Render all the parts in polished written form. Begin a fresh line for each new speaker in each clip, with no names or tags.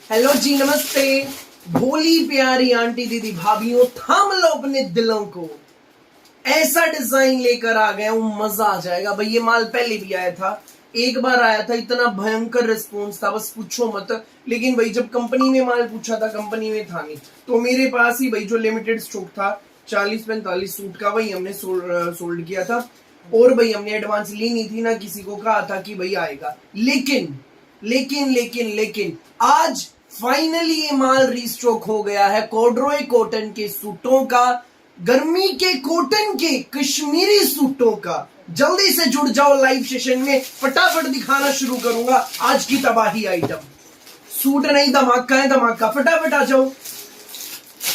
Hello जी, नमस्ते। भोली प्यारी आंटी दीदी भाभीियों, थाम लो अपने दिलों को। ऐसा डिजाइन लेकर आ गया हूं, मजा आ जाएगा भाई। ये माल पहले भी आया था, एक बार आया था, इतना भयंकर रिस्पॉन्स था, बस पूछो मत। लेकिन भाई जब कंपनी में माल पूछा था, कंपनी में था नहीं, तो मेरे पास ही भाई जो लिमिटेड स्टॉक था 40-45 सूट का, वही हमने सोल्ड किया था। और भाई हमने एडवांस ली नहीं थी ना, किसी को कहा था कि भाई आएगा। लेकिन लेकिन लेकिन लेकिन आज फाइनली ये माल रीस्टॉक हो गया है। कॉर्डरॉय कॉटन के सूटों का, गर्मी के कॉटन के कश्मीरी सूटों का। जल्दी से जुड़ जाओ लाइव सेशन में, फटाफट दिखाना शुरू करूंगा आज की तबाही आइटम। सूट नहीं, धमाका है, धमाका। फटाफट आ जाओ,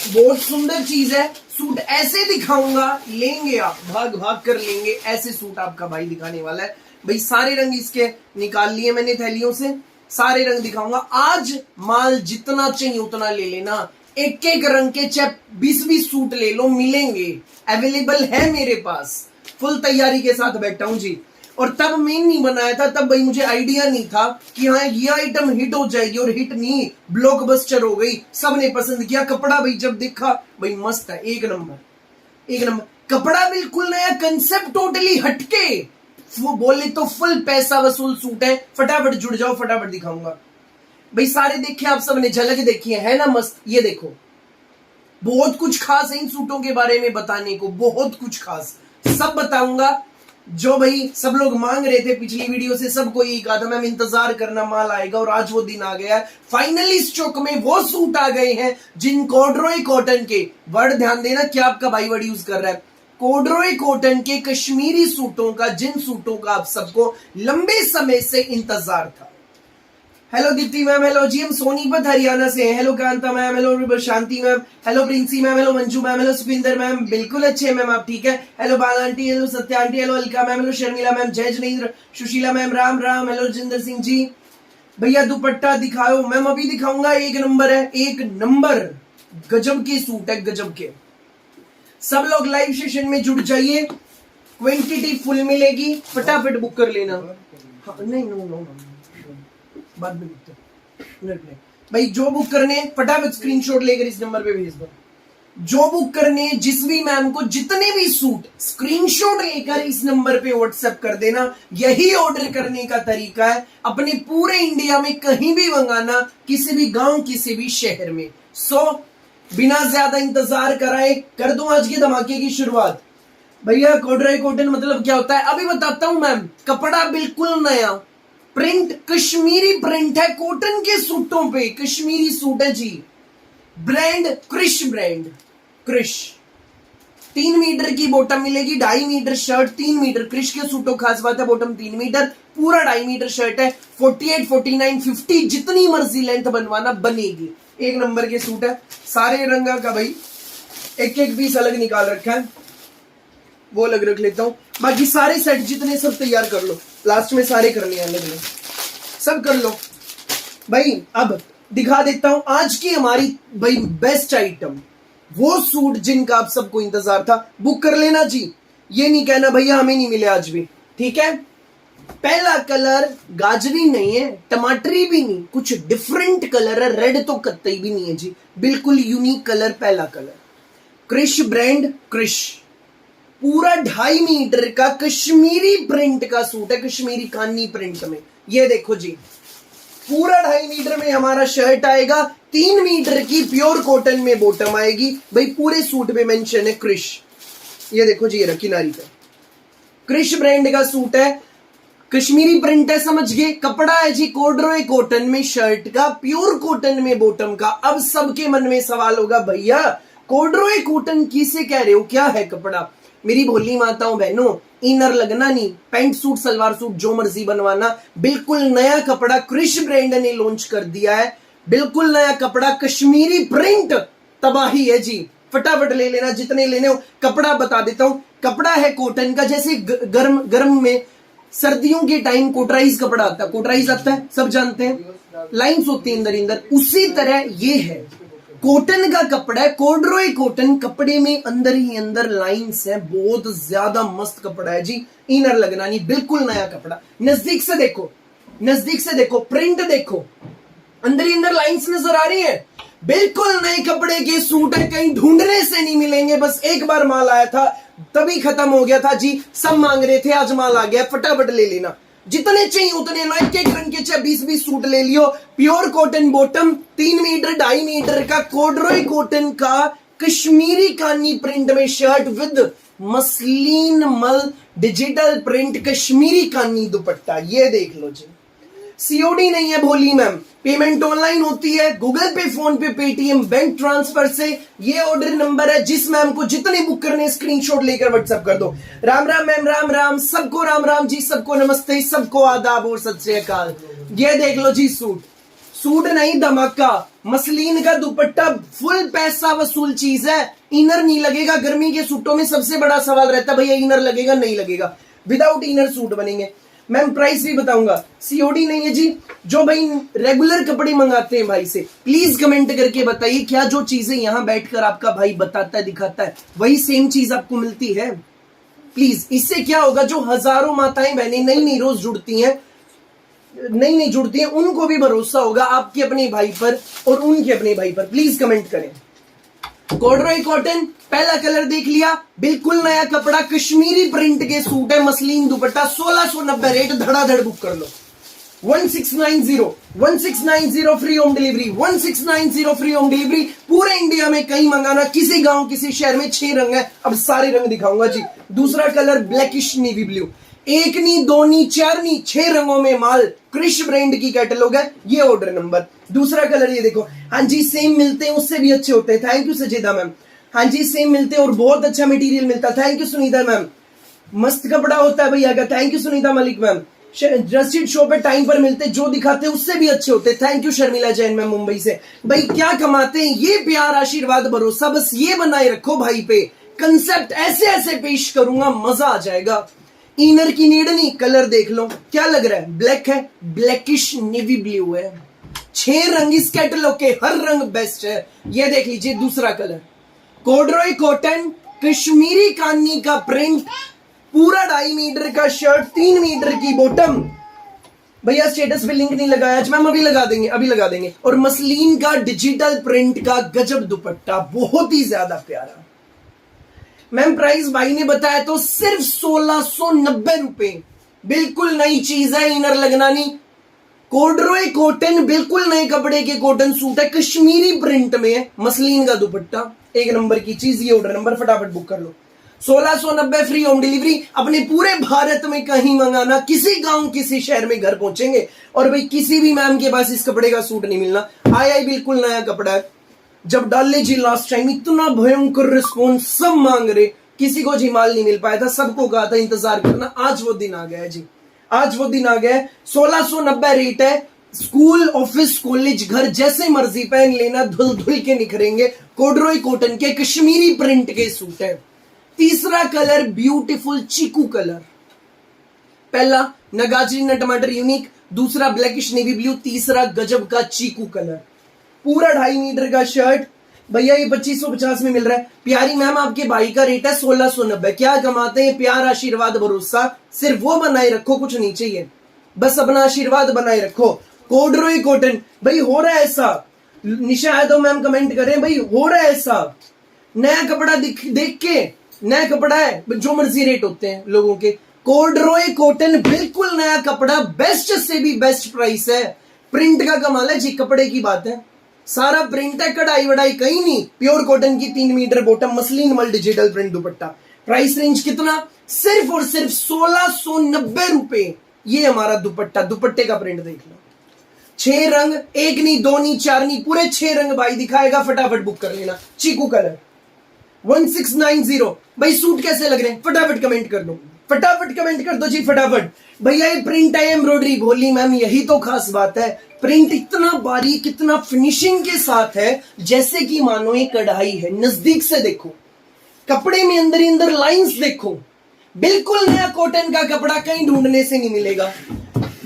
बहुत सुंदर चीज है। सूट ऐसे दिखाऊंगा, लेंगे आप, भाग भाग कर लेंगे। ऐसे सूट आपका भाई दिखाने वाला है भाई। सारे रंग इसके निकाल लिए मैंने थैलियों से, सारे रंग दिखाऊंगा आज। माल जितना चाहिए उतना ले लेना, एक एक रंग के चाहे 20-20 सूट ले लो, मिलेंगे, अवेलेबल है मेरे पास। फुल तैयारी के साथ बैठा हूं जी। और तब मेन नहीं बनाया था, तब भाई मुझे आइडिया नहीं था कि हाँ ये आइटम हिट हो जाएगी। और हिट नहीं, ब्लॉकबस्टर हो गई, सबने पसंद किया। कपड़ा भाई जब देखा भाई मस्त है, एक नंबर एक नंबर। कपड़ा बिल्कुल नया, कंसेप्ट टोटली हटके। वो बोले तो फुल पैसा वसूल सूट है। फटाफट जुड़ जाओ, फटाफट दिखाऊंगा भाई। सारे देखे आप, सबने झलक देखी है ना, मस्त। ये देखो, बहुत कुछ खास है इन सूटों के बारे में बताने को, बहुत कुछ खास सब बताऊंगा। जो भाई सब लोग मांग रहे थे पिछली वीडियो से, सबको यही कहा था मैम इंतजार करना, माल आएगा। और आज वो दिन आ गया है फाइनली। स्टॉक में वो सूट आ गए हैं जिन कॉर्डरॉय कॉटन के, वर्ड ध्यान देना क्या आपका भाई वर्ड यूज कर रहा है, कॉर्डरॉय कॉटन के कश्मीरी सूटों का, जिन सूटों का आप सबको लंबे समय से इंतजार था। हेलो दीप्ति मैम, हेलो जी, हम सोनीपत हरियाणा से हैं। Hello Kanta ma'am, hello Shanti ma'am, hello Princy ma'am, hello Manju ma'am, hello Sukhwinder ma'am, बिल्कुल अच्छे मैम, आप ठीक है। Hello Bal aunty, hello Satya aunty, hello Alka ma'am, hello Sharmila ma'am, जय जनेन्द्र, सुशीला मैम, राम राम, हेलो जिंदर सिंह जी। भैया दुपट्टा दिखाओ मैम, अभी दिखाऊंगा। एक नंबर है, एक नंबर, गजब के सूट है, गजब के। सब लोग लाइव सेशन में जुड़ जाइए, क्वांटिटी फुल मिलेगी, फटाफट बुक कर लेना। हाँ, नहीं नो नो नो, बाद में भाई जो बुक करने फटाफट स्क्रीनशॉट लेकर इस नंबर पे भेज दो। जो बुक करने, जिस भी मैम को जितने भी सूट, स्क्रीनशॉट लेकर इस नंबर पे व्हाट्सएप कर देना। यही ऑर्डर करने का तरीका है, अपने पूरे इंडिया में कहीं भी मंगाना, किसी भी गांव, किसी भी शहर में। बिना ज्यादा इंतजार कराए कर दूं आज के धमाके की शुरुआत। भैया कॉर्डरॉय कॉटन मतलब क्या होता है, अभी बताता हूं मैम। कपड़ा बिल्कुल नया, प्रिंट कश्मीरी प्रिंट है कॉटन के सूटों पे, कश्मीरी सूट है जी। Brand Krish, brand Krish. 3 metre की बॉटम मिलेगी, 2.5 मीटर शर्ट, 3 मीटर। क्रिश के सूटों खास बात है, बॉटम 3 मीटर, पूरा 2.5 मीटर शर्ट है। 48, 49, 50 जितनी मर्जी लेंथ बनवाना बनेगी। एक नंबर के सूट है, सारे रंगा का भाई। एक एक पीस अलग निकाल रखा है, वो अलग रख लेता हूं। बाकी सारे सेट जितने सब तैयार कर लो, लास्ट में सारे करने हैं अलग अलग, सब कर लो भाई। अब दिखा देता हूं आज की हमारी भाई बेस्ट आइटम, वो सूट जिनका आप सबको इंतजार था। बुक कर लेना जी, ये नहीं कहना भैया हमें नहीं मिले आज भी, ठीक है। पहला कलर गाजरी नहीं है, टमाटरी भी नहीं, कुछ डिफरेंट कलर है। रेड तो कतई भी नहीं है जी, बिल्कुल यूनिक कलर। पहला कलर क्रिश ब्रांड, क्रिश, पूरा 2.5 मीटर का कश्मीरी प्रिंट का सूट है, कश्मीरी कानी प्रिंट में। ये देखो जी, पूरा 2.5 मीटर में हमारा शर्ट आएगा, 3 मीटर की प्योर कॉटन में बॉटम आएगी भाई। पूरे सूट पे मेंशन है क्रिश। ये देखो जी, ये किनारी पे क्रिश ब्रांड का सूट है, कश्मीरी प्रिंट है, समझ गए। कपड़ा है जी कॉर्डरॉय कॉटन में शर्ट का, प्योर कॉटन में बॉटम का। अब सबके मन में सवाल होगा, भैया कॉर्डरॉय कॉटन किसे कह रहे हो, क्या है कपड़ा। मेरी भोली माताओं बहनों, इनर लगना नहीं, पैंट सूट सलवार सूट जो मर्जी बनवाना। बिल्कुल नया कपड़ा क्रिश ब्रांड ने लॉन्च कर दिया है, बिल्कुल नया कपड़ा, कश्मीरी प्रिंट, तबाही है जी। फटाफट ले लेना जितने लेने हो। कपड़ा बता देता हूं, कपड़ा है कॉटन का। जैसे गर्म में सर्दियों के टाइम कोटराइज कपड़ा आता है, कोटराइज आता है, सब जानते हैं, लाइंस होती है अंदर अंदर, उसी तरह ये है। कॉटन का कपड़ा है, कॉर्डरॉय कॉटन, कपड़े में अंदर ही अंदर लाइंस है, बहुत ज्यादा मस्त कपड़ा है जी। इनर लगना नहीं, बिल्कुल नया कपड़ा। नजदीक से देखो, नजदीक से देखो, प्रिंट देखो, अंदर ही अंदर लाइंस नजर आ रही है, बिल्कुल नए कपड़े के सूट है, कहीं ढूंढने से नहीं मिलेंगे। बस एक बार माल आया था तभी खत्म हो गया था जी, सब मांग रहे थे, आज माल आ गया, फटाफट ले लेना, जितने चाहिए उतने लो, एक एक रंग के चाहे 20-20 सूट ले लियो। Pure cotton bottom, 3 metre 2.5 metre का कॉर्डरॉय कॉटन का कश्मीरी कानी प्रिंट में शर्ट विद मसलिन मल डिजिटल प्रिंट कश्मीरी कानी दुपट्टा, ये देख लो जी। सीओडी नहीं है भोली मैम, पेमेंट ऑनलाइन होती है, गूगल पे, फोन पे, पेटीएम, बैंक ट्रांसफर से। ये ऑर्डर नंबर है, जिस मैम को जितने बुक करने स्क्रीनशॉट लेकर व्हाट्सएप कर दो। राम राम मैम, राम राम, सबको राम राम जी, सबको नमस्ते, सबको आदाब और सत श्री अकाल। ये देख लो जी सूट, सूट नहीं धमाका, मसलिन का दुपट्टा, फुल पैसा वसूल चीज है। इनर नहीं लगेगा, गर्मी के सूटों में सबसे बड़ा सवाल रहता है भैया इनर लगेगा, नहीं लगेगा, विदाउट इनर सूट बनेंगे। मैम प्राइस भी बताऊंगा, सीओडी नहीं है जी। जो भाई रेगुलर कपड़े मंगाते हैं भाई से, प्लीज कमेंट करके बताइए क्या जो चीजें यहां बैठकर आपका भाई बताता है, दिखाता है, वही सेम चीज आपको मिलती है? प्लीज, इससे क्या होगा, जो हजारों माताएं बहनें नई रोज जुड़ती हैं, नई जुड़ती हैं, उनको भी भरोसा होगा आपके अपने भाई पर और उनके अपने भाई पर। प्लीज कमेंट करें। कॉर्डरॉय कॉटन, पहला कलर देख लिया, बिल्कुल नया कपड़ा, कश्मीरी प्रिंट के सूट है, मसलिन दुपट्टा, 1690 रेट, धड़ाधड़ बुक कर लो। 1690 free home delivery, 1690 free home delivery, पूरे इंडिया में कहीं मंगाना, किसी गांव किसी शहर में। 6 रंग है, अब सारे रंग दिखाऊंगा जी। दूसरा कलर ब्लैकिश नेवी ब्लू, 1 नहीं 2 नहीं 4 नहीं 6 रंगों में माल, क्रिश ब्रांड की कैटलॉग है, ये ऑर्डर नंबर। दूसरा कलर ये देखो, हाँ जी सेम मिलते हैं, उससे भी अच्छे होते हैं, थैंक यू सजेदा मैम। हाँ जी सेम मिलते हैं और बहुत अच्छा मटेरियल मिलता है, थैंक यू सुनीता मैम। मस्त कपड़ा होता है भैया का, thank you Sunita Malik ma'am. रसीद शो पे टाइम पर मिलते, जो दिखाते हैं उससे भी अच्छे होते, thank you Sharmila Jain ma'am Mumbai से। भाई क्या कमाते हैं, ये प्यार आशीर्वाद भरोसा बस ये बनाए रखो भाई पे। कंसेप्ट ऐसे ऐसे पेश करूंगा, मजा आ जाएगा। इनर की नीड नहीं, कलर देख लो क्या लग रहा है, ब्लैक है, ब्लैकिश नेवी ब्लू है, 6 रंग इस कैटलॉग के, हर रंग बेस्ट है। ये देख लीजिए दूसरा कलर, कॉर्डरॉय कॉटन, कश्मीरी कानी का प्रिंट, पूरा 2.5 मीटर का शर्ट, 3 मीटर की बॉटम। भैया स्टेटस पे लिंक नहीं लगाया आज मैम, अभी लगा देंगे, अभी लगा देंगे। और मसलिन का डिजिटल प्रिंट का गजब दुपट्टा, बहुत ही ज्यादा प्यारा। मैम प्राइस भाई ने बताया तो सिर्फ 1690 रुपए, बिल्कुल नई चीज है, इनर लगना नहीं। कॉर्डरॉय कॉटन, बिल्कुल नए कपड़े के कॉटन सूट है, कश्मीरी प्रिंट में है, मसलिन का दुपट्टा, एक नंबर की चीज। ये ऑर्डर नंबर फटाफट बुक कर लो। 1690 फ्री होम डिलीवरी, अपने पूरे भारत में कहीं मंगाना, किसी गांव किसी शहर में घर पहुंचेंगे। और भाई किसी भी मैम के पास इस कपड़े का सूट नहीं मिलना, आया ही बिल्कुल नया कपड़ा है। जब डाले जी लास्ट टाइम इतना भयंकर रिस्पॉन्स, सब मांग रहे, किसी को जी माल नहीं मिल पाया था, सबको कहा था इंतजार करना, आज वो दिन आ गया जी, आज वो दिन आ गया। 1690 रेट है, स्कूल ऑफिस कॉलेज घर जैसे मर्जी पहन लेना, धुल धुल के निखरेंगे। कॉर्डरॉय कॉटन के कश्मीरी प्रिंट के सूट है। तीसरा कलर ब्यूटीफुल चीकू कलर, पहला नगाजी न टमाटर यूनिक, दूसरा ब्लैकिश नेवी ब्लू, तीसरा गजब का चीकू कलर, पूरा 2.5 मीटर का शर्ट। भैया ये 2550 में मिल रहा है। प्यारी मैम आपके भाई का रेट है 1690। क्या कमाते हैं, प्यार आशीर्वाद भरोसा, सिर्फ वो बनाए रखो, कुछ नहीं चाहिए, बस अपना आशीर्वाद बनाए रखो। कॉर्डरॉय कॉटन, भाई हो रहा है ऐसा, निशा है तो मैम कमेंट करें, भाई हो रहा है ऐसा, नया कपड़ा देख के, नया कपड़ा है, जो मर्जी रेट होते हैं लोगों के। कॉर्डरॉय कॉटन बिल्कुल नया कपड़ा, बेस्ट से भी बेस्ट प्राइस है। प्रिंट का कमाल है जी, कपड़े की बात है, सारा प्रिंट है, कढ़ाई वढ़ाई कहीं नहीं। प्योर कॉटन की 3 मीटर बॉटम, मसलिन मल डिजिटल प्रिंट दुपट्टा। प्राइस रेंज कितना, सिर्फ और सिर्फ 1690 रुपए। ये हमारा दुपट्टा, दुपट्टे का प्रिंट देख लो, 6 रंग, 1 नहीं 2 नहीं 4 नहीं, पूरे 6 रंग भाई दिखाएगा, फटाफट बुक कर लेना। चीकू कलर 1690। भाई सूट कैसे लग रहे हैं, फटाफट कमेंट कर दो, फटाफट कमेंट कर दो जी, फटाफट। भैया ये प्रिंट है, एम्ब्रॉयडरी, भोली मैम यही तो खास बात है, प्रिंट इतना बारीक, इतना फिनिशिंग के साथ है, जैसे कि मानो ये कढ़ाई है। नजदीक से देखो, कपड़े में अंदर ही अंदर लाइंस देखो, बिल्कुल नया कॉटन का कपड़ा, कहीं ढूंढने से नहीं मिलेगा।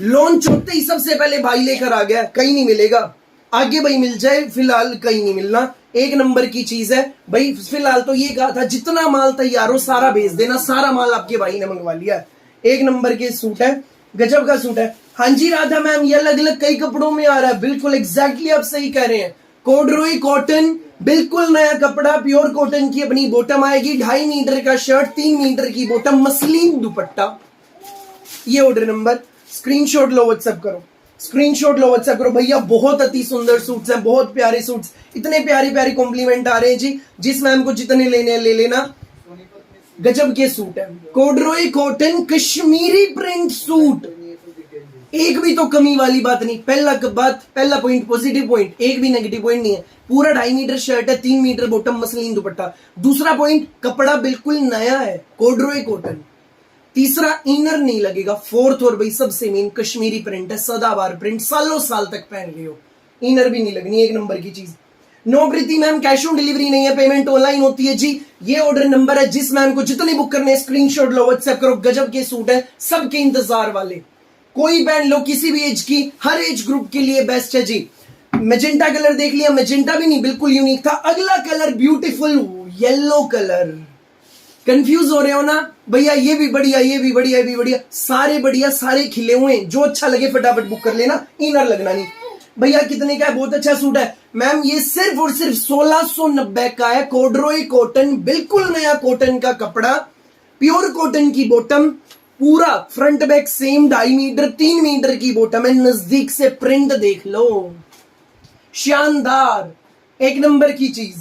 लॉन्च होते ही सबसे पहले भाई लेकर आ गया, कहीं नहीं मिलेगा, आगे भाई मिल जाए, फिलहाल कहीं नहीं मिलना, एक नंबर की चीज है भाई। फिलहाल तो ये कहा था जितना माल तैयार हो सारा भेज देना, सारा माल आपके भाई ने मंगवा लिया। एक नंबर के सूट है, गजब का सूट है। हाँ जी राधा मैम, ये अलग अलग कई कपड़ों में आ रहा है, बिल्कुल एग्जैक्टली आप सही कह रहे हैं। कोडरोई कॉटन, बिल्कुल नया कपड़ा, प्योर कॉटन की अपनी बॉटम आएगी, 2.5 मीटर का शर्ट, 3 मीटर की बॉटम, मसलिन दुपट्टा। ये ऑर्डर नंबर, स्क्रीनशॉट लो व्हाट्सएप करो, स्क्रीनशॉट लो व्हाट्सएप करो भैया। बहुत अति सुंदर सूट्स हैं, बहुत प्यारे सूट्स, इतने प्यारी प्यारी कॉम्प्लीमेंट आ रहे हैं जी। जिस मैम को जितने लेने हैं ले लेना, गजब के सूट है। कोडरोई कॉटन कश्मीरी प्रिंट सूट, एक भी तो कमी वाली बात नहीं। पहला पॉइंट पॉजिटिव पॉइंट, एक भी नेगेटिव पॉइंट नहीं है। पूरा 2.5 मीटर शर्ट है, 3 मीटर बॉटम, मसलिन दुपट्टा। दूसरा पॉइंट, कपड़ा बिल्कुल नया है, कोडरोई कॉटन। तीसरा, इनर नहीं लगेगा। फोर्थ और भाई सबसे मेन, कश्मीरी प्रिंट है, सदाबहार प्रिंट, सालों साल तक पहन लियो, इनर भी नहीं लगनी, एक नंबर की चीज। No Preeti ma'am, cash on delivery नहीं है, पेमेंट ऑनलाइन होती है जी। ये ऑर्डर नंबर है, जिस मैम को जितने बुक करने स्क्रीनशॉट लो व्हाट्सएप करो। गजब के सूट है, सबके इंतजार वाले, कोई पहन लो, किसी भी एज की, हर एज ग्रुप के लिए बेस्ट है जी। मैजेंटा कलर देख लिया, मैजेंटा भी नहीं, बिल्कुल यूनिक था। अगला colour beautiful yellow colour. Confuse हो रहे हो ना भैया, ये भी बढ़िया, ये भी बढ़िया, ये भी बढ़िया, सारे बढ़िया, सारे खिले हुए हैं। जो अच्छा लगे फटाफट बुक कर लेना, इनर लगना नहीं। भैया कितने का है? बहुत अच्छा सूट है मैम, ये सिर्फ और सिर्फ 1690 का है। कोडरोई कॉटन, बिल्कुल नया कॉटन का कपड़ा, प्योर कॉटन की बॉटम, पूरा front back same, 2.5 metre 3 metre की बॉटम है। नजदीक से प्रिंट देख लो, शानदार, एक नंबर की चीज।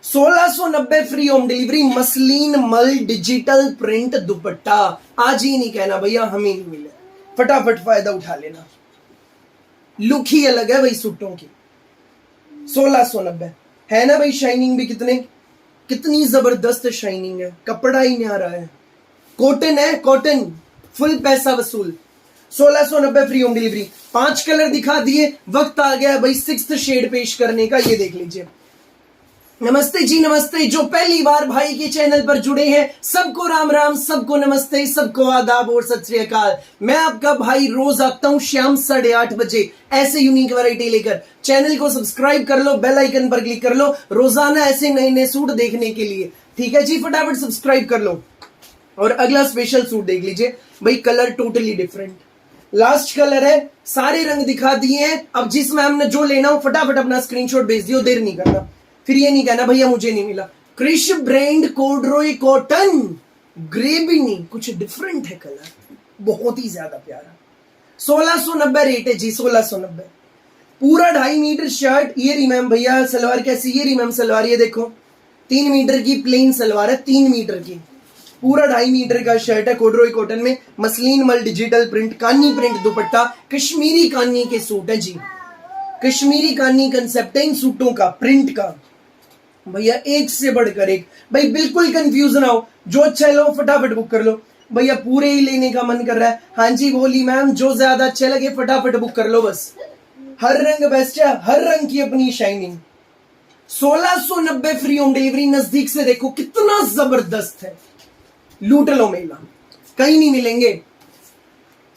1690 फ्री होम डिलीवरी, मसलिन मल डिजिटल प्रिंट दुपट्टा। आज ही नहीं कहना भैया हमें नहीं मिले, फटाफट फायदा उठा लेना। लुक ही अलग है भाई सूटों की। 1690 है ना भाई, शाइनिंग भी कितनी जबरदस्त शाइनिंग है, कपड़ा ही नहीं आ रहा है, कॉटन है, कॉटन, फुल पैसा वसूल। 1690 फ्री होम डिलीवरी। 5 कलर दिखा दिए, वक्त आ गया भाई 6th शेड पेश करने का। ये देख लीजिए। नमस्ते जी, नमस्ते। जो पहली बार भाई के चैनल पर जुड़े हैं, सबको राम राम, सबको नमस्ते, सबको आदाब और सत श्री अकाल। मैं आपका भाई रोज आता हूं शाम 8:30 बजे ऐसे यूनिक वैरायटी लेकर। चैनल को सब्सक्राइब कर लो, बेल आइकन पर क्लिक कर लो, रोजाना ऐसे नए नए सूट देखने के लिए। ठीक है जी, फटाफट सब्सक्राइब कर लो। और अगला स्पेशल सूट देख लीजिए भाई, colour totally different, last colour है, सारे रंग दिखा दिए हैं। अब जिस मैम ने जो लेना हो फटाफट अपना स्क्रीनशॉट भेज दियो, देर नहीं करना, फिर ये नहीं कहना भैया मुझे नहीं मिला। क्रिश ब्रांड कोडरोई कॉटन, ग्रे भी नहीं, कुछ डिफरेंट है कलर, बहुत ही ज्यादा प्यारा। 1690 रेट है जी, 1690। पूरा 2.5 मीटर शर्ट। ये रही मैम भैया सलवार कैसी, ये रही मैम सलवार, ये देखो 3 मीटर की प्लेन सलवार है, 3 मीटर की, पूरा 2.5 मीटर का शर्ट है, कोडरोई कॉटन में, मसलिन मल डिजिटल प्रिंट, कानी प्रिंट दुपट्टा, कश्मीरी कानी के सूट है जी, कश्मीरी कानी कंसेप्ट है इन सूटों का, प्रिंट का भैया, एक से बढ़कर एक। भाई बिल्कुल कंफ्यूज ना हो, जो अच्छा लो फटाफट बुक कर लो भैया, पूरे ही लेने का मन कर रहा है। हाँ जी बोली मैम, जो ज्यादा अच्छे लगे फटाफट बुक कर लो बस। हर रंग बेस्ट है, हर रंग की अपनी शाइनिंग। 1690 free home delivery. नजदीक से देखो कितना जबरदस्त है, लूट लो मेला, कहीं नहीं मिलेंगे,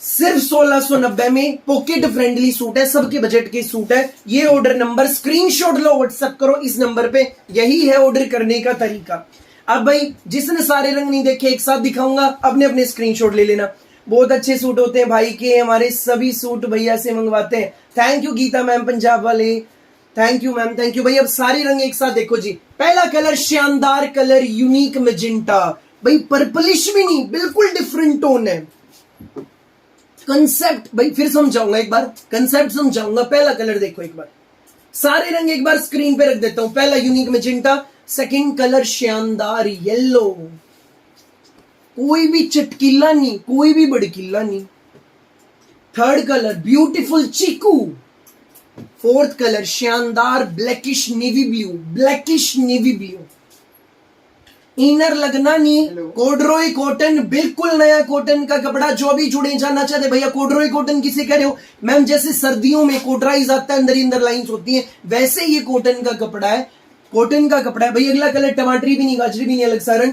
सिर्फ 1690 में। पॉकेट फ्रेंडली सूट है, सबके बजट के सूट है। ये ऑर्डर नंबर स्क्रीनशॉट लो, व्हाट्सएप करो इस नंबर पे, यही है ऑर्डर करने का तरीका। अब भाई जिसने सारे रंग नहीं देखे एक साथ दिखाऊंगा, अपने अपने स्क्रीनशॉट ले लेना। बहुत अच्छे सूट होते हैं भाई के, हमारे सभी सूट भैया से मंगवाते हैं। Thank you Geeta ma'am Punjab वाले, thank you ma'am, thank you भाई। अब सारे रंग एक साथ देखो जी। पहला कलर शानदार कलर, यूनिक मैजेंटा भाई, पर्पलिश भी नहीं, बिल्कुल डिफरेंट टोन है। कंसेप्ट भाई फिर समझाऊंगा एक बार, कंसेप्ट समझाऊंगा। पहला कलर देखो एक बार, सारे रंग एक बार स्क्रीन पे रख देता हूं। पहला यूनिक मैजेंटा, सेकंड कलर शानदार येलो, कोई भी चटकीला नहीं, कोई भी बड़कीला नहीं। थर्ड कलर ब्यूटीफुल चीकू। फोर्थ कलर शानदार blackish navy blue, blackish navy blue. Inner लगना नहीं, कोडरोई कॉटन, बिल्कुल नया कॉटन का कपड़ा। जो भी जुड़े जाना चाहते भैया, कोडरोई कॉटन किसे कह रहे हो मैम? जैसे सर्दियों में कोटराइज आता है, अंदर ही अंदर लाइंस होती हैं, वैसे ये कॉटन का कपड़ा है, कॉटन का कपड़ा है भाई। अगला कलर टमाटरी भी नहीं, गाजरी भी नहीं, अलग सा रंग।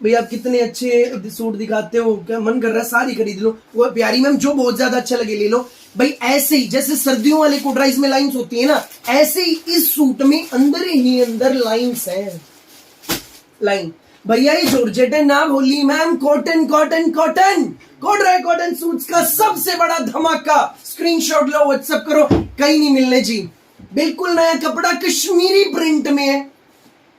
भैया आप कितने अच्छे सूट दिखाते हो, क्या मन कर रहा है सारी खरीद लो। वो प्यारी मैम, जो बहुत ज्यादा अच्छा लगे ले लो भाई। ऐसे ही जैसे सर्दियों वाले कोटराइज में लाइंस होती है ना, ऐसे ही इस सूट में अंदर ही अंदर लाइंस है, लाइन। भैया ये जॉर्जेट है ना भोली ma'am, cotton cotton cotton. Corduroy cotton suits का सबसे बड़ा धमाका, स्क्रीनशॉट लो, व्हाट्सएप करो, कहीं नहीं मिलने जी। बिल्कुल नया कपड़ा कश्मीरी प्रिंट में है।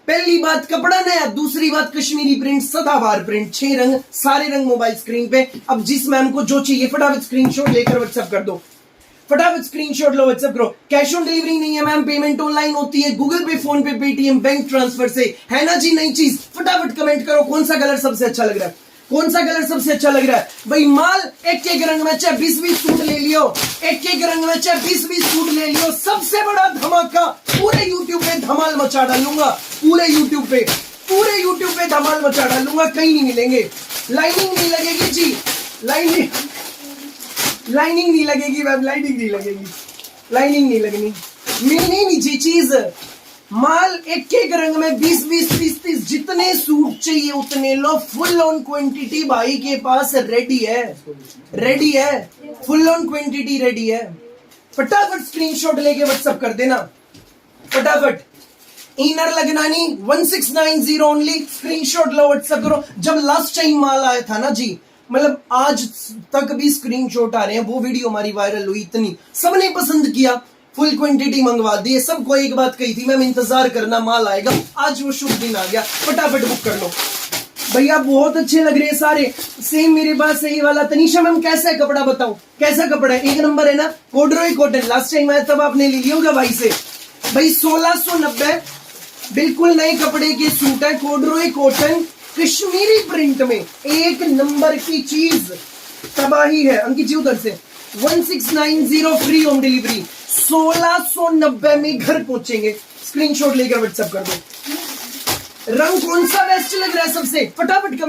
पहली बात कपड़ा नया, दूसरी बात कश्मीरी प्रिंट, सदाबहार प्रिंट, 6 रंग, सारे रंग मोबाइल स्क्रीन पे। अब जिस मैम को जो चाहिए फटाफट स्क्रीनशॉट लेकर व्हाट्सएप कर दो, फटाफट स्क्रीनशॉट लो, व्हाट्सएप करो। कैश ऑन डिलीवरी नहीं है मैम, पेमेंट ऑनलाइन होती है, गूगल पे, फोन पे, पेटीएम, बैंक ट्रांसफर से, है ना जी नई चीज। फटाफट कमेंट करो कौन सा कलर सबसे अच्छा लग रहा है, कौन सा कलर सबसे अच्छा लग रहा है। भाई माल एक एक रंग में चाहे 20-20 सूट ले लियो, एक एक रंग में चाहे 20-20 सूट ले लियो। सबसे बड़ा धमाका, पूरे यूट्यूब पे धमाल मचा डालूंगा, पूरे यूट्यूब पे धमाल मचा डालूंगा, कहीं नहीं मिलेंगे। लाइनिंग नहीं लगेगी जी, लाइनिंग नहीं लगेगी मैम, लाइनिंग नहीं लगनी, मिलनी नहीं जी चीज। माल एक एक रंग में 20-20, 30-30 जितने सूट चाहिए उतने लो। फुल ऑन क्वांटिटी भाई के पास रेडी है, फुल ऑन क्वांटिटी रेडी है। फटाफट स्क्रीनशॉट लेके व्हाट्सएप कर देना, फटाफट। इनर लगना नहीं, 1690 ओनली, स्क्रीनशॉट लो, व्हाट्सएप करो। जब लास्ट टाइम माल आया था ना जी, मतलब आज तक भी स्क्रीनशॉट आ रहे हैं, वो वीडियो हमारी वायरल हुई, इतनी सबने पसंद किया, फुल क्वांटिटी मंगवा दी है। सबको एक बात कही थी मैम इंतजार करना, माल आएगा। आज वो शुभ दिन आ गया, फटाफट बुक कर लो भैया। बहुत अच्छे लग रहे हैं सारे, सेम मेरे पास सही वाला। तनीषा मैम कैसा है कपड़ा, बताओ कैसा कपड़ा है, एक नंबर है ना। कॉर्डुरॉय कॉटन, लास्ट टाइम आया तब आपने ले लिया होगा भाई से। भाई 1690 बिल्कुल नए कपड़े के सूट है, कॉर्डुरॉय कॉटन कश्मीरी प्रिंट में, एक नंबर की चीज, तबाही है। अंकित जी उधर से 1690 फ्री होम डिलीवरी, 1690 में घर पहुंचेंगे। स्क्रीनशॉट लेकर व्हाट्सएप कर दो। रंग कौन सा बेस्ट लग रहा है सबसे, फटाफट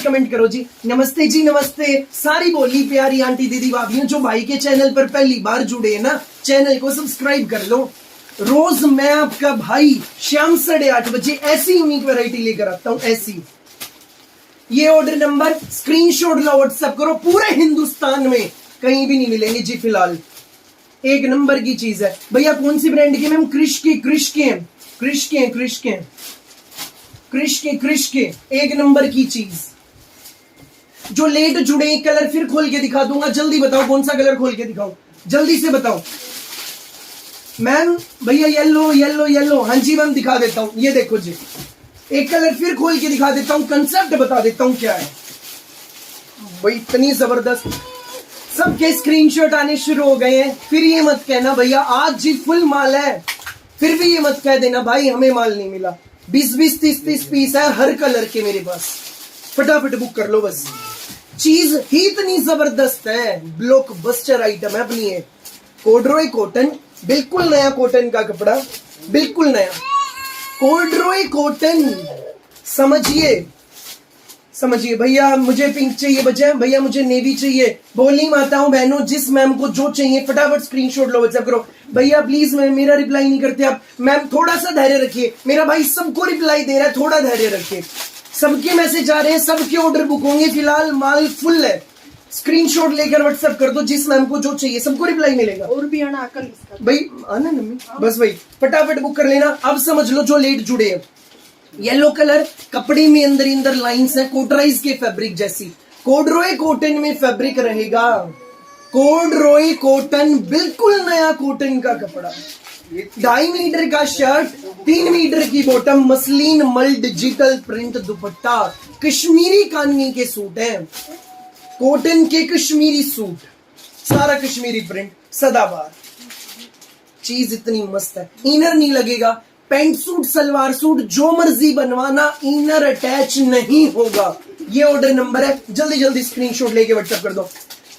कमेंट करो जी। नमस्ते जी, नमस्ते सारी बोली प्यारी आंटी दीदी भाभियों जो भाई के चैनल पर पहली बार जुड़े हैं ना, चैनल को सब्सक्राइब कर लो। रोज मैं आपका भाई शाम 8:30 बजे ऐसी यूनिक वैरायटी लेकर आता हूं, ऐसी। ये ऑर्डर नंबर स्क्रीनशॉट लो, व्हाट्सएप करो। पूरे हिंदुस्तान में कहीं भी नहीं मिलेंगे जी फिलहाल, एक नंबर की चीज है। भैया कौन सी ब्रांड की मैम, क्रिश के, एक नंबर की चीज। जो लेट जुड़े, कलर फिर खोल के दिखा दूंगा, जल्दी बताओ कौन सा कलर खोल के दिखाऊं, जल्दी से बताओ मैम। भैया येलो, हाँ जी मैम दिखा देता हूं, ये देखो जी, एक कलर फिर खोल के दिखा देता हूं, कंसेप्ट बता देता हूं क्या है भाई, इतनी जबरदस्त। सबके स्क्रीनशॉट आने शुरू हो गए हैं। फिर ये मत कहना भैया आज जी फुल माल है, फिर भी ये मत कह देना भाई हमें माल नहीं मिला। 20-20, 30-30 पीस है हर कलर के मेरे पास, फटाफट बुक कर लो बस। चीज ही इतनी जबरदस्त है, ब्लॉकबस्टर आइटम है अपनी है। कॉर्डुरॉय कॉटन, बिल्कुल नया कॉटन का कपड़ा, बिल्कुल नया कॉर्डुरॉय कॉटन। समझिए भैया मुझे पिंक चाहिए, बच्चे भैया मुझे नेवी चाहिए। बोली माताओं बहनों, जिस मैम को जो चाहिए फटाफट स्क्रीनशॉट लो, व्हाट्सएप करो। भैया प्लीज मैम मेरा रिप्लाई नहीं करते आप, मैम थोड़ा सा धैर्य रखिए। मेरा भाई सबको रिप्लाई दे रहा है, थोड़ा धैर्य रखिए। सबके मैसेज आ रहे हैं, सबके ऑर्डर बुक होंगे, फिलहाल माल फुल है। स्क्रीनशॉट लेकर व्हाट्सएप कर दो, जिस मैम को जो चाहिए सबको रिप्लाई मिलेगा। और भी आना भाई, आना नम्मी, बस भाई फटाफट बुक कर लेना। अब समझ लो जो लेट जुड़े हैं, येलो कलर कपड़े में अंदर लाइंस है, कोटराइज के फैब्रिक जैसी। कॉर्डुरॉय कॉटन में फैब्रिक रहेगा, कॉर्डुरॉय कॉटन, बिल्कुल नया कॉटन का कपड़ा। 2.5 मीटर का शर्ट, 3 मीटर की बॉटम, मसलिन मल डिजिटल प्रिंट दुपट्टा, कश्मीरी काननी के सूट हैं, कॉटन के कश्मीरी सूट, सारा कश्मीरी प्रिंट, सदाबहार। चीज इतनी मस्त है, इनर नहीं लगेगा। पैंट सूट, सलवार सूट जो मर्जी बनवाना, इनर अटैच नहीं होगा। ये ऑर्डर नंबर है, जल्दी स्क्रीनशॉट लेके व्हाट्सएप कर दो।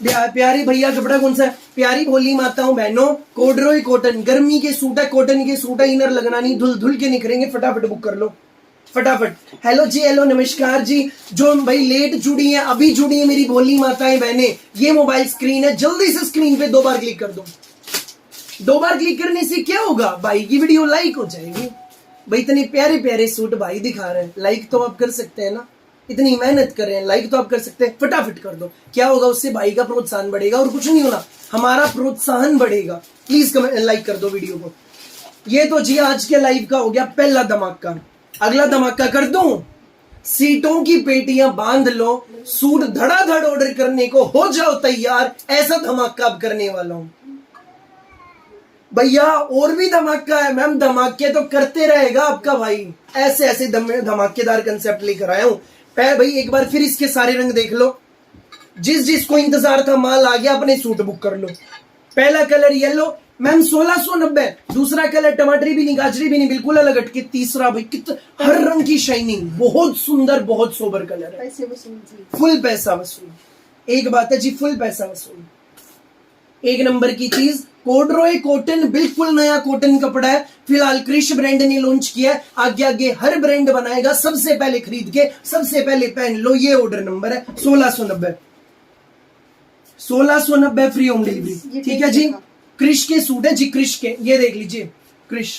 प्यारी भैया कपड़ा कौन सा है, प्यारी भोली माताओं बहनों, कॉर्डुरॉय कॉटन, गर्मी के सूट है, कॉटन के सूट है, इनर लगना नहीं, धुल के निखरेंगे। फटाफट बुक कर लो, फटाफट। हेलो जी, हेलो नमस्कार जी, जो भाई लेट जुड़ी है, अभी जुड़ी है मेरी भोली माताएं बहनें, ये मोबाइल स्क्रीन है, जल्दी से स्क्रीन पे 2 बार क्लिक कर दो। 2 बार क्लिक करने से क्या होगा, भाई की वीडियो लाइक हो जाएगी। भाई इतने प्यारे प्यारे सूट भाई दिखा रहे हैं, लाइक तो आप कर सकते हैं ना, इतनी मेहनत कर रहे हैं, लाइक तो आप कर सकते हैं, फटाफट कर दो। क्या होगा उससे, भाई का प्रोत्साहन बढ़ेगा और कुछ नहीं होना, हमारा प्रोत्साहन बढ़ेगा। प्लीज लाइक कर दो वीडियो को। ये तो जी आज के लाइव का हो गया पहला धमाका, अगला धमाका कर दूं, सीटों की पेटियां बांध लो, सूट धड़ाधड़ ऑर्डर करने को हो जाओ तैयार, ऐसा धमाका अब करने वाला हूं भैया। और भी धमाका है मैम, धमाके तो करते रहेगा आपका भाई, ऐसे ऐसे धमाकेदार कंसेप्ट लेकर आया हूं। भाई एक बार फिर इसके सारे रंग देख लो, जिस जिसको इंतजार था माल आ गया, अपने सूट बुक कर लो। पहला कलर येलो मैम 1690, दूसरा कलर टमाटरी भी नहीं, गाजरी भी नहीं, बिल्कुल अलग हटके, तीसरा भाई कितना हर रंग की शाइनिंग, बहुत सुंदर, बहुत सोबर कलर है, फुल पैसा वसूल। एक बात है जी, फुल पैसा वसूल, एक नंबर की चीज। कॉर्डरॉय कॉटन, बिल्कुल नया कॉटन कपड़ा है, फिलहाल क्रिश ब्रांड ने लॉन्च किया है, आगे आगे हर ब्रांड बनाएगा, सबसे पहले खरीद के सबसे पहले पहन लो। ये ऑर्डर नंबर है 1690, 1690 फ्री होम डिलीवरी, ठीक है जी। क्रिश के सूट है जी, क्रिश के, ये देख लीजिए क्रिश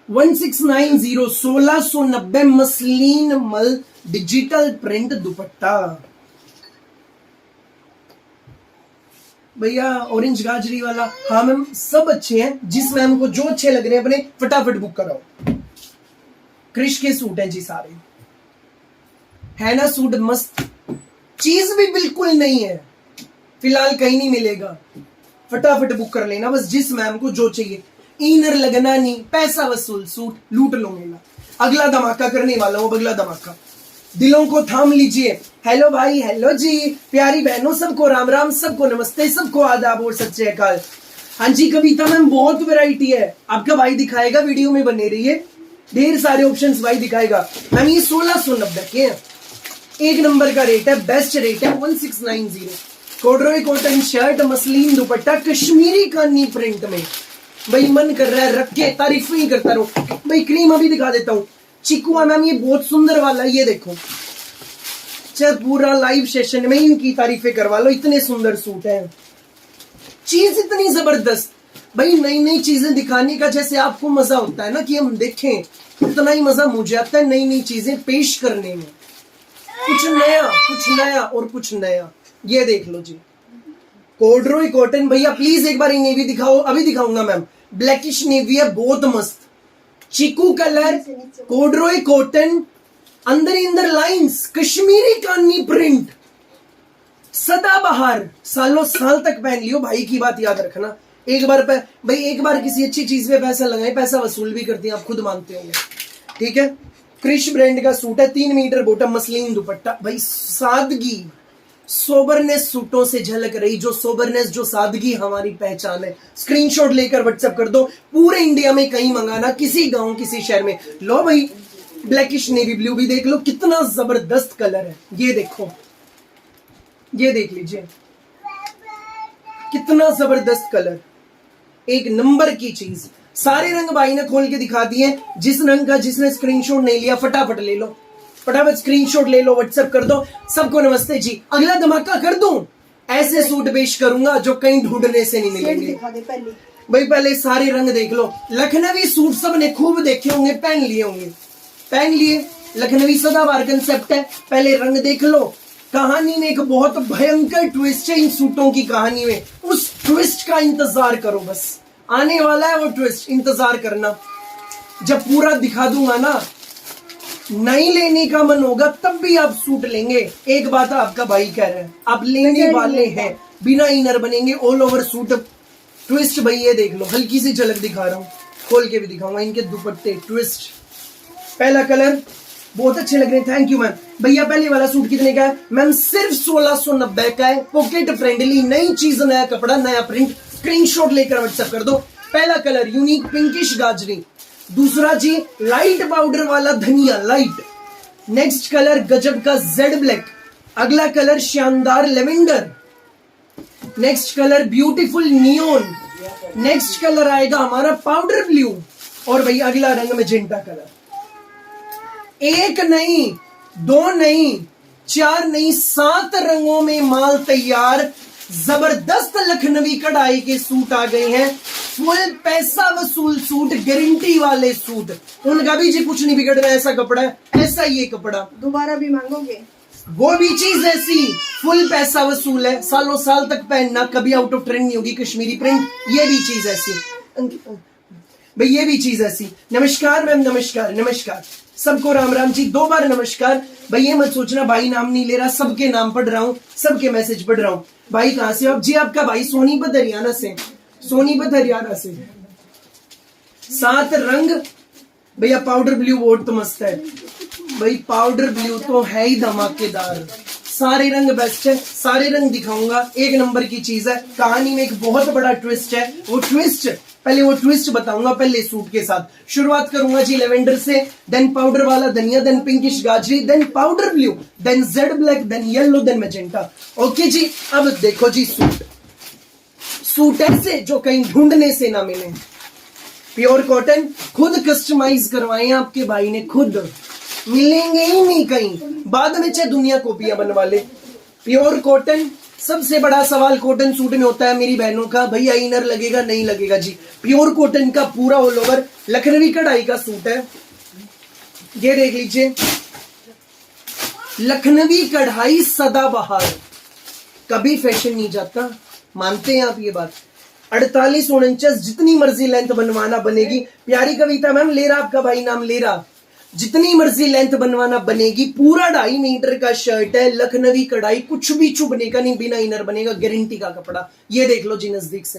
1690, 1690 मसलिन मल डिजिटल प्रिंट दुपट्टा। भैया ऑरेंज गाजरी वाला, हाँ मैम सब अच्छे हैं, जिस मैम को जो अच्छे लग रहे हैं अपने फटाफट बुक कराओ। क्रिश के सूट हैं जी सारे, है ना सूट मस्त, चीज भी बिल्कुल नहीं है, फिलहाल कहीं नहीं मिलेगा, फटाफट बुक कर लेना बस, जिस मैम को जो चाहिए, इनर लगना नहीं, पैसा वसूल, सूट लूट लो मेला। अगला धमाका करने वाला हूं, अगला धमाका, दिलों को थाम लीजिए। हेलो भाई, हेलो जी, प्यारी बहनों सबको राम राम, सबको नमस्ते, सबको आदाब और सत श्री अकाल। हाँ जी कविता मैम, बहुत वैरायटी है, आपका भाई दिखाएगा, वीडियो में बने रहिए, ढेर सारे ऑप्शंस भाई दिखाएगा। मैम ये 1690 के हैं, एक नंबर का रेट है, बेस्ट रेट है 1690। Corduroy cotton shirt, muslin dupatta, Kashmiri Kani print में, भाई मन कर रहा है रख के तारीफ ही करता रहो। भाई क्रीम अभी दिखा देता हूँ, चिकुआ मैम ये बहुत सुंदर वाला, ये देखो, चाहे पूरा लाइव सेशन में इनकी तारीफें करवा लो, इतने सुंदर सूट हैं, चीज इतनी जबरदस्त। भाई नई नई चीजें दिखाने का जैसे आपको मजा होता है ना कि हम देखें, उतना ही मजा मुझे आता है नई नई चीजें पेश करने में, कुछ नया और कुछ नया। ये देख लो जी, कॉर्डरॉय कॉटन, भैया प्लीज एक बार ये नेवी दिखाओ, अभी दिखाऊंगा मैम, ब्लैकिश नेवी है, बहुत मस्त, चीकू कलर, कॉर्डरॉय कॉटन, अंदर ही अंदर लाइंस, कश्मीरी कानी प्रिंट, सदाबहार, सालों साल तक पहन लियो, भाई की बात याद रखना। एक बार भाई एक बार किसी अच्छी चीज पे पैसा लगाए, पैसा वसूल भी करती हैं, आप खुद मानते होंगे, ठीक है। क्रिश ब्रांड का सूट है, 3 मीटर बॉटम, मसलिन दुपट्टा, भाई सादगी, सोबरनेस सूटों से झलक रही, जो सोबरनेस, जो सादगी हमारी पहचान है। स्क्रीनशॉट लेकर व्हाट्सएप कर दो, पूरे इंडिया में कहीं मंगाना, किसी गांव किसी शहर में लो भाई। ब्लैकिश नेवी ब्लू भी देख लो, कितना जबरदस्त कलर है, ये देखो, ये देख लीजिए कितना जबरदस्त कलर, एक नंबर की चीज। सारे रंग भाई ने खोल के दिखा दिए, जिस रंग का जिसने स्क्रीनशॉट नहीं लिया फटाफट ले लो, फटाफट स्क्रीनशॉट ले लो, व्हाट्सएप कर दो। सबको नमस्ते जी, अगला धमाका कर दूं, ऐसे सूट पेश करूंगा जो कहीं ढूंढने से नहीं मिलेंगे। भाई पहले सारे रंग देख लो, लखनवी सूट सब ने खूब देखे होंगे, पहन लिए होंगे, पहन लिए, लखनवी सदाबहार कंसेप्ट है। पहले रंग देख लो, कहानी में एक बहुत भयंकर ट्विस्ट है इन सूटों की कहानी में, उस ट्विस्ट का इंतजार करो, बस आने वाला है वो ट्विस्ट, इंतजार करना। जब पूरा दिखा दूंगा ना, नहीं लेने का मन होगा तब भी आप सूट लेंगे। एक बात आपका भाई कह रहा है, आप लेने वाले हैं, बिना इनर बनेंगे, ऑल ओवर सूट ट्विस्ट। भाई ये देख लो, हल्की सी झलक दिखा रहा हूँ, खोल के भी दिखाऊंगा इनके दुपट्टे ट्विस्ट। पहला कलर बहुत अच्छे लग रहे हैं, थैंक यू मैम। भैया पहले वाला सूट कितने का है? मैम सिर्फ 1690 का है, पॉकेट फ्रेंडली, नई चीज, नया कपड़ा, नया प्रिंट। स्क्रीनशॉट लेकर व्हाट्सएप कर दो। पहला कलर यूनिक पिंकिश गाजरी, दूसरा जी लाइट पाउडर वाला धनिया लाइट, नेक्स्ट कलर गजब का जेड ब्लैक, अगला कलर शानदार lavender, next colour beautiful neon, next colour आएगा हमारा पाउडर ब्लू, और भाई अगला रंग मैजेंटा कलर। एक नहीं, दो नहीं, चार नहीं, 7 रंगों में माल तैयार। जबरदस्त लखनवी कढ़ाई के सूट आ गए हैं, फुल पैसा वसूल सूट, गारंटी वाले सूट, उनका भी जी कुछ नहीं बिगड़ रहा है, ऐसा कपड़ा है, ऐसा ये कपड़ा
दोबारा भी मांगोगे,
वो भी चीज ऐसी, फुल पैसा वसूल है, सालों साल तक पहनना, कभी आउट ऑफ ट्रेंड नहीं होगी। कश्मीरी प्रिंट, ये भी चीज ऐसी भाई, ये भी चीज ऐसी। नमस्कार मैम, नमस्कार नमस्कार। सबको राम राम जी, 2 बार नमस्कार। भाई ये मत सोचना भाई नाम नहीं ले रहा, सबके नाम पढ़ रहा हूँ, सबके मैसेज पढ़ रहा हूँ। भाई कहाँ से हो आप? जी आपका भाई सोनीपत हरियाणा से, सोनीपत हरियाणा से। 7 रंग भैया, पाउडर ब्लू वोट तो मस्त है भाई, पाउडर ब्लू तो है ही धमाकेदार। सारे रंग बेस्ट है, सारे रंग दिखाऊंगा, एक नंबर की चीज है। कहानी में एक बहुत बड़ा ट्विस्ट है, वो ट्विस्ट बताऊंगा पहले सूट के साथ। शुरुआत करूंगा जी लेवेंडर से, देन पाउडर वाला धनिया, देन पिंकिश गाजरी, then powder blue, then jade black, then yellow, then magenta. Okay जी, अब देखो जी सूट ऐसे जो कहीं ढूंढने से ना मिले। प्योर कॉटन, खुद कस्टमाइज करवाए आपके भाई ने, खुद मिलेंगे ही नहीं कहीं, बाद में चाहे दुनिया कॉपियां बनवा ले। प्योर कॉटन, सबसे बड़ा सवाल कॉटन सूट में होता है मेरी बहनों का, भैया इनर लगेगा नहीं लगेगा जी। प्योर कॉटन का पूरा ऑल ओवर लखनवी कढ़ाई का सूट है, ये देख लीजिए। लखनवी कढ़ाई सदाबहार, कभी फैशन नहीं जाता, मानते हैं आप ये बात। 48-49 जितनी मर्जी लेंथ बनवाना बनेगी। प्यारी कविता मैम, ले रहा आपका भाई नाम ले रहा, जितनी मर्जी लेंथ बनवाना बनेगी। पूरा 2.5 मीटर का शर्ट है, लखनवी कढ़ाई, कुछ भी चुभने का नहीं, बिना इनर बनेगा, गारंटी का कपड़ा। ये देख लो जी नजदीक से,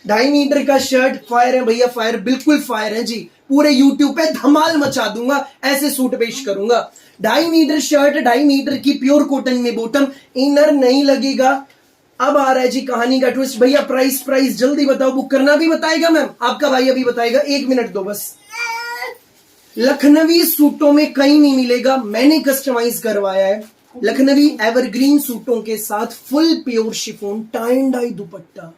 2.5 मीटर का शर्ट, फायर है भैया, फायर, बिल्कुल फायर है जी। पूरे यूट्यूब पे धमाल मचा दूंगा, ऐसे सूट पेश करूंगा। 2.5 मीटर शर्ट, 2.5 मीटर की प्योर कॉटन में बॉटम, इनर नहीं लगेगा। अब आ रहा है जी कहानी का ट्विस्ट। भैया प्राइस जल्दी बताओ, बुक करना भी बताएगा मैम, आपका भाई अभी बताएगा, 1 मिनट दो बस। लखनवी सूटों में कहीं नहीं मिलेगा, मैंने कस्टमाइज करवाया है। लखनवी एवरग्रीन सूटों के साथ full pure chiffon tie and dye dupatta.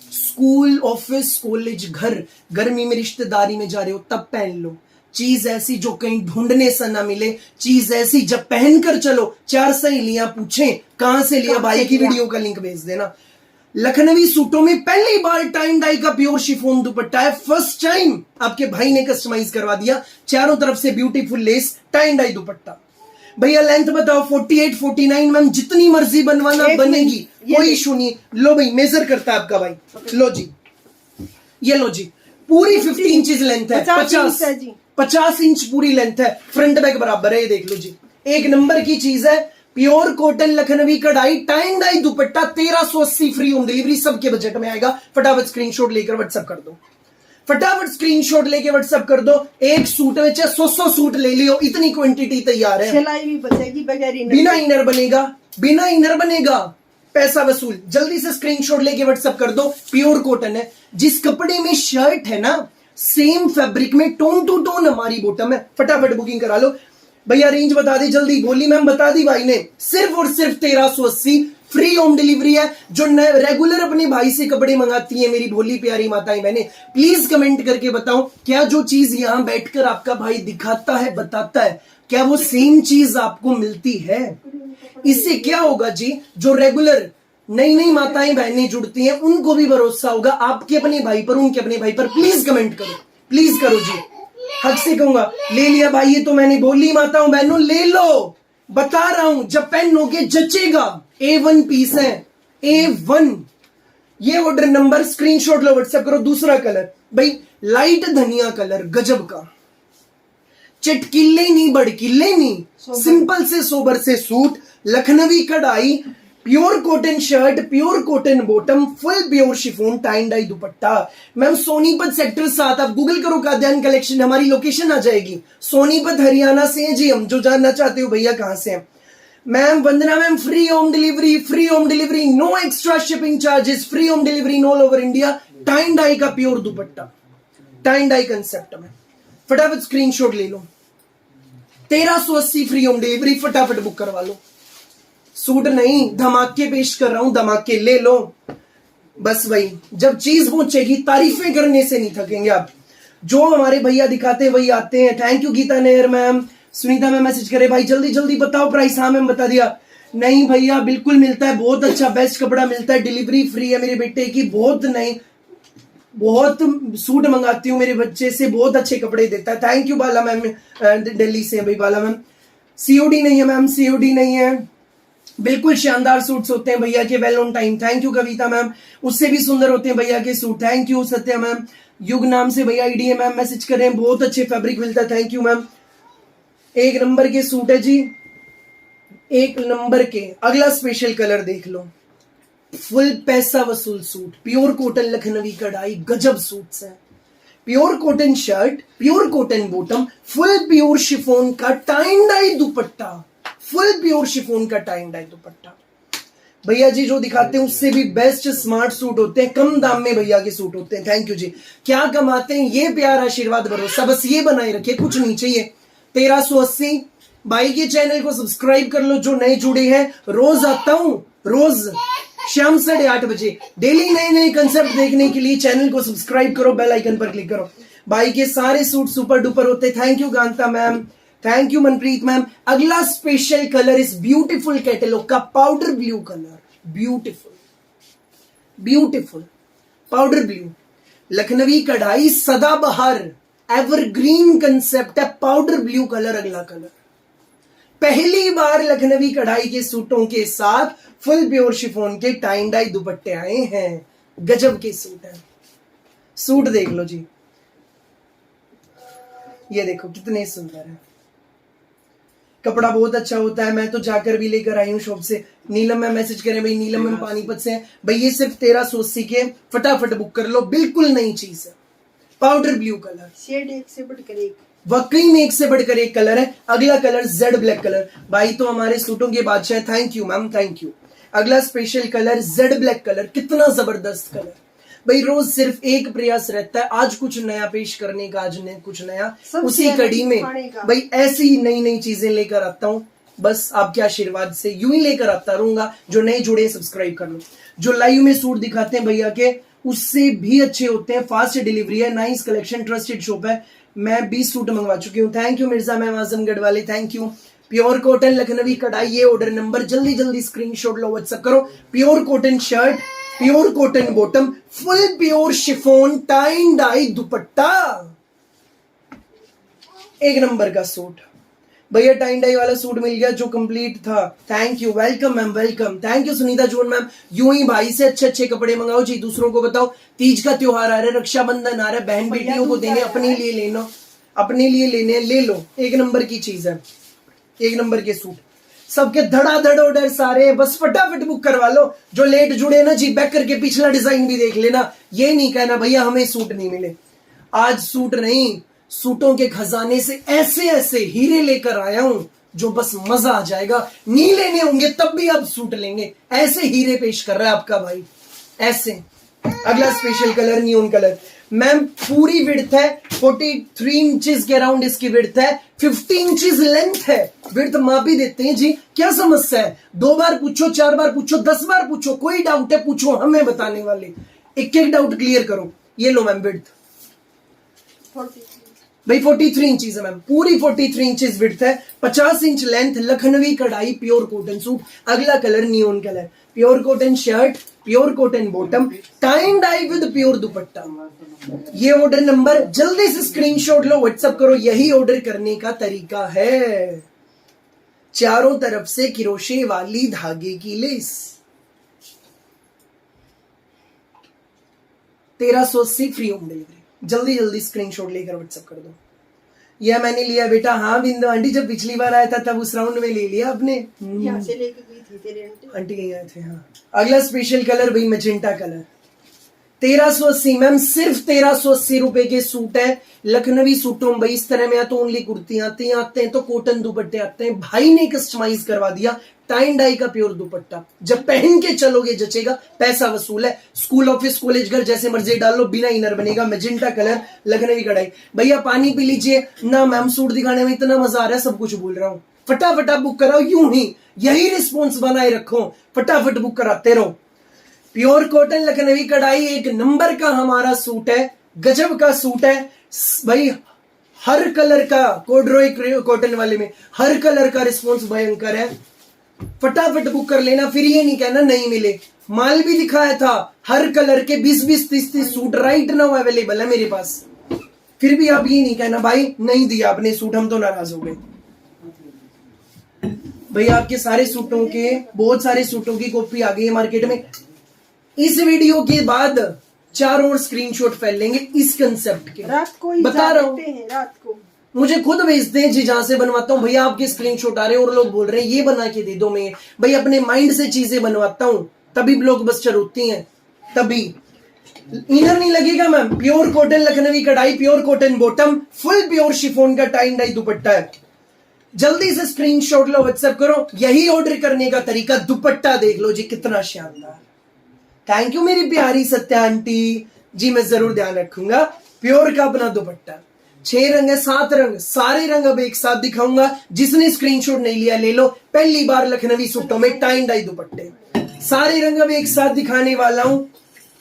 School, office, college, घर, गर्मी में रिश्तेदारी में जा रहे हो तब पहन लो। चीज ऐसी जो कहीं ढूंढने से ना मिले, चीज ऐसी जब पहनकर चलो 4 सहेलियां पूछें कहां से लिया, भाई की वीडियो का लिंक भेज देना। लखनवी सूटों में पहली बार टाई डाई का प्योर शिफॉन दुपट्टा है, फर्स्ट टाइम आपके भाई ने कस्टमाइज करवा दिया, चारों तरफ से ब्यूटीफुल लेस, टाई डाई दुपट्टा। भैया लेंथ बताओ, 48, 49 मैम, जितनी मर्जी बनवाना बनेगी, कोई इशू नहीं। लो भाई मेजर करता है आपका भाई, लो जी, ये लो जी, पूरी 50 इंचेस लेंथ है, 50 इंच पूरी लेंथ है, फ्रंट बैक बराबर है, ये देख लो जी, एक नंबर की चीज है। प्योर कॉटन लखनवी कढ़ाई, टाई डाई दुपट्टा, 1380 फ्री होम डिलीवरी, सबके बजट में आएगा। फटाफट स्क्रीनशॉट लेकर व्हाट्सएप कर दो, फटाफट स्क्रीनशॉट लेके व्हाट्सएप कर दो। एक सूट में चाहे 100 सूट ले लियो, इतनी क्वांटिटी तैयार है, सिलाई भी बचेगी, बिना इनर बनेगा, बिना इनर बनेगा, पैसा वसूल। जल्दी से स्क्रीनशॉट लेके व्हाट्सएप कर दो। प्योर कॉटन है, जिस कपड़े में शर्ट है ना, सेम फैब्रिक में टोन टू टोन हमारी बॉटम है। फटाफट बुकिंग करा लो भैया, रेंज बता दी जल्दी, बोली मैम बता दी भाई ने, सिर्फ और सिर्फ 1380 फ्री होम डिलीवरी है। जो रेगुलर अपने भाई से कपड़े मंगाती है मेरी भोली प्यारी माताएं बहनें, प्लीज कमेंट करके बताओ, क्या जो चीज यहां बैठकर आपका भाई दिखाता है, बताता है, क्या वो सेम चीज आपको मिलती है? इससे क्या होगा जी, जो रेगुलर नई माताएं बहनें जुड़ती हैं, उनको भी भरोसा होगा आपके अपने भाई पर, उनके अपने भाई पर। प्लीज कमेंट करो, प्लीज करो जी, हक से कहूंगा। ले लिया भाई, ये तो मैंने बोली माताओं बहनों, ले लो, बता रहा हूं, जब पहनोगे जचेगा। A1 पीस है, A1। ये ऑर्डर नंबर स्क्रीनशॉट लो, व्हाट्सएप करो। दूसरा कलर भाई, लाइट धनिया कलर, गजब का, चटकिले नहीं, बड़किले नहीं, सिंपल से सोबर से सूट, लखनवी कढ़ाई, pure cotton shirt, pure cotton bottom, full pure chiffon, tie dye दुपट्टा। मैम सोनीपत सेक्टर 7, आप गूगल करो काद्यान कलेक्शन, हमारी लोकेशन आ जाएगी। सोनीपत हरियाणा से हैं जी हम, जो जानना चाहते हो भैया कहां से हैं। Ma'am Vandana ma'am, free home delivery, no extra shipping charges, free home delivery all over India. Tie dye का pure dupatta, tie dye concept में, फटाफट स्क्रीनशॉट ले लो। 1380 फ्री होम डिलीवरी, फटाफट बुक करवा लो। सूट नहीं, धमाके पेश कर रहा हूं, धमाके ले लो बस। वही जब चीज पहुंचेगी, तारीफें करने से नहीं थकेंगे आप। जो हमारे भैया दिखाते वही आते हैं। Thank you Geeta Nehar ma'am, Sunita ma'am message करे भाई जल्दी बताओ प्राइस। हाँ मैम बता दिया। नहीं भैया बिल्कुल मिलता है, बहुत अच्छा बेस्ट कपड़ा मिलता है, डिलीवरी फ्री है मेरे बेटे की। बहुत नहीं, बहुत सूट मंगाती हूँ मेरे बच्चे से, बहुत अच्छे कपड़े देता है। Thank you Bala ma'am, Delhi से भाई बाला मैम। सीओडी नहीं है मैम, सीओडी नहीं है, बिल्कुल शानदार सूट्स होते हैं भैया के, well on time. Thank you Kavita ma'am, उससे भी सुंदर होते हैं भैया के suit. Thank you Satya ma'am, युग नाम से भैया आईडी है मैम, मैसेज कर रहे हैं, बहुत अच्छे फैब्रिक मिलता है। Thank you ma'am. एक नंबर के सूट है जी, एक नंबर के। अगला स्पेशल कलर देख लो, फुल पैसा वसूल सूट, प्योर कॉटन लखनवी कढ़ाई, गजब सूट्स है। Pure cotton shirt, pure cotton bottom, full pure chiffon का tie and dye dupatta, full pure chiffon का टाइन डाई दुपट्टा। भैया जी जो दिखाते हैं उससे भी बेस्ट स्मार्ट सूट होते हैं, कम दाम में भैया के सूट होते हैं। थैंक यू जी। क्या कमाते हैं, ये प्यार आशीर्वाद भरोसा बस ये बनाए रखे, कुछ नहीं चाहिए। 1380। भाई के चैनल को सब्सक्राइब कर लो जो नए जुड़े हैं। रोज आता हूं, रोज शाम 8:30 बजे, डेली नए नए कंसेप्ट देखने के लिए चैनल को सब्सक्राइब करो, बेल आइकन पर क्लिक करो। भाई के सारे सूट सुपर डुपर होते हैं। Thank you Kanta ma'am, thank you Manpreet ma'am. अगला स्पेशल कलर इस ब्यूटीफुल कैटलॉग का powder blue colour, beautiful beautiful powder blue Lucknowi कढ़ाई, सदाबहार एवरग्रीन कंसेप्ट है, पाउडर ब्लू कलर अगला कलर। पहली बार लखनवी कढ़ाई के सूटों के साथ फुल प्योर शिफॉन के टाइन डाई दुपट्टे आए हैं, गजब के सूट है। सूट देख लो जी, ये देखो कितने सुंदर है, कपड़ा बहुत अच्छा होता है। मैं तो जाकर भी लेकर आई हूँ शॉप से। नीलम में मैसेज करें भाई, नीलम में पानीपत से है भाई, ये सिर्फ 1380 के, फटाफट बुक कर लो, बिल्कुल नई चीज है। पाउडर ब्लू कलर, शेड एक से बढ़कर एक, वाकई में एक से बढ़कर एक कलर है। अगला कलर जेड ब्लैक कलर, भाई तो हमारे सूटों के बादशाह। Thank you ma'am, thank you. अगला special colour jade black colour, कितना जबरदस्त कलर भाई। रोज सिर्फ एक प्रयास रहता है, आज कुछ नया पेश करने का, आज ने कुछ नया उसी कड़ी में भाई ऐसी नई नई चीजें लेकर आता हूँ। बस आपके आशीर्वाद से यूं ही लेकर आता रहूंगा। जो नए जुड़े सब्सक्राइब कर लो। जो लाइव में सूट दिखाते हैं भैया के उससे भी अच्छे होते हैं, फास्ट डिलीवरी है, नाइस कलेक्शन, ट्रस्टेड शॉप है। मैं 20 सूट मंगवा चुकी हूँ। Thank you Mirza ma'am Azamgarh वाले, thank you. Pure cotton Lucknowi कढ़ाई, ये ऑर्डर नंबर जल्दी जल्दी स्क्रीनशॉट लो, व्हाट्सएप करो। Pure cotton shirt, pure cotton bottom, full pure chiffon tie dye dupatta, एक नंबर का सूट भैया। टाइन डाई वाला सूट मिल गया जो कंप्लीट था। Thank you, welcome ma'am, welcome. Thank you Sunita zone ma'am. यूं ही भाई से अच्छे अच्छे कपड़े मंगाओ जी, दूसरों को बताओ। तीज का त्योहार आ रहा है, रक्षाबंधन आ रहा है, बहन बेटियों को देने, अपने लिए लेना, अपने लिए लेने, ले लो। एक नंबर की चीज है, एक नंबर के सूट, सबके धड़ाधड़ ऑर्डर सारे, बस फटाफट बुक करवा लो। जो लेट जुड़े ना जी, बैक करके पिछला डिजाइन भी देख लेना। ये नहीं कहना भैया हमें सूट नहीं मिले। आज सूट नहीं, सूटों के खजाने से ऐसे ऐसे हीरे लेकर आया हूं जो बस मजा आ जाएगा। नहीं लेने होंगे तब भी आप सूट लेंगे, ऐसे हीरे पेश कर रहा है आपका भाई, ऐसे। अगला special colour neon colour ma'am, पूरी विड्थ है 43 इंचेस के अराउंड इसकी विड्थ है, 50 इंचेस लेंथ है। विड्थ माप ही देते हैं जी, क्या समस्या है? 2 बार पूछो, 4 बार पूछो, 10 बार पूछो, कोई डाउट है पूछो, हमें बताने वाले। एक एक डाउट क्लियर करो। ये लो मैम विड्थ भाई 43 इंचेस है मैम, पूरी 43 इंचेस विड्थ है, 50 इंच लेंथ, लखनवी कढ़ाई, प्योर कॉटन सूट। अगला colour neon colour, pure cotton shirt, pure cotton bottom, टाइन डाई विद प्योर दुपट्टा। ये ऑर्डर नंबर जल्दी से स्क्रीनशॉट लो, व्हाट्सएप करो। यही ऑर्डर करने का तरीका है। चारों तरफ से किरोशे वाली धागे की लेस, 1380 फ्री होम डिलीवरी। जल्दी जल्दी स्क्रीनशॉट लेकर व्हाट्सएप कर दो। यह मैंने लिया बेटा। हाँ बिंदु आंटी, जब पिछली बार आया था तब उस राउंड में ले लिया आपने। यहाँ से लेके गई थी तेरे आंटी कहीं आए थे। हाँ अगला स्पेशल कलर भाई मैजेंटा कलर, 1380 मैम, सिर्फ 1380 रुपए के सूट है। लखनवी सूटों भाई इस तरह में या तो ओनली कुर्ती आते हैं तो कॉटन दुपट्टे आते हैं। भाई ने कस्टमाइज करवा दिया, टाइन डाई का प्योर दुपट्टा, जब पहन के चलोगे जचेगा, पैसा वसूल है। स्कूल ऑफिस कॉलेज घर जैसे मर्जी डालो, बिना इनर बनेगा। मैजेंटा कलर लखनवी कढ़ाई। भैया पानी पी लीजिए ना मैम, सूट दिखाने में इतना मजा आ रहा है, सब कुछ बोल रहा हूँ। फटाफट बुक कराओ, यूं ही यही रिस्पॉन्स बनाए रखो, फटाफट बुक कराते रहो। प्योर कॉटन लखनवी कढ़ाई, एक नंबर का हमारा सूट है, गजब का सूट है भाई। हर कलर का, कोडरोय कॉटन वाले में हर कलर का रिस्पॉन्स भयंकर है। फटाफट बुक कर लेना, फिर ये नहीं कहना नहीं मिले। माल भी दिखाया था, हर कलर के 20-20, 30-30 सूट राइट नाउ अवेलेबल है मेरे पास। फिर भी आप ये नहीं कहना भाई नहीं दिया आपने सूट, हम तो नाराज हो गए। भैया आपके सारे सूटों के, बहुत सारे सूटों की कॉपी आ गई है मार्केट में। इस वीडियो के बाद 4 और स्क्रीनशॉट फैल लेंगे इस कंसेप्ट के,
रात को
बता रहा हूँ।
रात को
मुझे खुद भेजते हैं जी, जहां से बनवाता हूं भैया आपके स्क्रीनशॉट आ रहे हैं और लोग बोल रहे हैं ये बना के दे दो। मैं भाई अपने माइंड से चीजें बनवाता हूं, तभी ब्लॉकबस्टर होती हैं। तभी इनर नहीं लगेगा मैम, प्योर कॉटन लखनवी कढ़ाई, pure cotton bottom, full pure chiffon का टाई डाई दुपट्टा है। जल्दी से स्क्रीनशॉट लो, व्हाट्सएप करो। यही ऑर्डर करने का तरीका। दुपट्टा देख लो जी कितना शानदार। थैंक यू मेरी प्यारी सत्या आंटी जी, मैं जरूर ध्यान रखूंगा। प्योर का अपना दुपट्टा, 6 रंग है, 7 रंग, सारे रंग अब एक साथ दिखाऊंगा। जिसने स्क्रीनशॉट नहीं लिया ले लो। पहली बार लखनवी सूटों में टाई डाई दुपट्टे, सारे रंग अब एक साथ दिखाने वाला हूं।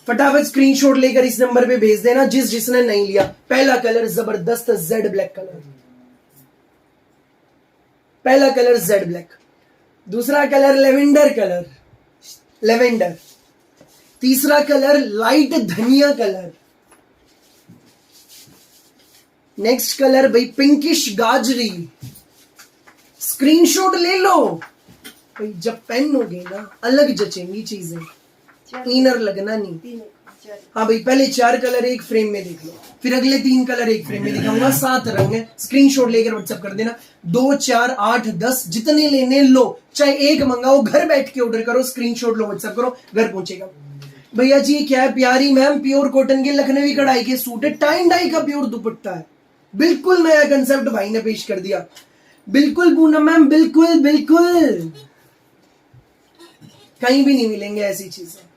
फटाफट स्क्रीनशॉट लेकर इस नंबर पे भेज देना जिसने नहीं लिया। पहला कलर जबरदस्त जेड ब्लैक कलर, पहला कलर जेड ब्लैक। दूसरा कलर लेवेंडर कलर, लेवेंडर। तीसरा कलर लाइट धनिया कलर। नेक्स्ट कलर भाई पिंकिश गाजरी। स्क्रीनशॉट ले लो भाई, जब पहनोगे ना अलग जचेंगी चीजें, इनर लगना नहीं। हाँ भाई, पहले 4 कलर एक फ्रेम में देख लो, फिर अगले 3 कलर एक फ्रेम में दिखाऊंगा। 7 रंग है। स्क्रीनशॉट लेकर व्हाट्सएप कर देना। 2 4 8 10 जितने लेने लो, चाहे एक मंगाओ, घर बैठ के ऑर्डर करो, स्क्रीनशॉट लो, व्हाट्सएप करो, घर पहुंचेगा। भैया जी ये क्या है? प्यारी मैम प्योर कॉटन के लखनवी कढ़ाई के सूट है, टाई डाई का प्योर दुपट्टा है। बिल्कुल नया कंसेप्ट भाई ने पेश कर दिया। बिल्कुल पूनम मैम, बिल्कुल बिल्कुल, कहीं भी नहीं मिलेंगे ऐसी चीजें।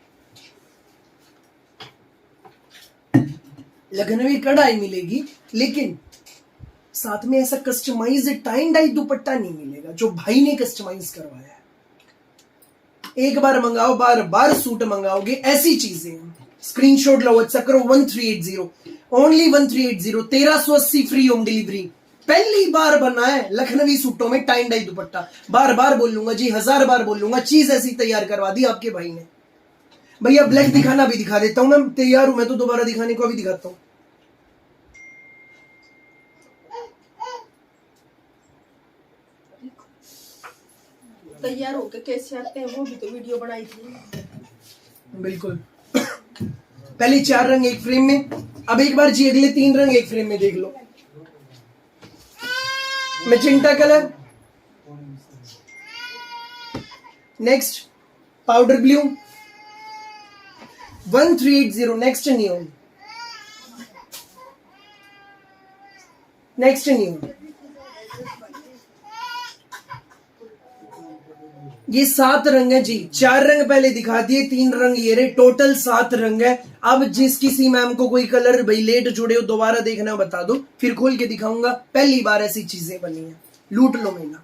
लखनवी कढ़ाई मिलेगी, लेकिन साथ में ऐसा कस्टमाइज टाई डाई दुपट्टा नहीं मिलेगा जो भाई ने कस्टमाइज करवाया है। एक बार मंगाओ, बार बार सूट मंगाओगे, ऐसी चीजें। स्क्रीनशॉट लो, व्हाट्सएप करो 1380, ओनली 1380, 1380 फ्री होम डिलीवरी। पहली बार बना है लखनवी सूटों में टाई डाई दुपट्टा। बार बार बोल लूंगा जी, 1000 बार बोल लूंगा, चीज ऐसी तैयार करवा दी आपके भाई ने। भैया ब्लैक दिखाना भी दिखा देता हूं, मैं तैयार हूं, मैं तो दोबारा दिखाने को भी दिखाता हूं।
तैयार होके कैसे आते हैं वो भी तो वीडियो बनाई थी।
बिल्कुल। पहले 4 रंग एक फ्रेम में, अब एक बार जी अगले 3 रंग एक फ्रेम में देख लो। Magenta colour, next powder blue, 1380। Next neon, next neon. ये 7 रंग है जी। 4 रंग पहले दिखा दिए, 3 रंग ये रहे, टोटल 7 रंग है। अब जिस किसी मैम को कोई कलर भाई लेट जुड़े हो, दोबारा देखना बता दो, फिर खोल के दिखाऊंगा। पहली बार ऐसी चीजें बनी है, लूट लो मेला।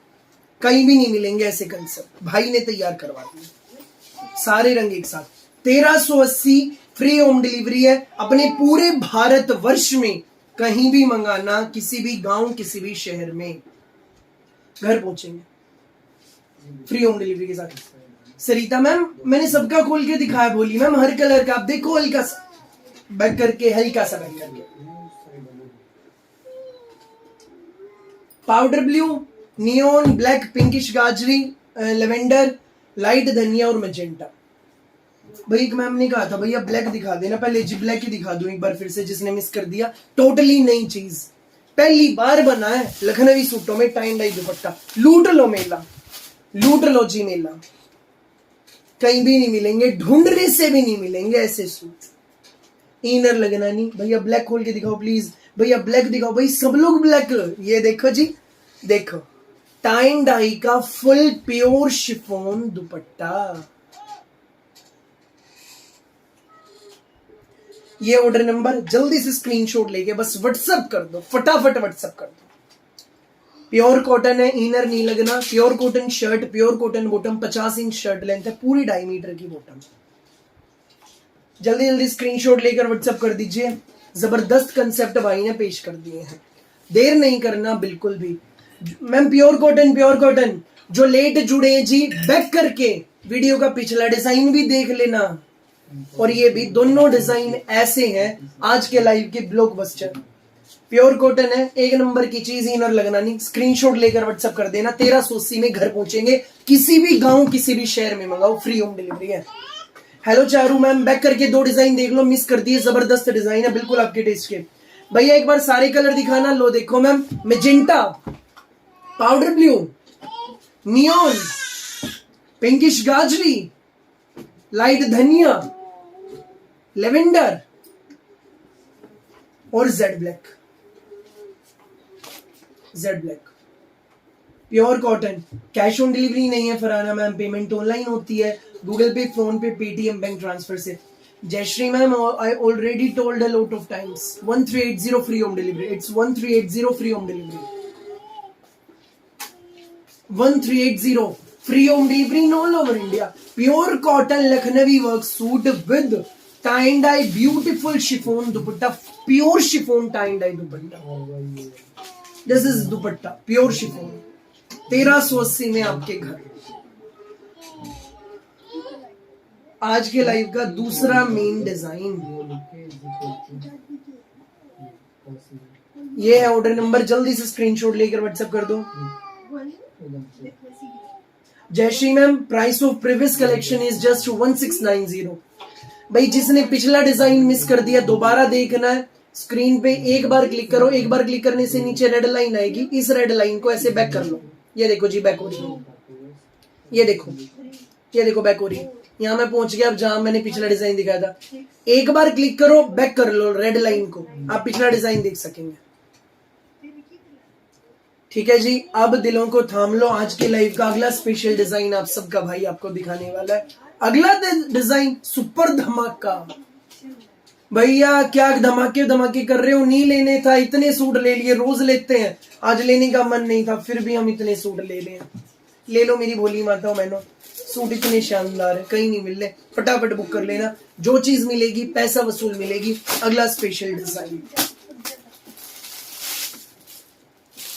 कहीं भी नहीं मिलेंगे ऐसे कंसेप्ट, भाई ने तैयार करवा दिए। सारे रंग एक साथ, 1380 फ्री होम डिलीवरी है। अपने पूरे भारत वर्ष में कहीं भी मंगाना, किसी भी गांव, किसी भी शहर में घर पहुंचेंगे फ्री होम डिलीवरी के साथ। सरिता मैम मैंने सबका खोल के दिखाया, बोली मैम हर कलर का। आप देखो हल्का सा बैक करके, हल्का सा बैक करके। Powder blue, neon black, pinkish गाजरी, लेवेंडर, लाइट धनिया और मैजेंटा। भाई एक मैम ने कहा था भैया ब्लैक दिखा देना, पहले जी ब्लैक ही दिखा दूं एक बार फिर से, जिसने मिस कर दिया। टोटली नई चीज, पहली बार बना है लखनवी सूटों में टाई डाई दुपट्टा। लूट लो मेला, लूट लो जी मेला। कहीं भी नहीं मिलेंगे, ढूंढने से भी नहीं मिलेंगे ऐसे सूट। इनर लगना नहीं। भैया ब्लैक खोल के दिखाओ प्लीज, भैया ब्लैक दिखाओ। भाई सब लोग ब्लैक। ये देखो जी, देखो टाई डाई का फुल प्योर शिफॉन दुपट्टा। ये ऑर्डर नंबर जल्दी से स्क्रीनशॉट लेके बस व्हाट्सएप कर दो, फटाफट व्हाट्सएप कर दो। प्योर कॉटन है, इनर नहीं लगना। Pure cotton shirt, pure cotton bottom, 50 inch shirt length है, पूरी 2.5 मीटर की बॉटम। जल्दी जल्दी स्क्रीनशॉट लेकर व्हाट्सएप कर दीजिए। जबरदस्त कंसेप्ट भाई ने पेश कर दिए हैं, देर नहीं करना बिल्कुल भी। Ma'am pure cotton, pure cotton. जो लेट जुड़े हैं जी, बैक करके वीडियो का पिछला डिजाइन भी देख लेना। और ये भी दोनों डिजाइन ऐसे हैं आज के लाइव के ब्लॉकबस्टर। प्योर कॉटन है, एक नंबर की चीज, इनर लगना नहीं। स्क्रीनशॉट लेकर व्हाट्सएप कर देना। 1380 में घर पहुंचेंगे, किसी भी गांव, किसी भी शहर में मंगाओ, फ्री होम डिलीवरी है। हेलो चारू मैम, बैक करके 2 डिजाइन देख लो, मिस कर दिए। जबरदस्त डिजाइन है, बिल्कुल आपके टेस्ट के। भैया एक बार सारे कलर दिखाना। लो देखो ma'am, magenta, powder blue, neon, pinkish गाजरी, लाइट धनिया, लेवेंडर और jade black. Jade black pure cotton. Cash on delivery नहीं है फरहाना मैम, पेमेंट ऑनलाइन होती है, गूगल पे, फोन पे, पेटीएम, बैंक ट्रांसफर से। Jayshree ma'am, I already told a lot of times, 1380 free home delivery. It's 1380 free home delivery, 1380 free home delivery in all over India. Pure cotton Lucknowi work suit with tie and dye beautiful chiffon dupatta, pure chiffon tie and dye dupatta. This is dupatta pure chiffon, 1380 में आपके घर। आज के live का दूसरा main design ये है। Order number जल्दी से स्क्रीनशॉट लेकर व्हाट्सएप कर दो। Jayshree ma'am, price of previous collection is just 1690। भाई जिसने पिछला डिजाइन मिस कर दिया दोबारा देखना है, स्क्रीन पे एक बार क्लिक करो। एक बार क्लिक करने से नीचे रेड लाइन आएगी, इस रेड लाइन को ऐसे बैक कर लो। ये देखो जी बैक हो रही है, ये देखो बैक हो रही है। यहाँ मैं पहुंच गया अब जहां मैंने पिछला डिजाइन दिखाया था। एक बार क्लिक करो, बैक कर लो रेड लाइन को, आप पिछला डिजाइन देख सकेंगे। ठीक है जी, अब दिलों को थाम लो। आज के लाइव का अगला स्पेशल डिजाइन आप सबका भाई आपको दिखाने वाला है। अगला डिजाइन सुपर धमाका। भैया क्या धमाके कर रहे हो? नहीं लेने था, इतने सूट ले लिए, रोज लेते हैं, आज लेने का मन नहीं था, फिर भी हम इतने सूट ले लिए। ले लो मेरी भोली माता मैनो, सूट इतने शानदार है, कहीं नहीं मिल रहे, फटाफट बुक कर लेना। जो चीज मिलेगी पैसा वसूल मिलेगी। अगला स्पेशल डिजाइन।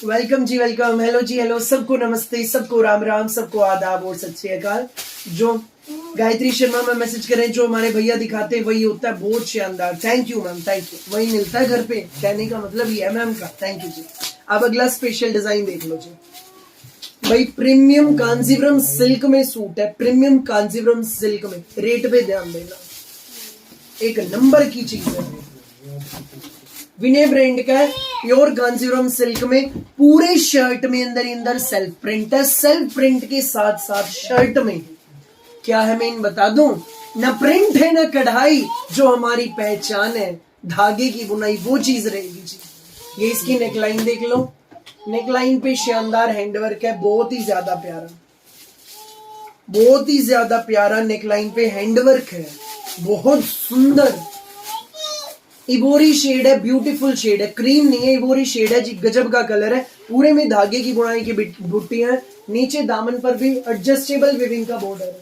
वेलकम जी वेलकम, हेलो जी हेलो, सबको नमस्ते, सबको राम राम, सबको आदाब और सत श्री अकाल। जो गायत्री शर्मा में मैसेज करें, जो हमारे भैया दिखाते हैं वही होता है, बहुत शानदार। Thank you ma'am, thank you. वही मिलता है घर पे, कहने का मतलब ये है मैम का। थैंक यू जी। अब अगला स्पेशल डिजाइन देख लो जी। भाई प्रीमियम कांजीवरम सिल्क में सूट है, प्रीमियम कांजीवरम सिल्क में। रेट पे ध्यान देना, एक नंबर की चीज है। विनय ब्रांड का है, प्योर कांजीवरम सिल्क में। पूरे शर्ट में अंदर सेल्फ प्रिंट है, सेल्फ प्रिंट के साथ साथ शर्ट में क्या है मैं बता दूं, न प्रिंट है न कढ़ाई, जो हमारी पहचान है धागे की बुनाई वो चीज रहेगी जी। ये इसकी नेकलाइन देख लो, नेकलाइन पे शानदार हैंडवर्क है, बहुत ही ज्यादा प्यारा, बहुत ही ज्यादा प्यारा नेकलाइन पे हैंडवर्क है, बहुत सुंदर। इबोरी शेड है, ब्यूटीफुल शेड है, क्रीम नहीं है, इबोरी शेड है जी, गजब का कलर है। पूरे में धागे की बुनाई की बुट्टियां हैं, नीचे दामन पर भी एडजस्टेबल विविंग का बॉर्डर है,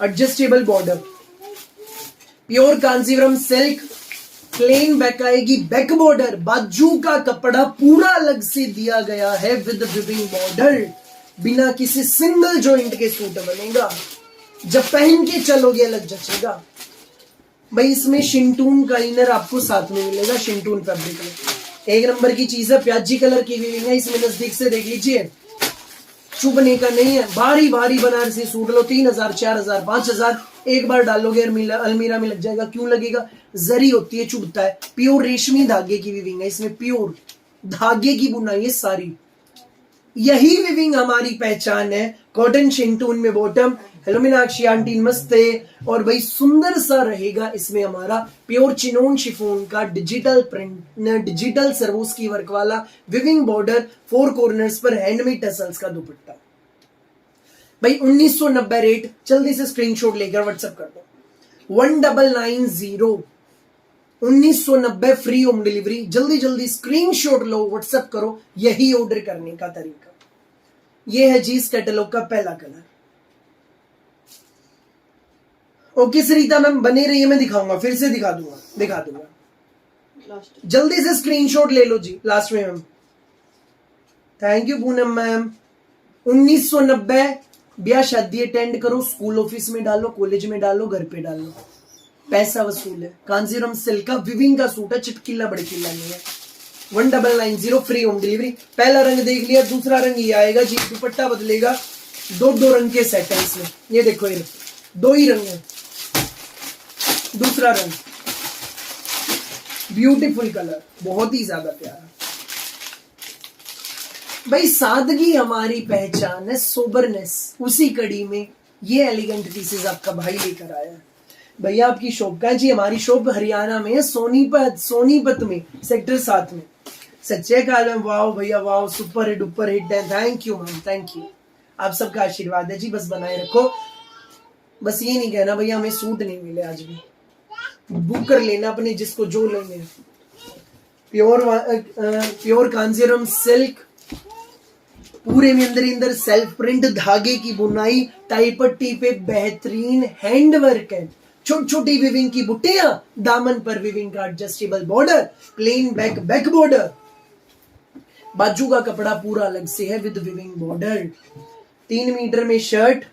adjustable border. Pure Kanjeevaram silk, plain back आएगी, बैक बॉर्डर, बाजू का कपड़ा पूरा अलग से दिया गया है विद विविंग बॉर्डर। बिना किसी सिंगल जॉइंट के सूट बनेगा, जब पहन के चलोगे अलग जचेगा। भाई इसमें शिंटून का इनर आपको साथ में मिलेगा, शिंटून फैब्रिक में। एक नंबर की चीज है, प्याजी कलर की विविंग है इसमें, नजदीक से देख लीजिए, चुभने का नहीं है। भारी भारी बनारसी सूट लो, 3000, 4000, 5000, एक बार डालोगे अलमीरा में लग जाएगा। क्यों लगेगा? जरी होती है, चुभता है। प्योर रेशमी धागे की विविंग है इसमें, प्योर धागे की बुनाई है सारी। यही विविंग हमारी पहचान है। कॉटन शिंटून में बॉटम। हेलो मीनाक्षी आंटी नमस्ते। और भाई सुंदर सा रहेगा इसमें हमारा प्योर चिनोन शिफोन का digital print, digital Swarovski work वाला विविंग बॉर्डर, 4 कॉर्नर्स पर हैंडमेड टसल्स का दुपट्टा। भाई 1990 रेट, जल्दी से स्क्रीनशॉट लेकर व्हाट्सएप कर दो। 1990 1990 फ्री होम डिलीवरी। जल्दी जल्दी स्क्रीनशॉट लो, व्हाट्सएप करो, यही ऑर्डर करने का तरीका। ये है जी इस कैटलॉग का पहला कलर। ओके सरिता मैम बने रहिए, मैं दिखाऊंगा, फिर से दिखा दूंगा। जल्दी से स्क्रीनशॉट ले लो जी लास्ट में ma'am. Thank you Poonam ma'am. 1990 ब्याह शादी अटेंड करो, स्कूल ऑफिस में डालो, कॉलेज में डालो, घर पे डालो, पैसा वसूल है। कांजीवरम सिल्क का विविंग का सूट है, चिटकिला बड़किला नहीं है। 1990 फ्री होम डिलीवरी। पहला रंग देख लिया, दूसरा रंग ये आएगा जी, दुपट्टा बदलेगा। दो रंग के सेट है इसमें, ये देखो, ये 2 ही रंग है। दूसरा रंग ब्यूटीफुल कलर, बहुत ही ज्यादा प्यारा। भाई सादगी हमारी पहचान है, सोबरनेस, उसी कड़ी में ये एलिगेंट पीसेस आपका भाई लेकर आया है। भैया आपकी शॉप का है जी? हमारी शॉप हरियाणा में है, सोनीपत में, सेक्टर 7 में। सच्चे काल में वाह भैया वाह, सुपर हिट ऊपर हिट है। Thank you ma'am, thank you, आप सबका आशीर्वाद है जी, बस बनाए रखो। बस ये नहीं कहना भैया हमें सूट नहीं मिले, आज भी बुक कर लेना अपने जिसको जो लेंगे। प्योर कांजीवरम सिल्क, पूरे में अंदर सेल्फ प्रिंट धागे की बुनाई, टाई पट्टी पे बेहतरीन हैंड वर्क है, छोटी छोटी विविंग की बुट्टियां, दामन पर विविंग का adjustable border, plane back border, बाजू का कपड़ा पूरा अलग से है विद विविंग बॉर्डर। 3 मीटर में शर्ट,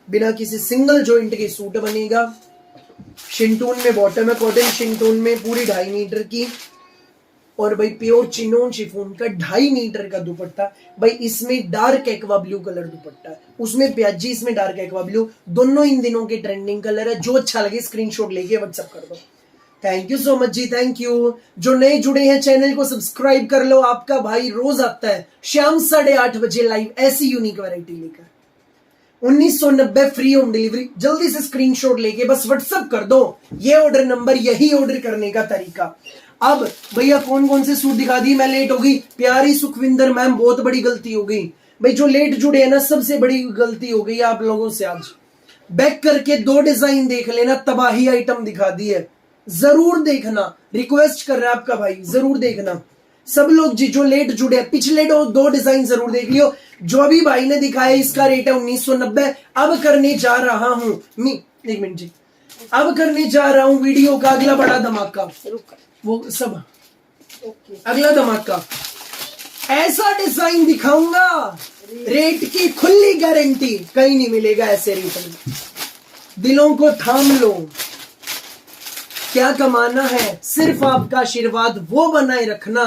बिना किसी सिंगल जॉइंट के सूट बनेगा। शिंटून में बॉटम है, कॉटन शिंटून में पूरी 2.5 मीटर की, और भाई प्योर चिनोन शिफॉन का 2.5 मीटर का दुपट्टा। भाई इसमें डार्क एक्वा ब्लू कलर दुपट्टा है, उसमें प्याजी, इसमें डार्क एक्वा ब्लू, दोनों इन दिनों के ट्रेंडिंग कलर है। जो अच्छा लगे स्क्रीनशॉट लेके व्हाट्सएप कर दो। थैंक यू सो मच जी, थैंक यू। जो नए जुड़े हैं चैनल को सब्सक्राइब कर लो, आपका भाई रोज आता है शाम 8:30 बजे लाइव ऐसी यूनिक वैरायटी लेकर। 1990 फ्री होम डिलीवरी, जल्दी से स्क्रीनशॉट लेके बस व्हाट्सएप कर दो। ये ऑर्डर नंबर, यही ऑर्डर करने का तरीका। अब भैया कौन कौन से सूट दिखा दिए, मैं लेट हो गई। प्यारी सुखविंदर मैम, बहुत बड़ी गलती हो गई भाई, जो लेट जुड़े हैं ना, सबसे बड़ी गलती हो गई आप लोगों से आज। बैक करके 2 डिजाइन देख लेना, तबाही आइटम दिखा दी है, जरूर देखना, रिक्वेस्ट कर रहा है आपका भाई, जरूर देखना सब लोग जी। जो लेट जुड़े हैं, पिछले 2 डिजाइन जरूर देख लियो। जो अभी भाई ने दिखाया इसका रेट है 1990। अब करने जा रहा हूं एक मिनट जी, अब करने जा रहा हूं वीडियो का अगला बड़ा धमाका, वो सब अगला धमाका। ऐसा डिजाइन दिखाऊंगा, रेट की खुली गारंटी, कहीं नहीं मिलेगा ऐसे रेट में। दिलों को थाम लो, क्या कमाना है, सिर्फ आपका आशीर्वाद वो बनाए रखना।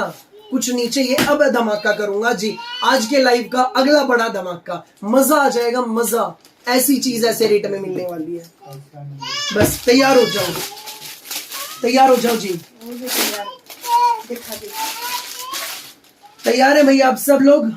कुछ नीचे ये अब धमाका करूंगा जी, आज के लाइव का अगला बड़ा धमाका, मजा आ जाएगा, मजा। ऐसी चीज ऐसे रेट में मिलने वाली है। बस तैयार हो जाओ, तैयार हो जाओ जी। तैयार है भैया आप सब लोग?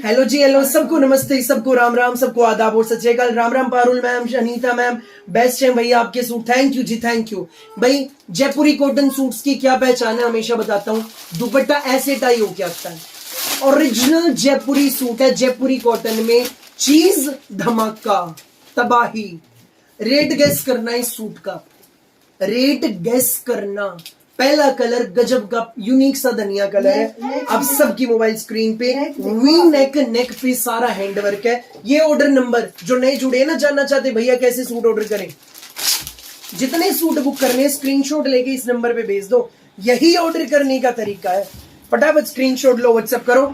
हेलो जी, हेलो सबको, नमस्ते, सबको राम राम, सबको आदाब और सत श्री अकाल। राम राम Parul ma'am, Anita ma'am, best है भैया आपके सूट। थैंक यू जी, थैंक यू। भाई जयपुरी कॉटन सूट्स की क्या पहचान है, हमेशा बताता हूँ, दुपट्टा ऐसे टाई होके आता है, ओरिजिनल जयपुरी सूट है, जयपुरी कॉटन में, चीज धमाका, तबाही। रेट गेस करना इस सूट का, रेट गेस करना। पहला कलर गजब का यूनिक सा धनिया कलर है, आप सबकी मोबाइल स्क्रीन पे वी नेक पे सारा हैंडवर्क है। ये ऑर्डर नंबर, जो नए जुड़े ना, जानना चाहते भैया कैसे सूट ऑर्डर करें, जितने सूट बुक करने स्क्रीनशॉट लेके इस नंबर पे भेज दो, यही ऑर्डर करने का तरीका है। फटाफट स्क्रीनशॉट लो, व्हाट्सएप करो।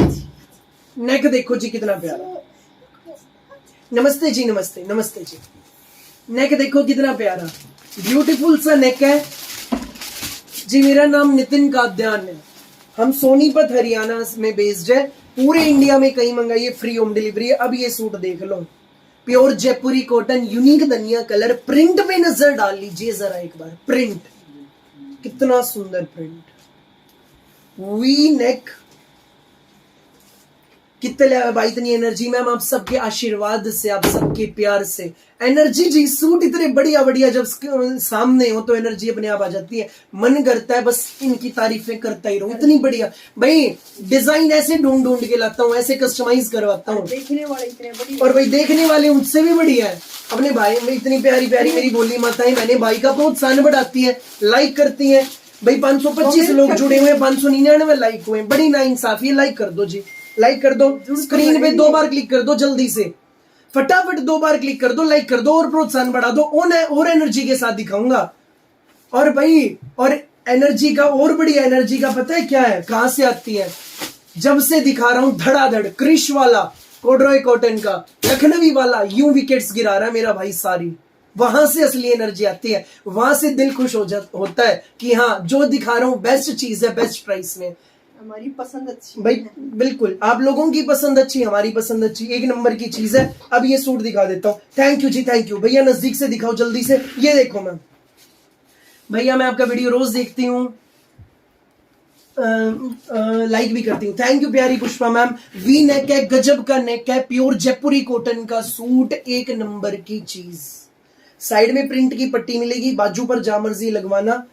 नेक देखो जी कितना प्यारा, नमस्ते जी, नमस्ते नमस्ते जी। नेक देखो कितना प्यारा, ब्यूटीफुल सा नेक है जी। मेरा नाम नितिन काद्यान है, हम सोनीपत हरियाणा में बेस्ड है, पूरे इंडिया में कहीं मंगाइए, फ्री होम डिलीवरी है। अब ये सूट देख लो, प्योर जयपुरी कॉटन, यूनिक धनिया कलर, प्रिंट पे नजर डाल लीजिए जरा एक बार, प्रिंट कितना सुंदर प्रिंट, वी नेक, कितने भाई, इतनी एनर्जी मैम, आप सबके आशीर्वाद से, आप सबके प्यार से एनर्जी जी। सूट इतने बढ़िया बढ़िया जब सामने हो तो एनर्जी अपने आप आ जाती है, मन करता है बस इनकी तारीफें करता ही रहूं। इतनी बढ़िया भाई डिजाइन ऐसे ढूंढ ढूंढ के लाता हूँ, ऐसे कस्टमाइज करवाता हूँ, देखने वाले इतने बढ़िया, और भाई देखने वाले उनसे भी बढ़िया है। अपने भाई में इतनी प्यारी प्यारी मेरी बोली माताएं मैंने भाई का प्रोत्साहन बढ़ाती है, लाइक करती है। भाई 525 लोग जुड़े हुए, 599 लाइक हुए, बड़ी नाइंसाफी है। लाइक कर दो जी, लाइक कर दो, स्क्रीन पे 2 बार क्लिक कर दो, जल्दी से फटाफट 2 बार क्लिक कर दो, लाइक कर दो और प्रोत्साहन बढ़ा दो। और एनर्जी के साथ दिखाऊंगा। और भाई और एनर्जी का, और बढ़िया एनर्जी का पता है क्या है, कहां से आती है? जब से दिखा रहा हूं धड़ाधड़ क्रिश वाला, कॉर्डरॉय कॉटन का, लखनवी वाला, यूं विकेट्स गिरा रहा है मेरा भाई सारी, वहां से असली एनर्जी आती है, वहां से दिल खुश होता है कि हाँ जो दिखा रहा हूं बेस्ट चीज है, बेस्ट प्राइस में।
हमारी पसंद अच्छी
भाई
है।
बिल्कुल, आप लोगों की पसंद अच्छी, हमारी पसंद अच्छी, एक नंबर की चीज है। अब ये सूट दिखा देता हूँ। थैंक यू जी, थैंक यू भैया, नजदीक से दिखाओ जल्दी से। ये देखो मैम, भैया मैं आपका वीडियो रोज देखती हूँ, लाइक भी करती हूँ। थैंक यू प्यारी पुष्पा मैम। वी नेक है, गजब का नेक है, प्योर जयपुरी कॉटन का सूट, एक नंबर की चीज। साइड में प्रिंट की पट्टी मिलेगी, बाजू पर जा मर्जी लगवाना।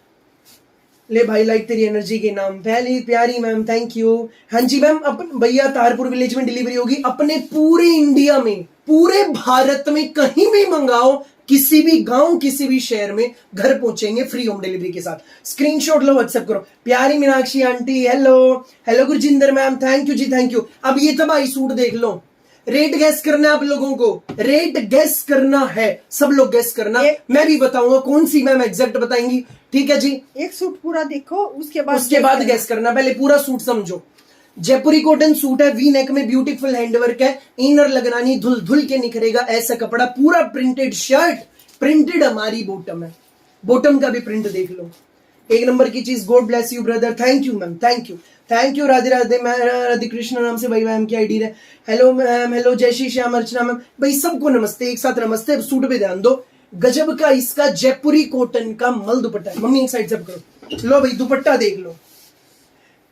ले भाई लाइक तेरी एनर्जी के नाम। पहली प्यारी मैम, थैंक यू। हाँ जी मैम, अपन भैया तारपुर विलेज में डिलीवरी होगी, अपने पूरे इंडिया में, पूरे भारत में कहीं भी मंगाओ, किसी भी गांव किसी भी शहर में घर पहुंचेंगे फ्री होम डिलीवरी के साथ। स्क्रीनशॉट लो, व्हाट्सएप करो। प्यारी Meenakshi aunty, hello hello. Gurjinder ma'am, thank you जी, थैंक यू। अब ये तबाही सूट देख लो, रेट गैस करना है आप लोगों को, रेट गैस करना है, सब लोग गैस करना। मैं भी बताऊंगा कौन सी मैम एग्जैक्ट बताएंगी, ठीक है जी।
एक सूट पूरा देखो, उसके बाद
गैस करना। पहले पूरा सूट समझो। जयपुरी कॉटन सूट है, वी नेक में ब्यूटीफुल हैंडवर्क है, इनर लगनानी धुल धुल के निखरेगा ऐसा कपड़ा, पूरा प्रिंटेड शर्ट, प्रिंटेड हमारी बॉटम है, बॉटम का भी प्रिंट देख लो, एक नंबर की चीज। God bless you brother, thank you ma'am, thank you, thank you. Radhe Radhe, Radhe Krishna नाम से भाई मैम की आईडी है। हेलो मैम, हेलो जय श्री श्याम, अर्चना मैम, भाई सबको नमस्ते, एक साथ नमस्ते। अब सूट पे ध्यान दो, गजब का इसका जयपुरी कॉटन का मल दुपट्टा है। मम्मी एक साइड सब करो, लो भाई दुपट्टा देख लो।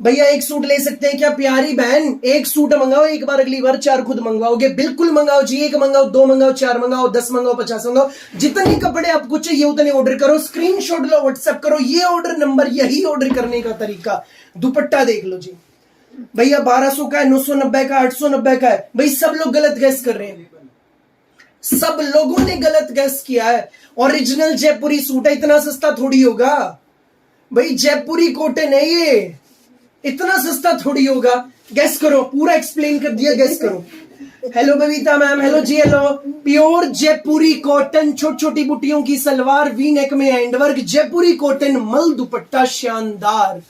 भैया एक सूट ले सकते हैं क्या? प्यारी बहन एक सूट मंगाओ, एक बार अगली बार 4 खुद मंगवाओगे, बिल्कुल मंगाओ जी। 1 मंगाओ, 2 मंगाओ, 4 मंगाओ, 10 मंगाओ, 50 मंगाओ, जितने कपड़े आपको चाहिए उतने ऑर्डर करो, स्क्रीनशॉट लो, व्हाट्सएप करो, ये ऑर्डर नंबर, यही ऑर्डर करने का तरीका। दुपट्टा देख लो जी भैया, 1200 का है, 990 का, 890 का है। भाई सब लोग गलत गैस कर रहे हैं, सब लोगों ने गलत गैस किया है। ओरिजिनल जयपुरी सूट है, इतना सस्ता थोड़ी होगा भाई, जयपुरी कॉटन है ये, इतना सस्ता थोड़ी होगा। गैस करो, पूरा एक्सप्लेन कर दिया, गैस करो। हेलो बबीता मैम, हेलो जी, हेलो। प्योर जयपुरी कॉटन, छोटी छोटी बुटियों की सलवार, वी नेक में हैंडवर्क, जयपुरी कॉटन मल दुपट्टा, शानदार।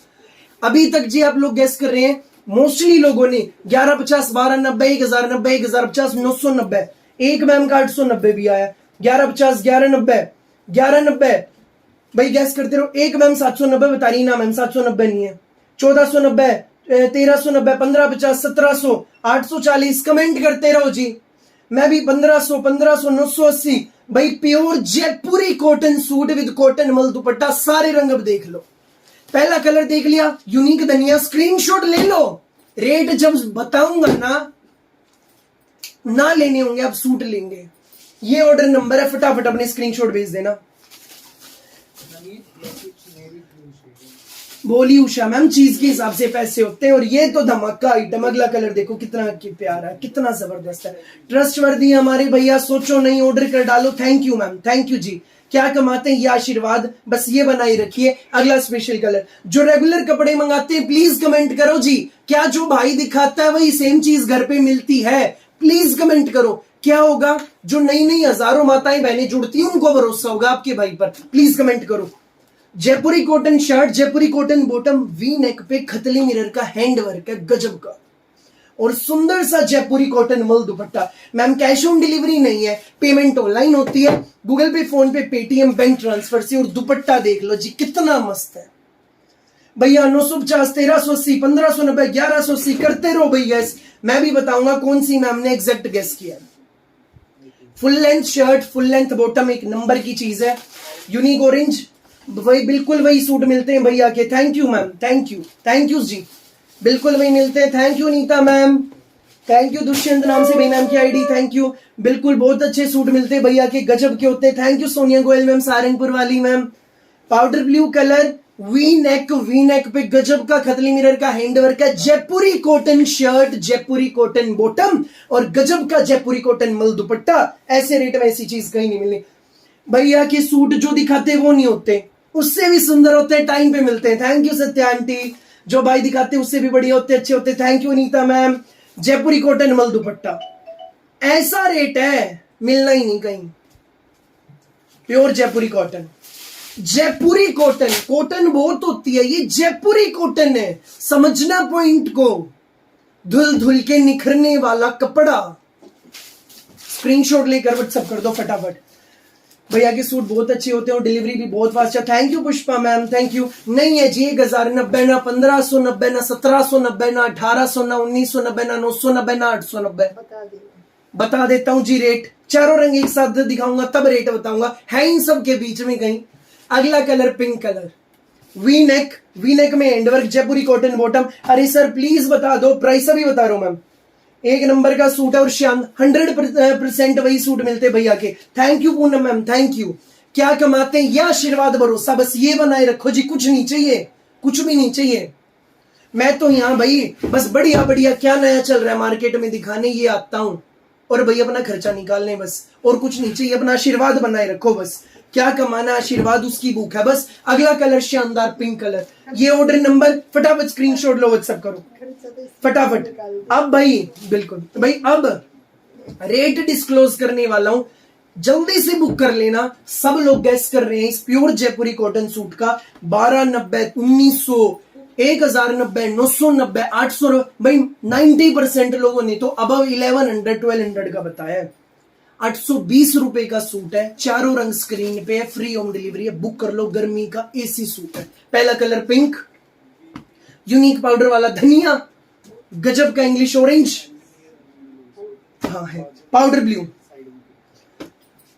अभी तक जी आप लोग गैस कर रहे हैं, मोस्टली लोगों ने 1150, 1290, 1090, 1050, 990, एक मैम का 890 भी आया, 1150, 1190, 1190। भाई गैस करते रहो। एक मैम 790 बता रही ना मैम, 790 नहीं है, 1490, 1390, 1550, 1700, 840, कमेंट करते रहो जी। मैं भी 1500, 1500, 980। भाई pure Jaipuri cotton suit with cotton मल दुपट्टा, सारे रंग अब देख लो। पहला कलर देख लिया, यूनिक धनिया, स्क्रीनशॉट ले लो। रेट जब बताऊंगा ना लेने होंगे, आप सूट लेंगे। ये ऑर्डर नंबर है, फटाफट अपने स्क्रीनशॉट भेज देना। बोली उषा मैम, चीज के हिसाब से पैसे होते हैं, और ये तो धमाका आइटम। अगला कलर देखो कितना प्यारा है, कितना जबरदस्त है। ट्रस्ट वर्दी हमारे भैया, सोचो नहीं, ऑर्डर कर डालो। Thank you ma'am, thank you जी। क्या कमाते हैं ये आशीर्वाद, बस ये बनाई रखिए। अगला स्पेशल कलर, जो रेगुलर कपड़े मंगाते हैं प्लीज कमेंट करो जी, क्या जो भाई दिखाता है वही सेम चीज घर पे मिलती है? प्लीज कमेंट करो। क्या होगा, जो नई नई हजारों माताएं बहनें जुड़ती हैं उनको भरोसा होगा आपके भाई पर। प्लीज कमेंट करो। जयपुरी cotton shirt, Jaipuri cotton bottom, we neck पे खतली मिरर का हैंड वर्क है गजब का, और सुंदर सा जयपुरी कॉटन मल दुपट्टा। मैम कैश ऑन डिलीवरी नहीं है, पेमेंट ऑनलाइन होती है, गूगल पे, फोन पे, पेटीएम, बैंक ट्रांसफर से। और दुपट्टा देख लो जी कितना मस्त है भैया। 950, 1380, 1590, 1180, करते रहो भैया। मैं भी बताऊंगा कौन सी मैम ने एग्जैक्ट गेस किया। Full length shirt, full length bottom, एक नंबर की चीज है। यूनिक ऑरेंज, वही बिल्कुल वही सूट मिलते हैं भैया के। Thank you ma'am, thank you, thank you जी, बिल्कुल वही मिलते हैं। Thank you Nita ma'am, thank you. Dushyant नाम से भाई मैम की आईडी, थैंक यू। बिल्कुल बहुत अच्छे सूट मिलते हैं भैया के, गजब के होते हैं। Thank you Sonia Goyal ma'am, Saharanpur वाली ma'am. Powder blue colour, V neck पे गजब का खतली मिरर का हैंडवर्क है। Jaipuri cotton shirt, Jaipuri cotton bottom, और गजब का जयपुरी कॉटन मल दुपट्टा। ऐसे रेट में ऐसी चीज कहीं नहीं मिलनी भैया के। सूट जो दिखाते वो नहीं होते, उससे भी सुंदर होते हैं, टाइम पे मिलते हैं। Thank you Satya aunty. जो भाई दिखाते हैं उससे भी बढ़िया होते, अच्छे होते। Thank you Nita ma'am. Jaipuri cotton मल दुपट्टा, ऐसा रेट है मिलना ही नहीं कहीं। Pure Jaipuri cotton, Jaipuri cotton, cotton बहुत होती है, ये जयपुरी कॉटन है, समझना पॉइंट को। धुल धुल के निखरने वाला कपड़ा। स्क्रीनशॉट लेकर व्हाट्सएप कर दो फटाफट। भैया के सूट बहुत अच्छे होते हैं और डिलीवरी भी बहुत फास्ट है। Thank you Pushpa ma'am, thank you. नहीं है जी 1090 ना 1590 ना 1790 ना 1800 ना 1990 ना 990 ना 890। बता देता हूँ जी रेट। चारों रंग एक साथ दिखाऊंगा तब रेट बताऊंगा। है इन सब के बीच में कहीं। अगला कलर पिंक कलर, वी नेक में एंडवर्क जयपुरी कॉटन बॉटम। अरे सर प्लीज बता दो, प्राइस अभी बता रहा हूं मैम। एक नंबर का सूट है और शान 100% वही सूट मिलते भैया के। Thank you Poonam ma'am, thank you. क्या कमाते हैं, यह आशीर्वाद भरोसा बस ये बनाए रखो जी, कुछ नहीं चाहिए, कुछ भी नहीं चाहिए। मैं तो यहाँ भाई बस बढ़िया बढ़िया क्या नया चल रहा है मार्केट में दिखाने ये आता हूं और भाई अपना खर्चा निकालने बस, और कुछ नहीं चाहिए। अपना आशीर्वाद बनाए रखो बस, क्या कमाना आशीर्वाद उसकी भूख है बस। अगला कलर शानदार पिंक कलर। ये ऑर्डर नंबर फटाफट स्क्रीनशॉट लो, व्हाट्सएप करो फटाफट। अब भाई बिल्कुल भाई, अब रेट डिस्क्लोज करने वाला हूं, जल्दी से बुक कर लेना। सब लोग गैस कर रहे हैं इस प्योर जयपुरी कॉटन सूट का 1290, 1900, 1090, 990, 800। भाई 90% लोगों ने तो अब 1100, 1200 का बताया है। 820 रुपए का सूट है, चारों रंग स्क्रीन पे है, फ्री होम डिलीवरी है। बुक कर लो, गर्मी का एसी सूट है। पहला कलर पिंक, यूनिक पाउडर वाला धनिया, गजब का इंग्लिश ऑरेंज, हाँ है पाउडर ब्लू,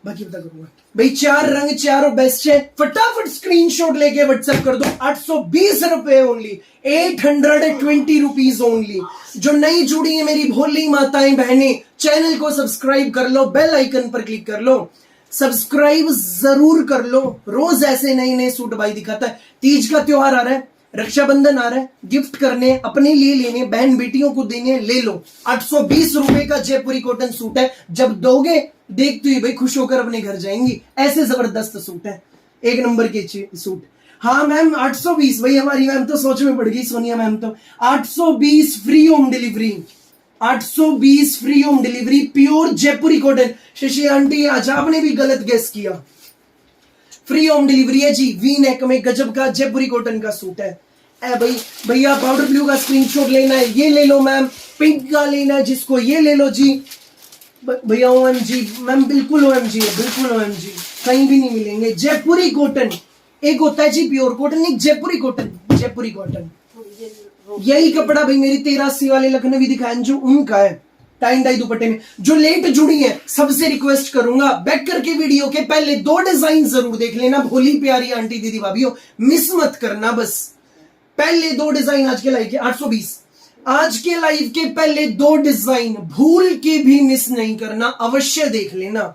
बाकी पता करूंगा भाई। चार रंग चारों बेस्ट है। फटाफट स्क्रीनशॉट लेके व्हाट्सएप कर दो। 820 रुपए ओनली, 820 रुपीज ओनली। जो नई जुड़ी है मेरी भोली माताएं बहनें, चैनल को सब्सक्राइब कर लो, बेल आइकन पर क्लिक कर लो, सब्सक्राइब जरूर कर लो। रोज ऐसे नए नए सूट भाई दिखाता है। तीज का त्योहार आ रहा है, रक्षाबंधन आ रहा है, गिफ्ट करने, अपने लिए लेने, बहन बेटियों को देने, ले लो। 820 रुपए का जयपुरी कॉटन सूट है। जब दोगे देखते ही भाई खुश होकर अपने घर जाएंगी। ऐसे जबरदस्त सूट है, एक नंबर के सूट। हाँ मैम 820, भाई हमारी मैम तो सोच में पड़ गई, सोनिया मैम तो 820 free home delivery, 820 free home delivery pure Jaipuri cotton. Shashi aunty आज आपने भी गलत गेस किया, फ्री होम डिलीवरी है जी। वी नेक में गजब का जयपुरी कॉटन का सूट है। भाई भैया पाउडर ब्लू का स्क्रीनशॉट लेना है ये ले लो मैम, पिंक का लेना है जिसको ये ले लो जी। भैया OMG मैम, बिल्कुल OMG है, बिल्कुल OMG, कहीं भी नहीं मिलेंगे। जयपुरी कॉटन एक होता है जी प्योर कॉटन, एक जयपुरी कॉटन। जयपुरी कॉटन यही कपड़ा भाई मेरी 83 वाले लखनवी दिखाएं जो उनका है, टाइन डाई दुपट्टे में। जो लेट जुड़ी है सबसे रिक्वेस्ट करूंगा बैक करके वीडियो के पहले 2 डिजाइन जरूर देख लेना। भोली प्यारी आंटी दीदी भाभीओ मिस मत करना, बस पहले 2 डिजाइन आज के लाइव के 820, आज के लाइव के पहले 2 डिजाइन भूल के भी मिस नहीं करना, अवश्य देख लेना।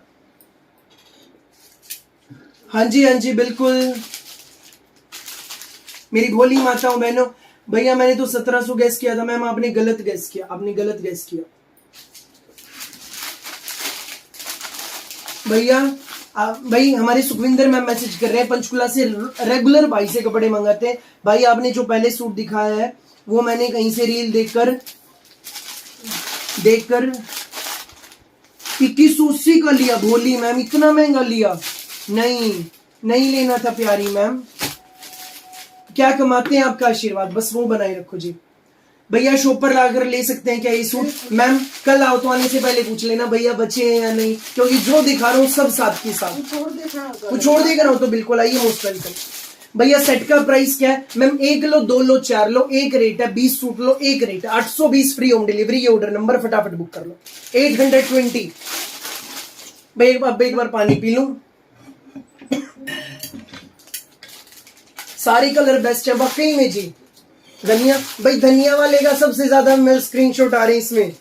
हाँ जी बिल्कुल मेरी भोली माताओं बहनों। भैया मैंने तो 1700 गैस किया था मैम, आपने गलत गैस किया, आपने गलत गैस किया भैया। भाई हमारे सुखविंदर मैम मैसेज कर रहे हैं, पंचकुला से रेगुलर भाई से कपड़े मंगाते हैं। भाई आपने जो पहले सूट दिखाया है वो मैंने कहीं से रील देखकर 2180 का लिया। भोली मैम इतना महंगा लिया, नहीं लेना था प्यारी मैम। क्या कमाते हैं, आपका आशीर्वाद बस वो बनाए रखो जी। भैया शॉप पर लाकर ले सकते हैं क्या ये सूट? मैम कल आओ तो आने से पहले पूछ लेना भैया बचे हैं या नहीं, क्योंकि जो दिखा रहा हूँ सब साथ के साथ। कुछ छोड़ देकर आओ तो बिल्कुल आइए, मोस्ट वेलकम। भैया सेट का प्राइस क्या है? मैम 1 लो 2 लो 4 लो एक रेट है, 20 सूट लो एक रेट है। 820 फ्री होम डिलीवरी। ये ऑर्डर नंबर फटाफट बुक कर लो 820। भाई एक बार पानी पी लूं। सारे कलर बेस्ट है वाकई में जी। धनिया भाई, धनिया वाले का सबसे ज्यादा मेरे स्क्रीनशॉट आ रहे हैं इसमें।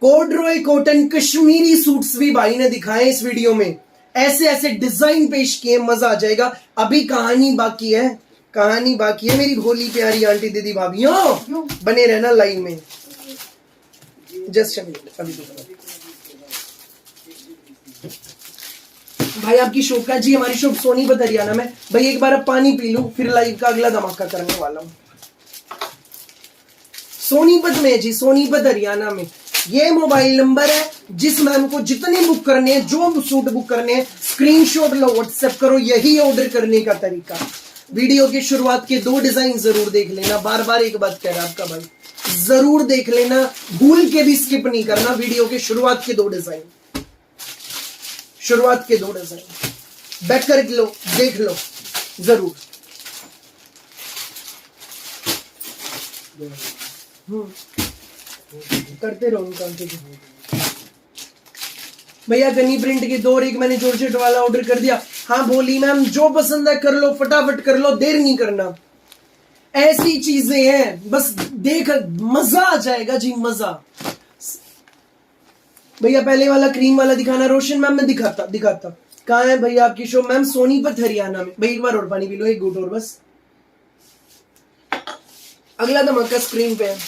कोडरॉय कॉटन कश्मीरी सूट्स भी भाई ने दिखाए इस वीडियो में, ऐसे ऐसे डिजाइन पेश किए, मजा आ जाएगा। अभी कहानी बाकी है, कहानी बाकी है मेरी भोली प्यारी आंटी दीदी भाभीओ, बने रहना लाइन में। जस्ट अभी भाई आपकी शॉप का जी, हमारी शॉप सोनीपत हरियाणा में। भाई एक बार अब पानी पी लूं फिर लाइव का अगला धमाका करने वाला हूं। सोनीपत में जी, सोनीपत हरियाणा में। ये मोबाइल नंबर है, जिस मैम को जितने बुक करने हैं, जो सूट बुक करने हैं, स्क्रीनशॉट लो व्हाट्सएप करो। यही ऑर्डर करने का तरीका। वीडियो की शुरुआत के 2 डिजाइन जरूर देख लेना। बार बार एक बात कह रहा है आपका भाई, जरूर देख लेना, भूल के भी स्किप नहीं करना। वीडियो के शुरुआत के 2 डिजाइन शुरुआत के 2 डिजाइन बैक कर लो, देख लो जरूर। करते रहो उनका। भैया गनी प्रिंट के 2 और 1 मैंने जॉर्जेट वाला ऑर्डर कर दिया। हाँ बोली मैम, जो पसंद है कर लो, फटाफट कर लो, देर नहीं करना। ऐसी चीजें हैं, बस देख मजा आ जाएगा जी, मजा। भैया पहले वाला क्रीम वाला दिखाना। रोशन मैम मैं दिखाता। कहाँ है भैया आपकी शो? मैम सोनीपत हरियाणा में। भाई एक बार और पानी पी लो, एक घूंट और बस। अगला धमाका स्क्रीन पे है।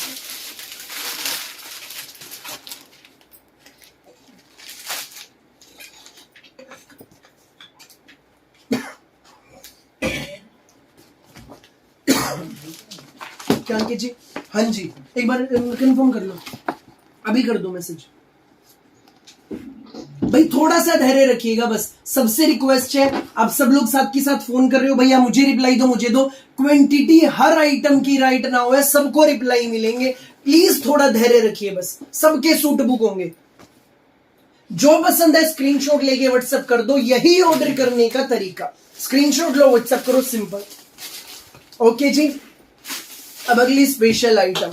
क्या अंकित जी? हाँ जी, एक बार कंफर्म कर लो, अभी कर दो मैसेज। भाई थोड़ा सा धैर्य रखिएगा बस, सबसे रिक्वेस्ट है। आप सब लोग साथ के साथ फोन कर रहे हो, भैया मुझे रिप्लाई दो, मुझे दो। क्वांटिटी हर आइटम की राइट ना हो, सबको रिप्लाई मिलेंगे। प्लीज थोड़ा धैर्य रखिए बस, सबके सूट बुक होंगे। जो पसंद है स्क्रीनशॉट लेके व्हाट्सएप कर दो, यही ऑर्डर करने का तरीका। स्क्रीनशॉट लो, व्हाट्सएप करो, सिंपल। ओके जी, अब अगली स्पेशल आइटम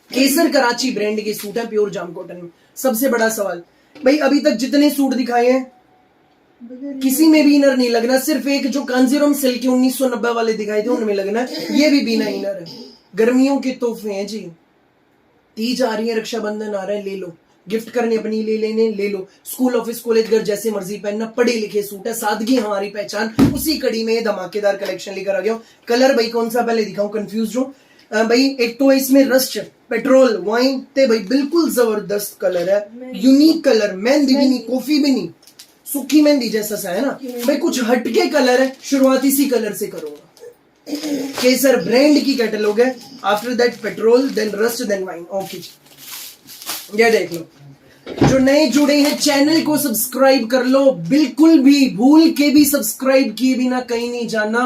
केसर कराची ब्रांड के सूट है, प्योर जाम कॉटन में। सबसे बड़ा सवाल भाई, अभी तक जितने सूट दिखाए हैं किसी में भी इनर नहीं लगना, सिर्फ एक जो कांजीवरम सिल्क के 1990 वाले दिखाए थे उनमें लगना है। ये भी बिना इनर है। गर्मियों के तोहफे हैं जी। तीज आ रही है, रक्षाबंधन आ रहा है, ले लो। गिफ्ट करने अपनी ले लेने, ले लो। स्कूल ऑफिस कॉलेज घर जैसे मर्जी पहनना, पढ़े लिखे सूट है, सादगी हमारी पहचान। उसी कड़ी में धमाकेदार कलेक्शन लेकर आ गया हूं। कलर भाई कौन सा पहले दिखाऊं, कंफ्यूज हूं भाई। एक तो इसमें रस्ट, पेट्रोल, वाइन ते भाई बिल्कुल जबरदस्त कलर है, यूनिक कलर। मेहंदी भी नहीं, कॉफी भी नहीं, सूखी मेहंदी जैसा सा है ना भाई, कुछ हटके कलर है। शुरुआत इसी कलर से करूंगा। केसर ब्रांड की कैटलॉग है। After that petrol, then rust, then wine. Okay, ये देख लो। जो नए जुड़े हैं चैनल को सब्सक्राइब कर लो, बिल्कुल भी भूल के भी सब्सक्राइब किए बिना कहीं नहीं जाना।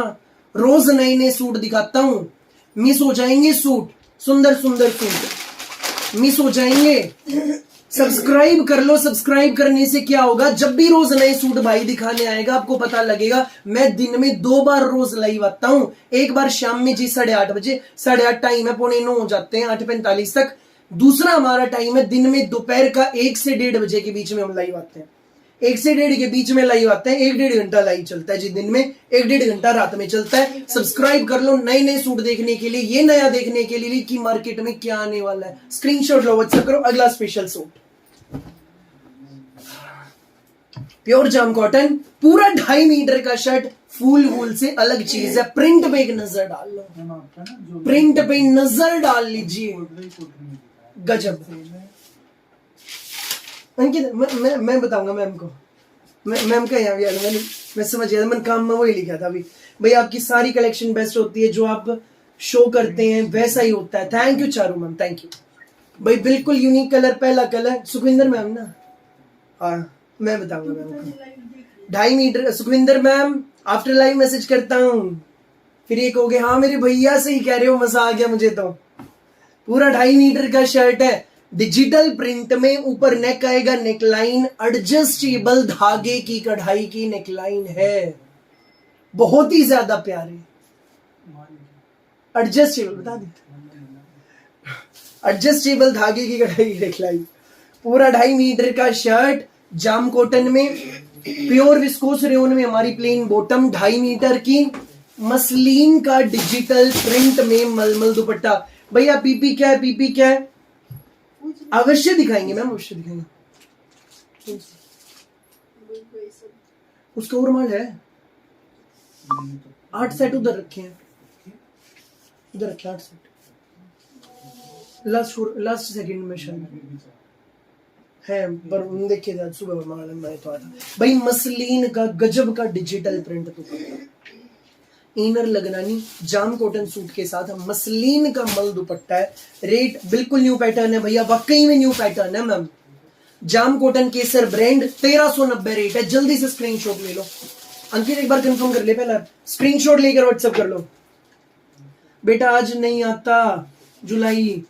रोज नए नए सूट दिखाता हूं, मिस हो जाएंगे सूट, सुंदर सुंदर सूट मिस हो जाएंगे। सब्सक्राइब कर लो। सब्सक्राइब करने से क्या होगा, जब भी रोज नए सूट भाई दिखाने आएगा आपको पता लगेगा। मैं दिन में 2 बार रोज लाइव आता हूं, एक बार शाम में जी 8:30 बजे, 8:30 टाइम है, 8:45 हो जाते हैं, 8:45 तक। दूसरा हमारा टाइम है दिन में दोपहर का 1 से 1:30 बजे के बीच में हम लाइव आते हैं। 1 से 1:30 के बीच में लाइव आते हैं। 1-1.5 घंटा लाइव चलता है जी दिन में, 1-1.5 घंटा रात में चलता है। सब्सक्राइब कर लो नए नए सूट देखने के लिए, ये नया देखने के लिए कि मार्केट में क्या आने वाला है। स्क्रीनशॉट लो, व्हाट्सएप करो। अगला special suit pure jam cotton, पूरा 2.5 मीटर का शर्ट, फुल वूल से अलग चीज है। प्रिंट पे एक नजर डाल लो, प्रिंट पे नजर डाल लीजिए, गजब। अंकित मैं बताऊंगा मैम को, मैम का यहाँ भी मैं समझ गया, मैंने काम में वही लिखा था अभी। भाई आपकी सारी कलेक्शन बेस्ट होती है, जो आप शो करते हैं वैसा ही होता है। Thank you Charu ma'am, thank you भाई। बिल्कुल यूनिक कलर, पहला कलर। सुखविंदर मैम ना, हाँ मैं बताऊंगा मैम को। 2.5 metre Sukhwinder ma'am, after live message करता हूँ। फिर एक हो गया, हाँ मेरे भैया से ही कह रहे हो, मजा आ गया मुझे तो। पूरा 2.5 मीटर का शर्ट है, डिजिटल प्रिंट में। ऊपर नेक आएगा, नेकलाइन एडजस्टेबल धागे की कढ़ाई की नेकलाइन है, बहुत ही ज्यादा प्यारे। एडजस्टेबल बता दे, एडजस्टेबल धागे की कढ़ाई की नेकलाइन। पूरा 2.5 मीटर का शर्ट, जाम कॉटन में, प्योर विस्कोस रेयन में हमारी प्लेन बॉटम, 2.5 मीटर की, मसलिन का डिजिटल प्रिंट में मलमल दुपट्टा। भैया पीपी क्या है, पीपी क्या है? अवश्य दिखाएंगे मैम, अवश्य दिखाएंगे। उसका रुमाल है, 8 सेट उधर रखे हैं, उधर रखे 8 सेट। लास्ट सेकंड में शायद है, पर देखिए सुबह मालूम मैं तो आता भाई। मसलिन का गजब का डिजिटल प्रिंट, तो इनर लगना नहीं, जाम कॉटन सूट के साथ मसलिन का मल दुपट्टा है। रेट बिल्कुल न्यू पैटर्न है भैया, वाकई में न्यू पैटर्न है मैम। जाम कॉटन केसर ब्रांड, 1390 रेट है। जल्दी से स्क्रीनशॉट ले लो। अंकित एक बार कंफर्म कर ले, पहला स्क्रीनशॉट लेकर व्हाट्सएप कर लो। बेटा आज नहीं आता जुलाई,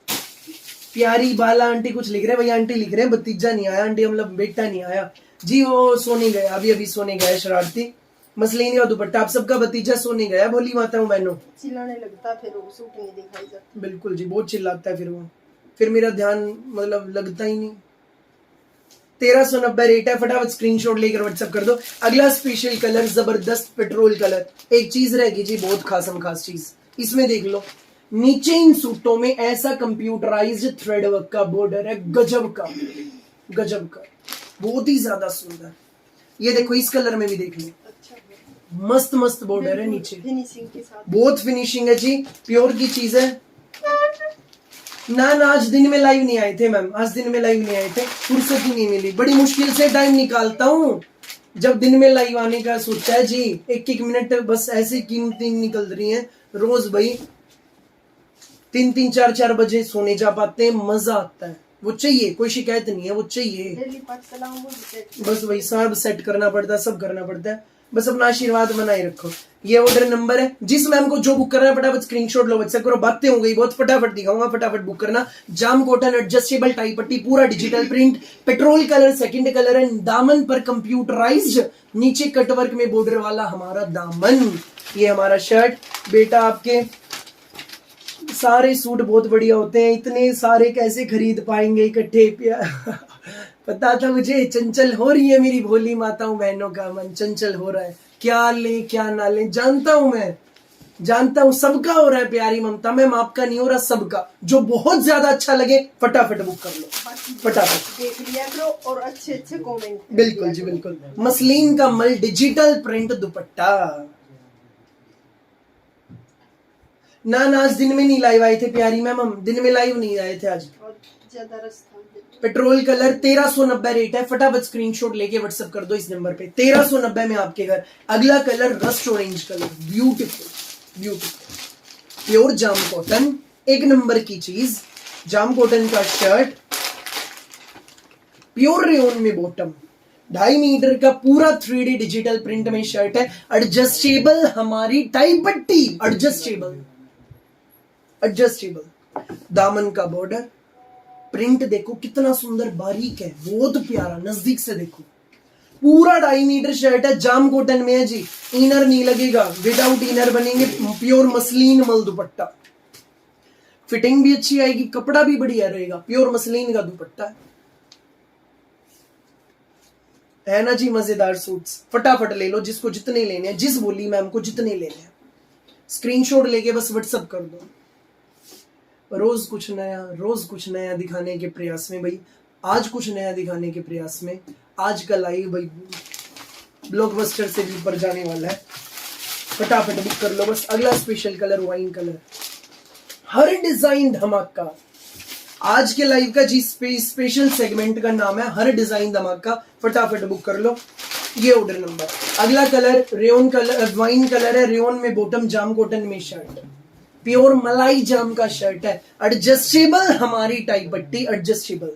प्यारी बाला आंटी कुछ लिख रहे हैं भैया, आंटी लिख रहे हैं, भतीजा नहीं आया आंटी, मतलब बेटा नहीं आया। जी वो सोने गया, अभी अभी सोने गया शरारती। मसलिन का दुपट्टा, आप सबका भतीजा सोने गया, भोली माता हूँ बहनों।
चिल्लाने लगता फिर वो सूट नहीं दिखाई जाता।
बिल्कुल जी, बहुत चिल्लाता है फिर मेरा ध्यान मतलब लगता ही नहीं। 1390 रेट है, फटाफट स्क्रीनशॉट लेकर व्हाट्सएप कर दो। अगला स्पेशल कलर जबरदस्त पेट्रोल कलर। एक चीज रहेगी जी बहुत खास चीज, इसमें देख लो नीचे इन सूटों में ऐसा कंप्यूटराइज्ड थ्रेड वर्क का बॉर्डर है, गजब का बहुत ही ज्यादा सुंदर। ये देखो इस कलर में भी देख लो,
अच्छा
मस्त बॉर्डर है नीचे,
फिनिशिंग के साथ,
बहुत फिनिशिंग है जी, प्योर की चीज है ना। आज दिन में लाइव नहीं आए थे मैम, आज दिन में लाइव नहीं आए थे, फुर्सत ही नहीं मिली, बड़ी मुश्किल से टाइम निकालता हूँ जब दिन में लाइव आने का सोचा है जी। एक मिनट बस ऐसे कीमती निकल रही हैं रोज भाई, 3 4 बजे सोने जा पाते हैं, मजा आता है। वो चाहिए, कोई शिकायत नहीं है, वो चाहिए।
डेली पास चलाऊं वो भी
बस वही सब सेट करना पड़ता है, सब करना पड़ता है, बस अपना आशीर्वाद बनाए रखो। ये ऑर्डर नंबर है, जिस मैम को जो बुक करना है फटाफट स्क्रीनशॉट लो, व्हाट्सएप करो। बातें हो गई बहुत, फटाफट दिखाऊंगा, फटाफट बुक करना। जाम कॉटन एडजस्टेबल टाई पट्टी, पूरा digital print, petrol colour second colour है, दामन पर कंप्यूटराइज्ड, नीचे कटवर्क में बॉर्डर वाला हमारा दामन। ये हमारा शर्ट बेटा, आपके सारे सूट बहुत बढ़िया होते हैं, इतने सारे कैसे खरीद पाएंगे इकट्ठे पता था मुझे, चंचल हो रही है मेरी भोली माताओं बहनों का मन, चंचल हो रहा है, क्या ले क्या ना ले, जानता हूं मैं, जानता हूं सबका हो रहा है प्यारी ममता मैम, आपका नहीं हो रहा, सबका। जो बहुत ज्यादा अच्छा लगे फटाफट बुक कर लो, फटाफट
देख लिया करो और अच्छे कमेंट।
बिल्कुल जी बिल्कुल। मसलिन का मल डिजिटल प्रिंट दुपट्टा ना, आज दिन में नहीं लाइव आए थे प्यारी मैम, हम दिन में लाइव नहीं आए थे आज,
ज्यादा रास्ता।
पेट्रोल कलर 1390 रेट है, फटाफट स्क्रीनशॉट लेके व्हाट्सएप कर दो इस नंबर पे, 1390 में आपके घर। अगला colour rust orange colour, beautiful pure jam cotton, एक नंबर की चीज, जाम कॉटन का शर्ट, प्योर रेयन में बॉटम, 2.5 मीटर का पूरा 3D डिजिटल प्रिंट में शर्ट है, एडजस्टेबल हमारी टाई पट्टी, एडजस्टेबल दामन का बॉर्डर, प्रिंट देखो कितना सुंदर बारीक है, बहुत प्यारा, नजदीक से देखो, पूरा 2.5 मीटर शर्ट है, जाम कॉटन में है जी, इनर नहीं लगेगा, विदाउट इनर बनेंगे, प्योर मसलिन मल दुपट्टा, फिटिंग भी अच्छी आएगी, कपड़ा भी बढ़िया रहेगा, प्योर मसलिन का दुपट्टा है ना जी। मजेदार सूट्स फटाफट ले लो, जिसको जितने लेने हैं, जिस बोली मैम को जितने लेने हैं, स्क्रीनशॉट लेके बस व्हाट्सएप कर दो। रोज कुछ नया दिखाने के प्रयास में भाई, आज कुछ नया दिखाने के प्रयास में, आज का लाइव भाई ब्लॉकबस्टर से भी ऊपर जाने वाला है, फटाफट बुक कर लो बस। अगला स्पेशल कलर वाइन कलर, हर डिजाइन धमाका, आज के लाइव का जी स्पेशल सेगमेंट का नाम है हर डिजाइन धमाका, फटाफट बुक कर लो। ये ऑर्डर नंबर। अगला colour rayon colour, wine colour है, रेयन में बॉटम, जाम कॉटन में शर्ट, प्योर मलाई जाम का शर्ट है, एडजस्टेबल हमारी टाई पट्टी, एडजस्टेबल,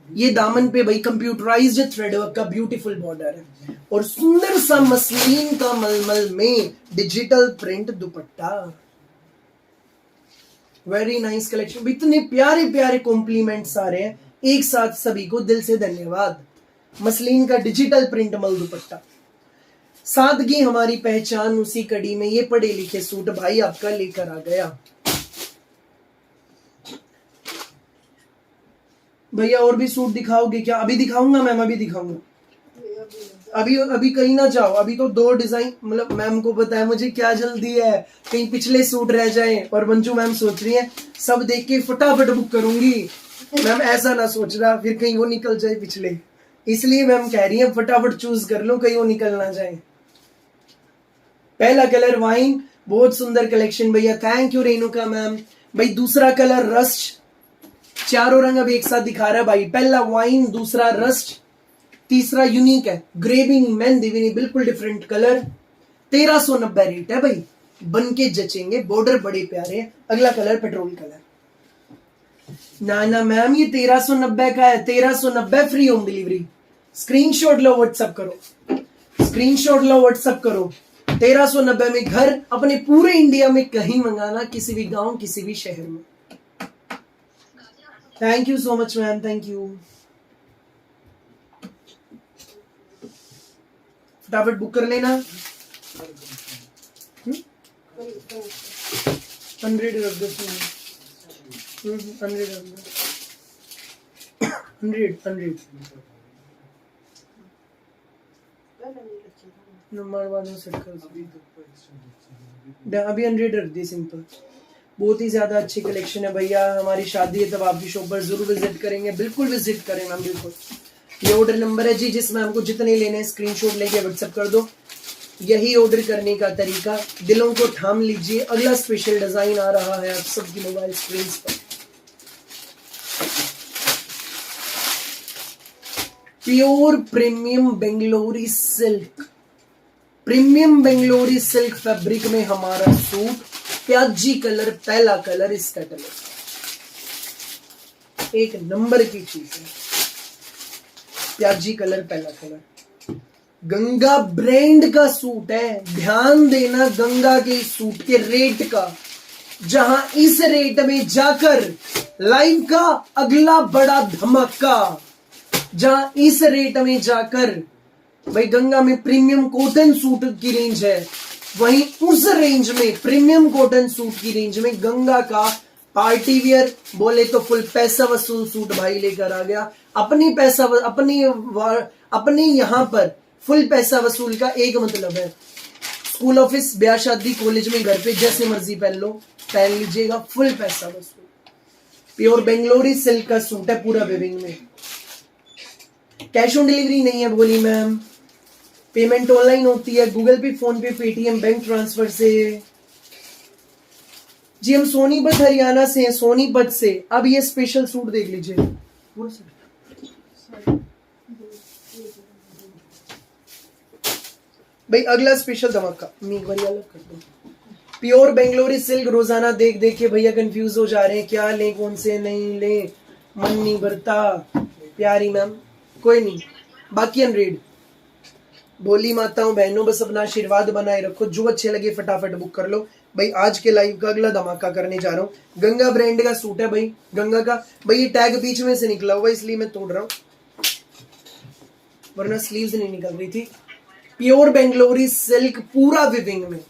ये दामन पे भाई कंप्यूटराइज्ड थ्रेड वर्क का ब्यूटीफुल बॉर्डर है, और सुंदर सा मसलिन का मलमल में डिजिटल प्रिंट दुपट्टा, वेरी नाइस कलेक्शन। इतने प्यारे प्यारे कॉम्प्लीमेंट्स आ रहे हैं एक साथ, सभी को दिल से धन्यवाद। मसलिन का डिजिटल प्रिंट मल दुपट्टा, सादगी हमारी पहचान, उसी कड़ी में ये पढ़े लिखे सूट भाई आपका लेकर आ गया। भैया और भी सूट दिखाओगे क्या? अभी दिखाऊंगा मैम, अभी दिखाऊंगा, अभी कहीं ना जाओ, अभी तो 2 डिजाइन, मतलब मैम को पता है मुझे क्या जल्दी है, कहीं पिछले सूट रह जाएं, और मंजू मैम सोच रही है सब देख के फटाफट बुक करूंगी, मैम ऐसा ना सोचना फिर कहीं वो निकल जाए पिछले, इसलिए मैम कह रही है फटाफट चूज कर लो, कहीं वो निकल ना जाए। पहला कलर वाइन, बहुत सुंदर कलेक्शन भैया, थैंक यू रेणुका मैम। भाई दूसरा कलर रस्ट, चारों रंग अब एक साथ दिखा रहा है भाई, पहला वाइन, दूसरा रस्ट, तीसरा यूनिक है ग्रेविंग मेहंदी विनी, बिल्कुल डिफरेंट कलर, 1390 रेट है भाई, बन के जचेंगे, बॉर्डर बड़े प्यारे हैं। अगला कलर पेट्रोल कलर, ना मैम ये 1390 का है, 1390 फ्री होम डिलीवरी, स्क्रीनशॉट लो व्हाट्सएप करो, स्क्रीनशॉट लो व्हाट्सएप करो, 1390 में घर, अपने पूरे इंडिया में कहीं मंगाना, किसी भी गांव किसी भी शहर में। Thank you so much ma'am, thank you. फटाफट बुक कर लेना। 100 रख दो, 100 रख दो, 100 नंबर वालों सेट कर दो। अभी 100 रख दी सिंपल। बहुत ही ज्यादा अच्छी कलेक्शन है भैया, हमारी शादी है तब आपकी शॉप पर जरूर विजिट करेंगे, बिल्कुल विजिट करें मैम, बिल्कुल। ये ऑर्डर नंबर है जी, जिसमें हमको जितने लेने हैं स्क्रीनशॉट लेके व्हाट्सएप कर दो। यही ऑर्डर करने का तरीका, दिलों को थाम लीजिए। अगला स्पेशल डिजाइन आ रहा है आप सबकी मोबाइल स्क्रीन पर। Pure premium Bangalori silk, premium Bangalori silk fabric में हमारा सूट, प्याजी कलर, पहला कलर इस कैटलॉग, एक नंबर की चीज है। प्याजी कलर, पहला कलर, गंगा ब्रांड का सूट है। ध्यान देना गंगा के सूट के रेट का, जहां इस रेट में जाकर लाइव का अगला बड़ा धमाका, जहां इस रेट में जाकर भाई गंगा में प्रीमियम कॉटन सूट की रेंज है, वहीं उस रेंज में प्रीमियम कॉटन सूट की रेंज में गंगा का पार्टी वियर बोले तो फुल पैसा वसूल सूट भाई लेकर आ गया। अपने यहां पर फुल पैसा वसूल का एक मतलब है, स्कूल, ऑफिस, ब्याह शादी, कॉलेज में, घर पे जैसे मर्जी पहन लो, पहन लीजिएगा, फुल पैसा वसूल। प्योर बेंगलोरी सिल्क का सूट है, पूरा विविंग में। कैश ऑन डिलीवरी नहीं है बोली मैम, पेमेंट ऑनलाइन होती है, गूगल पे, फोन पे, पेटीएम, बैंक ट्रांसफर से। जी हम सोनीपत हरियाणा से हैं, सोनीपत से। अब ये स्पेशल सूट देख लीजिए, भाई अगला स्पेशल धमाका एक बार अलग कर दो। प्योर बेंगलोरी सिल्क, रोजाना देख देख के भैया कंफ्यूज हो जा रहे हैं, क्या लें कौन से नहीं लें, मन नहीं भरता। प्यारी मैम, कोई नहीं, बाकी 100। भोली माताओं बहनों बस अपना आशीर्वाद बनाए रखो, जो अच्छे लगे फटाफट बुक कर लो। भाई आज के लाइव का अगला धमाका करने जा रहा हूँ, गंगा ब्रांड का सूट है भाई, गंगा का। भाई ये टैग बीच में से निकला हुआ इसलिए मैं तोड़ रहा हूँ, वरना स्लीव्स नहीं निकल रही थी। प्योर बेंगलोरी सिल्क, पूरा विविंग में,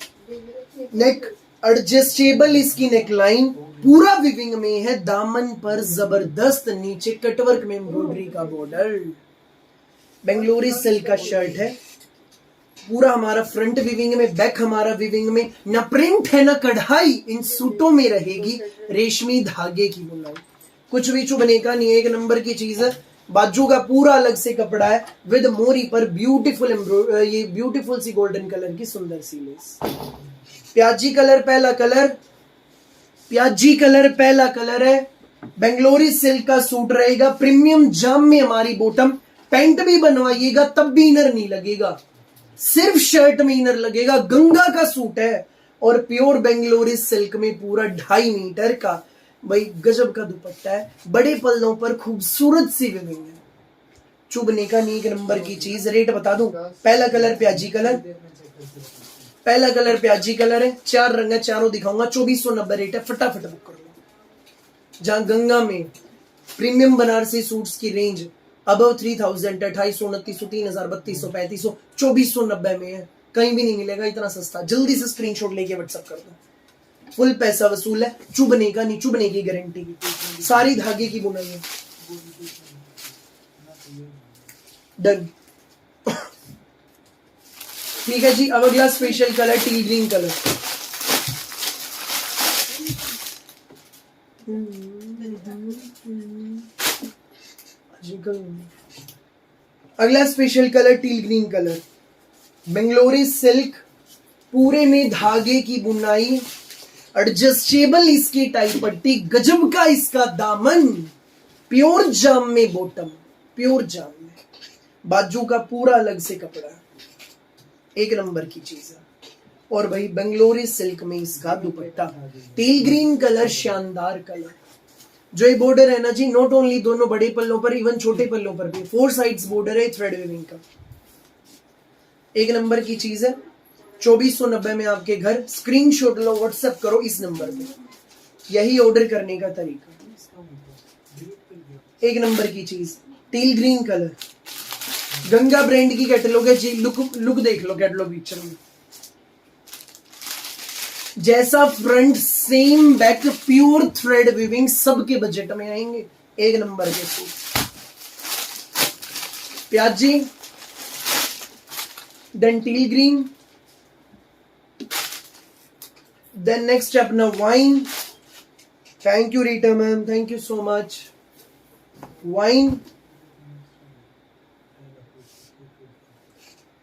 नेक एडजस्टेबल इसकी नेक लाइन, पूरा विविंग में है। दामन पर जबरदस्त नीचे कटवर्क में एम्ब्रॉयडरी का बॉर्डर, बेंगलोरी सिल्क का शर्ट है। पूरा हमारा फ्रंट विविंग में, बैक हमारा विविंग में, ना प्रिंट है ना कढ़ाई, इन सूटों में रहेगी रेशमी धागे की बुनाई, कुछ भी चुभने का नहीं, एक नंबर की चीज है। बाजू का पूरा अलग से कपड़ा है, विद मोरी पर ब्यूटीफुल ये ब्यूटीफुल सी गोल्डन कलर की सुंदर सी लेस। प्याजी कलर, पहला कलर, प्याजी कलर, पहला कलर है। बेंगलोरी सिल्क का सूट रहेगा, प्रीमियम जाम में हमारी बॉटम, पैंट भी बनवाइएगा तब भी इनर नहीं लगेगा, सिर्फ शर्ट में इनर लगेगा। गंगा का सूट है और प्योर बेंगलोरी सिल्क में पूरा 2.5 मीटर का भाई गजब का दुपट्टा है, बड़े पल्लों पर खूबसूरत सी विविंग है, चुभने का नहीं, एक नंबर की चीज। रेट बता दूं, पहला कलर प्याजी कलर, पहला कलर प्याजी कलर है, 4 रंग है, चारों दिखाऊंगा, 2490 रेट है, फटाफट बुक कर लो। जहां गंगा में प्रीमियम बनारसी सूट्स की रेंज अबव 3000 है, 2800, 2900, 3000, 3200, 3500, 2490 में है, कहीं भी नहीं मिलेगा इतना सस्ता। जल्दी से स्क्रीनशॉट लेके व्हाट्सएप कर दो, फुल पैसा वसूल है, चुभने का नहीं, चुभने की गारंटी की, सारी धागे की बुनाई है। डन, ठीक है जी। अब अगला special colour tea green colour, अगला special colour tea green colour, Bangalori silk, पूरे में धागे की बुनाई, एडजस्टेबल इसकी टाई पट्टी, गजब का इसका दामन, प्योर जाम में बॉटम, प्योर जाम में, बाजू का पूरा अलग से कपड़ा, एक नंबर की चीज है। और भाई बेंगलोरी सिल्क में इसका दुपट्टा, टील ग्रीन कलर, शानदार कलर। जो ये बॉर्डर है ना जी, नॉट ओनली दोनों बड़े पल्लों पर, इवन छोटे पल्लों पर भी 4 साइड्स बॉर्डर है थ्रेड वीविंग का, एक नंबर की चीज है। 2490 में आपके घर, स्क्रीनशॉट लो, व्हाट्सएप करो इस नंबर पे, यही ऑर्डर करने का तरीका, एक नंबर की चीज। Till green colour, Ganga brand की कैटलॉग है जी। लुक देख लो कैटलॉग पिक्चर में, जैसा front same back, pure thread weaving, सबके बजट में आएंगे। एक नंबर के सूट। प्याजी, डंटील ग्रीन, देन नेक्स्ट अपना wine. Thank you Rita ma'am, thank you so much. Wine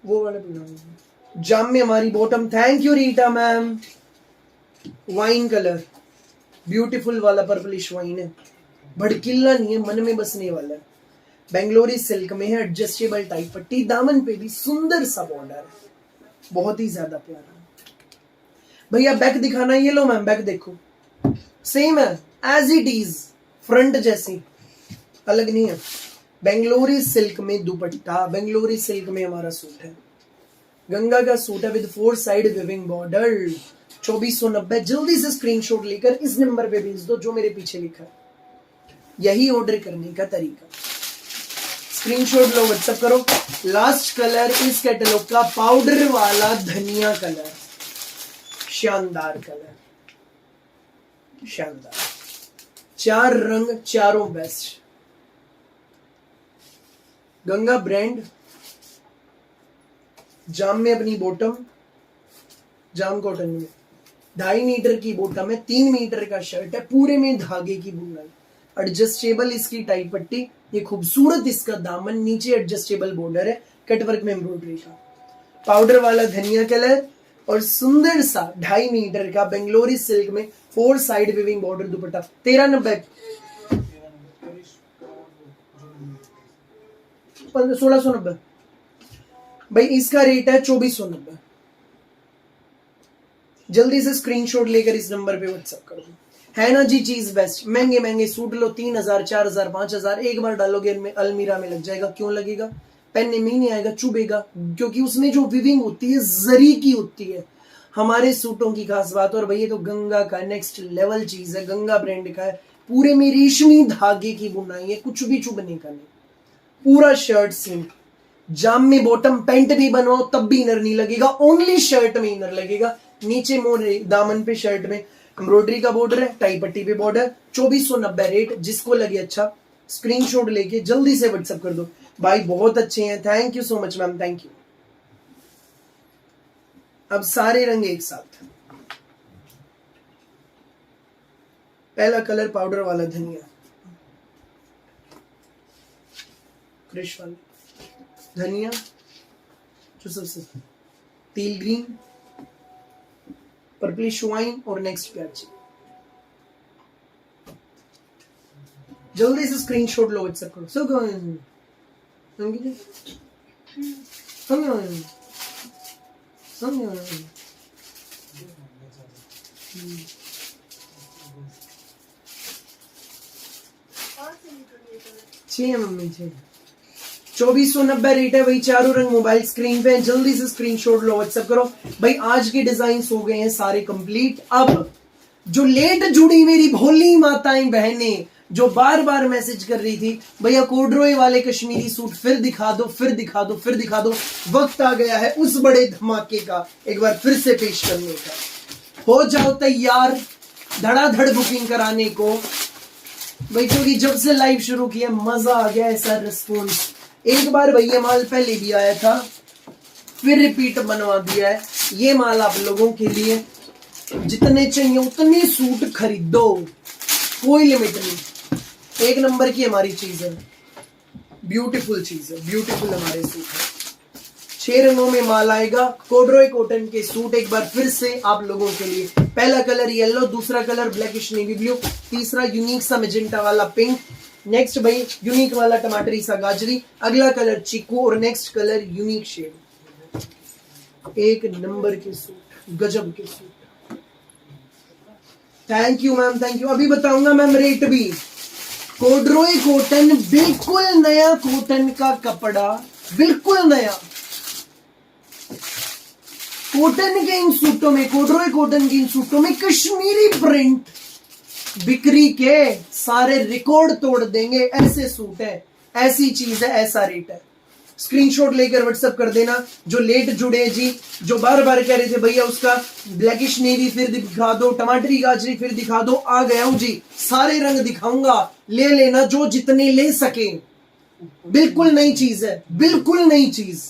वो वाला पीना, जाम में हमारी bottom. Thank you Rita ma'am. Wine colour beautiful वाला पर्पलिश वाइन है, भड़किल्ला नहीं है, मन में बसने वाला है। बेंगलोरी सिल्क में है, एडजस्टेबल टाइप पट्टी, दामन पे भी सुंदर सा बॉर्डर है, बहुत ही ज्यादा प्यारा। भैया बैक दिखाना, ये लो मैम बैक देखो, सेम है एज इट इज, फ्रंट जैसी, अलग नहीं है। बेंगलोरी सिल्क में दुपट्टा, बेंगलोरी सिल्क में हमारा सूट है, गंगा का सूट है विद 4 साइड विविंग बॉर्डर। 2490। जल्दी से स्क्रीनशॉट लेकर इस नंबर पे भेज दो जो मेरे पीछे लिखा है, यही ऑर्डर करने का तरीका। स्क्रीनशॉट लो, व्हाट्सएप करो। लास्ट कलर इस कैटलॉग का पाउडर वाला धनिया कलर, शानदार कलर, शानदार। 4 रंग, चारों बेस्ट। गंगा ब्रांड, जाम में अपनी बॉटम, जाम कॉटन में 2.5 मीटर की बॉटम है, 3 मीटर का शर्ट है, पूरे में धागे की बुनाई, एडजस्टेबल इसकी टाइप पट्टी, ये खूबसूरत इसका दामन, नीचे एडजस्टेबल बॉर्डर है, कटवर्क में एम्ब्रॉयडरी का। पाउडर वाला धनिया कलर और सुंदर सा 2.5 मीटर का बेंगलोरी सिल्क में 4 साइड विविंग बॉर्डर दुपट्टा। 1390, 1690। भाई इसका रेट है 2490। जल्दी से स्क्रीनशॉट लेकर इस नंबर पे व्हाट्सएप कर दो। है ना जी चीज बेस्ट। महंगे महंगे सूट लो, 3000, 4000, 5000, एक बार डालोगे इनमें अलमीरा में लग जाएगा। क्यों लगेगा? पहनने में ही नहीं आएगा, चुभेगा, क्योंकि उसमें जो विविंग होती है जरी की होती है, हमारे सूटों की खास बात। और भैया तो गंगा का नेक्स्ट लेवल चीज है, गंगा ब्रांड का है, पूरे में रेशमी धागे की बुनाई है, कुछ भी चुभने का नहीं। पूरा शर्ट सेम, जाम में बॉटम पैंट भी बनवाओ तब भी इनर नहीं लगेगा, ओनली शर्ट में इनर लगेगा। नीचे मोर दामन पे शर्ट में एम्ब्रॉयडरी का बॉर्डर है, टाई पट्टी पे बॉर्डर। 2490 रेट। जिसको लगे अच्छा स्क्रीनशॉट लेके जल्दी से व्हाट्सएप कर दो। भाई बहुत अच्छे हैं, thank you so much ma'am, thank you. अब सारे रंग एक साथ। पहला कलर पाउडर वाला धनिया, फ्रेश वाला धनिया, जो सबसे टील ग्रीन, पर्पलिश वाइन और नेक्स्ट प्याज। जल्दी से स्क्रीनशॉट लो, व्हाट्सएप करो। सो छह मम्मी 2490 रेट है। वही चारों रंग मोबाइल स्क्रीन पे। जल्दी से स्क्रीनशॉट लो, व्हाट्सएप करो। भाई आज के डिजाइन हो गए हैं सारे कंप्लीट। अब जो लेट जुड़ी मेरी भोली माताएं बहनें जो बार बार मैसेज कर रही थी, भैया कोडरोए वाले कश्मीरी सूट फिर दिखा दो, फिर दिखा दो, फिर दिखा दो, वक्त आ गया है उस बड़े धमाके का एक बार फिर से पेश करने का। हो जाओ तैयार धड़ाधड़ बुकिंग कराने को भाई, क्योंकि जब से लाइव शुरू किया मजा आ गया। ऐसा रिस्पॉन्स एक बार भैया माल पहले भी आया था, फिर रिपीट बनवा दिया है। ये माल आप लोगों के लिए, जितने चाहिए उतने सूट खरीदो, कोई लिमिट नहीं। एक नंबर की हमारी चीज है, ब्यूटीफुल चीज है, ब्यूटीफुल हमारे सूट है। 6 रंगों में माल आएगा। कोडरोए कॉटन के सूट एक बार फिर से आप लोगों के लिए। पहला कलर येलो, दूसरा कलर ब्लैकिश नेवी ब्लू, तीसरा यूनिक सा मेजेंटा वाला पिंक, नेक्स्ट भाई यूनिक वाला टमाटरी सा गाजरी, अगला कलर चीकू और नेक्स्ट कलर यूनिक शेड। एक नंबर के सूट, गजब के suit. Thank you ma'am, thank you. अभी बताऊंगा मैम रेट भी। कोडरोए कॉटन बिल्कुल नया कॉटन का कपड़ा, बिल्कुल नया कॉटन के इन सूटों में, कोडरोए कॉटन के इन सूटों में कश्मीरी प्रिंट बिक्री के सारे रिकॉर्ड तोड़ देंगे। ऐसे सूट है, ऐसी चीज है, ऐसा रेट है। स्क्रीनशॉट लेकर व्हाट्सएप कर देना। जो लेट जुड़े हैं जी, जो बार बार कह रहे थे भैया उसका ब्लैकिश नेवी फिर दिखा दो, टमाटरी गाजरी फिर दिखा दो, आ गया हूं जी, सारे रंग दिखाऊंगा, ले लेना जो जितने ले सके। बिल्कुल नई चीज है, बिल्कुल नई चीज।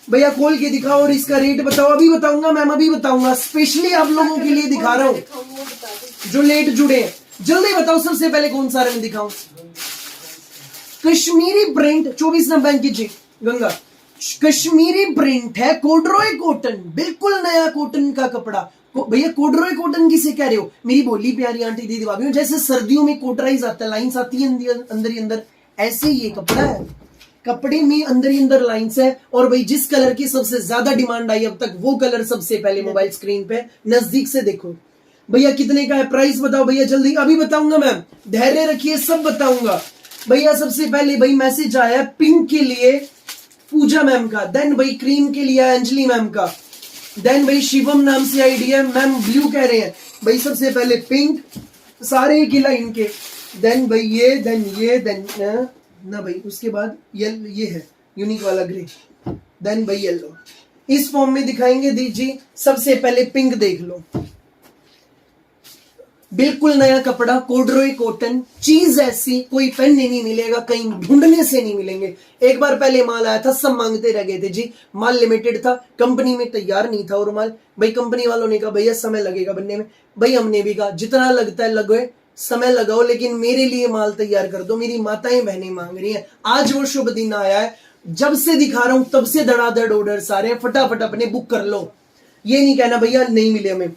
भैया खोल के दिखाओ और इसका रेट बताओ। अभी बताऊंगा मैम, अभी बताऊंगा, स्पेशली आप लोगों के लिए दिखा रहा हूं जो लेट जुड़े हैं। जल्दी बताओ सबसे पहले कौन सा रंग दिखाऊं? कश्मीरी प्रिंट 2490 की जी गंगा, कश्मीरी प्रिंट है, कोडरोय कॉटन, बिल्कुल नया कॉटन का कपड़ा। भैया कोडरोय कॉटन किसे कह रहे हो मेरी भोली प्यारी आंटी दीदी भाभी? जैसे सर्दियों में कोटराइज आता है, लाइंस आती है अंदर ही अंदर, ऐसे ये कपड़ा है, कपड़े में अंदर ही अंदर लाइंस है। और भाई जिस कलर की सबसे ज्यादा डिमांड आई अब तक, वो कलर सबसे पहले मोबाइल स्क्रीन पे नजदीक से देखो। भैया कितने का है, प्राइस बताओ भैया जल्दी। अभी बताऊंगा मैम, धैर्य रखिए, सब बताऊंगा। भैया सबसे पहले भाई मैसेज आया पिंक के लिए पूजा मैम का, देन भाई क्रीम के लिए अंजलि मैम का, देन भाई शिवम नाम से आईडिया मैम ब्लू कह रहे हैं। भाई सबसे पहले पिंक, सारे एक ही लाइन के, देन भाई ये, देन ये, देन ना भाई उसके बाद ये है यूनिक वाला ग्रे, देन भाई येलो। इस फॉर्म में दिखाएंगे दीजिए। सबसे पहले पिंक देख लो, बिल्कुल नया कपड़ा, कोडरोय कॉटन, चीज ऐसी कोई पहनने नहीं मिलेगा, कहीं ढूंढने से नहीं मिलेंगे। एक बार पहले माल आया था, सब मांगते रह गए थे जी, माल लिमिटेड था, कंपनी में तैयार नहीं था। और माल भाई कंपनी वालों ने कहा भैया समय लगेगा बनने में। भाई हमने भी कहा जितना लगता है लगे, समय लगाओ, लेकिन मेरे लिए माल तैयार कर दो। मेरी माताएं बहनें मांग रही हैं। आज वो शुभ दिन आया है, जब से दिखा रहा हूं तब से धड़ाधड़ ऑर्डर आ रहे हैं, फटाफट अपने बुक कर लो। ये नहीं कहना भैया नहीं मिले हमें।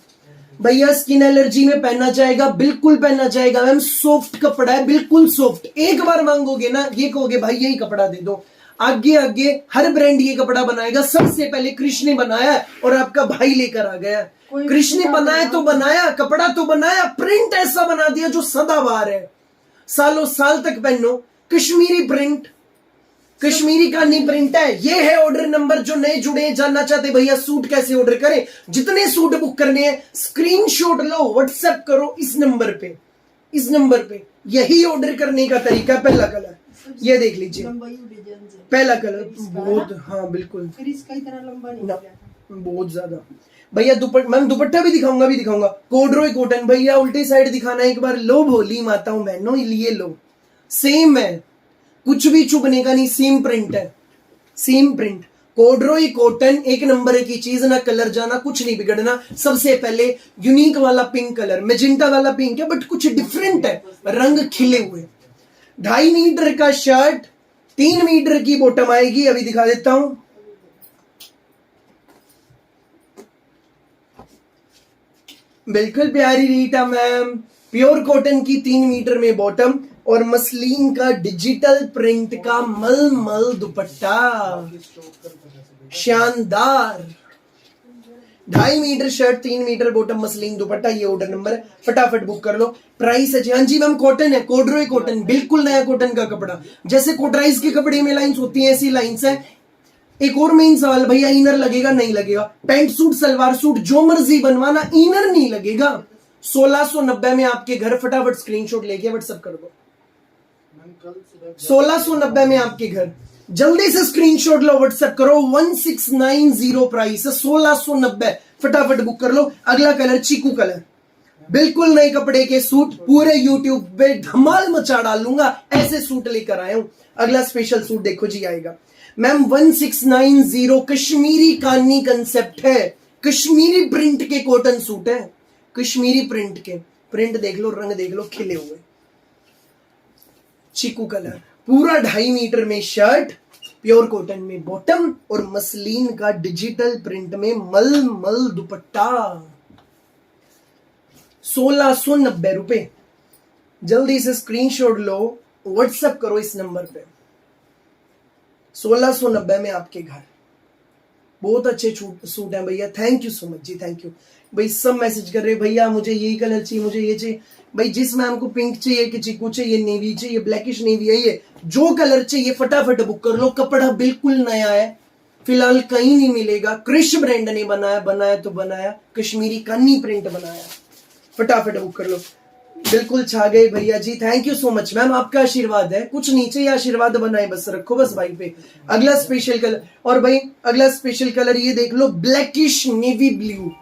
भैया स्किन एलर्जी में पहना जाएगा, बिल्कुल पहना जाएगा मैम, सॉफ्ट कपड़ा है, बिल्कुल सॉफ्ट। एक बार मांगोगे ना, ये कहोगे भाई यही कपड़ा दे दो। आगे आगे हर ब्रांड ये कपड़ा बनाएगा, सबसे पहले कृष्ण ने बनाया और आपका भाई लेकर आ गया। कृष्ण ने बनाया तो बनाया, कपड़ा तो बनाया, प्रिंट ऐसा बना दिया जो सदाबहार है, सालों साल तक पहनो। कश्मीरी प्रिंट, कश्मीरी कानी प्रिंट है। ये है ऑर्डर नंबर। जो नए जुड़े हैं, जानना चाहते भैया सूट कैसे ऑर्डर करें, जितने सूट बुक करने हैं स्क्रीनशॉट लो, व्हाट्सएप करो इस नंबर पे, इस नंबर पे। यही ऑर्डर करने का तरीका। पहला कलर ये देख लीजिए, पहला कलर बहुत, हाँ बिल्कुल,
फिर इसका इतना लंबा नहीं,
बहुत ज्यादा। भैया मैम दुपट्टा भी दिखाऊंगा। कोडरोय कॉटन, भैया उल्टी साइड दिखाना एक बार। लो भोली माताओं बहनों, लिए लो, सेम है, कुछ भी चुभने का नहीं, सेम प्रिंट है, सेम प्रिंट। कोडरोय कॉटन एक नंबर की चीज, ना कलर जाना, कुछ नहीं बिगड़ना। सबसे पहले यूनिक वाला पिंक कलर, मेजेंटा वाला पिंक है बट कुछ डिफरेंट है, रंग खिले हुए। 2.5 मीटर का शर्ट, 3 मीटर की बॉटम आएगी। अभी दिखा देता हूं, बिल्कुल प्यारी रीटा मैम, प्योर कॉटन की 3 मीटर में बॉटम और मसलिन का डिजिटल प्रिंट का मलमल दुपट्टा, शानदार। 2.5 metre shirt, 3 metre bottom, muslin दुपट्टा। ये ऑर्डर नंबर है, फटाफट बुक कर लो। प्राइस है जी, हाँ जी मैम कॉटन है, कोडरोय कॉटन, बिल्कुल नया कॉटन का कपड़ा। जैसे कोटराइज के कपड़े में लाइंस होती है, ऐसी लाइंस है। एक और मेन सवाल, भैया इनर लगेगा नहीं लगेगा? पैंट सूट सलवार सूट जो मर्जी बनवाना, इनर नहीं लगेगा। 1690 में आपके घर, फटाफट स्क्रीनशॉट लेके व्हाट्सएप कर दो। 1690 में आपके घर, जल्दी से स्क्रीनशॉट लो, व्हाट्सएप करो। 1690 प्राइस है, 1690, फटाफट बुक कर लो। अगला कलर चीकू कलर, बिल्कुल नए कपड़े के सूट, पूरे यूट्यूब पे धमाल मचा डालूंगा, ऐसे सूट लेकर आया हूं। अगला स्पेशल सूट देखो जी आएगा मैम, 1690, कश्मीरी कानी कंसेप्ट है, कश्मीरी प्रिंट के कॉटन सूट है, कश्मीरी प्रिंट के। प्रिंट देख लो, रंग देख लो, खिले हुए, चीकू कलर, पूरा 2.5 मीटर में शर्ट, प्योर कॉटन में बॉटम और मसलिन का डिजिटल प्रिंट में मलमल दुपट्टा। 1690 रुपए। जल्दी से स्क्रीनशॉट लो, व्हाट्सएप करो इस नंबर पे। 1690 में आपके घर। बहुत अच्छे सूट हैं भैया, थैंक यू सो मच जी, थैंक यू। भाई सब मैसेज कर रहे हैं भैया मुझे यही कलर चाहिए, मुझे ये चाहिए। भाई जिस मैम को पिंक चाहिए, कि चीकू चाहिए, नेवी चाहिए, ब्लैकिश नेवी है, ये जो कलर चाहिए फटाफट बुक कर लो। कपड़ा बिल्कुल नया है, फिलहाल कहीं नहीं मिलेगा। क्रिश ब्रांड ने बनाया तो बनाया, कश्मीरी कानी प्रिंट बनाया, फटाफट बुक कर लो। बिल्कुल छा गए भैया जी, thank you so much ma'am, आपका आशीर्वाद है, कुछ नीचे ही आशीर्वाद बनाए बस, रखो बस भाई पे। अगला स्पेशल कलर, और भाई अगला स्पेशल कलर ये देख लो, ब्लैकिश नेवी ब्लू।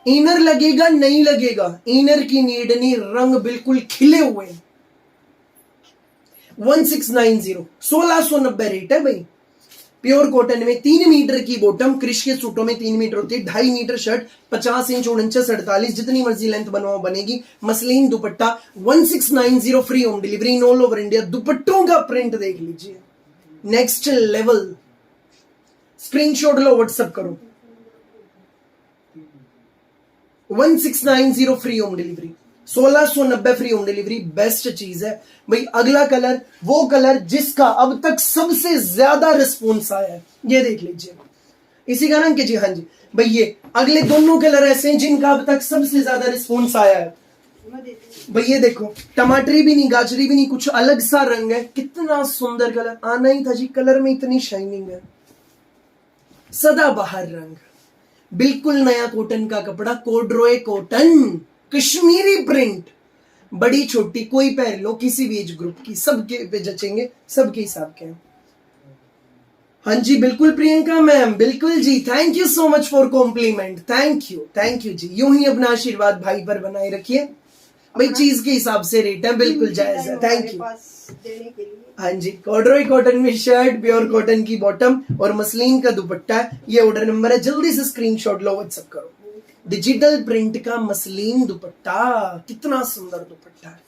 इनर लगेगा नहीं लगेगा, इनर की नीड नहीं, रंग बिल्कुल खिले हुए। 1690 1690 रेट है भाई। प्योर कॉटन में 3 मीटर की बॉटम, क्रिश के सूटों में 3 मीटर होती है, 2.5 मीटर शर्ट, 50 इंच 49 48 जितनी मर्जी लेंथ बनवाओ बनेगी। Muslin dupatta 1690, free home delivery in all over India. दुपट्टों का प्रिंट देख लीजिए, नेक्स्ट लेवल। स्क्रीनशॉट लो, व्हाट्सएप करो। 1690 free home delivery, 1690 free home delivery, best चीज है भाई। अगला कलर, वो कलर जिसका अब तक सबसे ज्यादा रिस्पॉन्स आया है, ये देख लीजिए, इसी का नाम जी, हाँ जी भाई। ये अगले दोनों कलर ऐसे हैं जिनका अब तक सबसे ज्यादा रिस्पॉन्स आया है भाई। ये देखो, टमाटरी भी नहीं, गाजरी भी नहीं, कुछ अलग सा रंग है, कितना सुंदर कलर। आना ही था जी, कलर में इतनी शाइनिंग है, सदाबहार रंग, बिल्कुल नया कॉटन का कपड़ा, कोडरोय कॉटन, कश्मीरी प्रिंट, बड़ी छोटी कोई पहन लो, किसी भी एज ग्रुप की, सबके पे जचेंगे, सबके हिसाब के। हाँ जी बिल्कुल प्रियंका मैम, बिल्कुल जी, thank you so much for compliment, thank you जी। यूं ही अपना आशीर्वाद भाई पर बनाए रखिए भाई, चीज के हिसाब से रेट है, बिल्कुल जायज है, थैंक यू। हाँ जी, कॉर्डरोय कॉटन में शर्ट, प्योर कॉटन की बॉटम और मसलिन का दुपट्टा, ये ऑर्डर नंबर है, जल्दी से स्क्रीनशॉट लो, व्हाट्सएप करो। डिजिटल प्रिंट का मसलिन दुपट्टा, कितना सुंदर दुपट्टा है।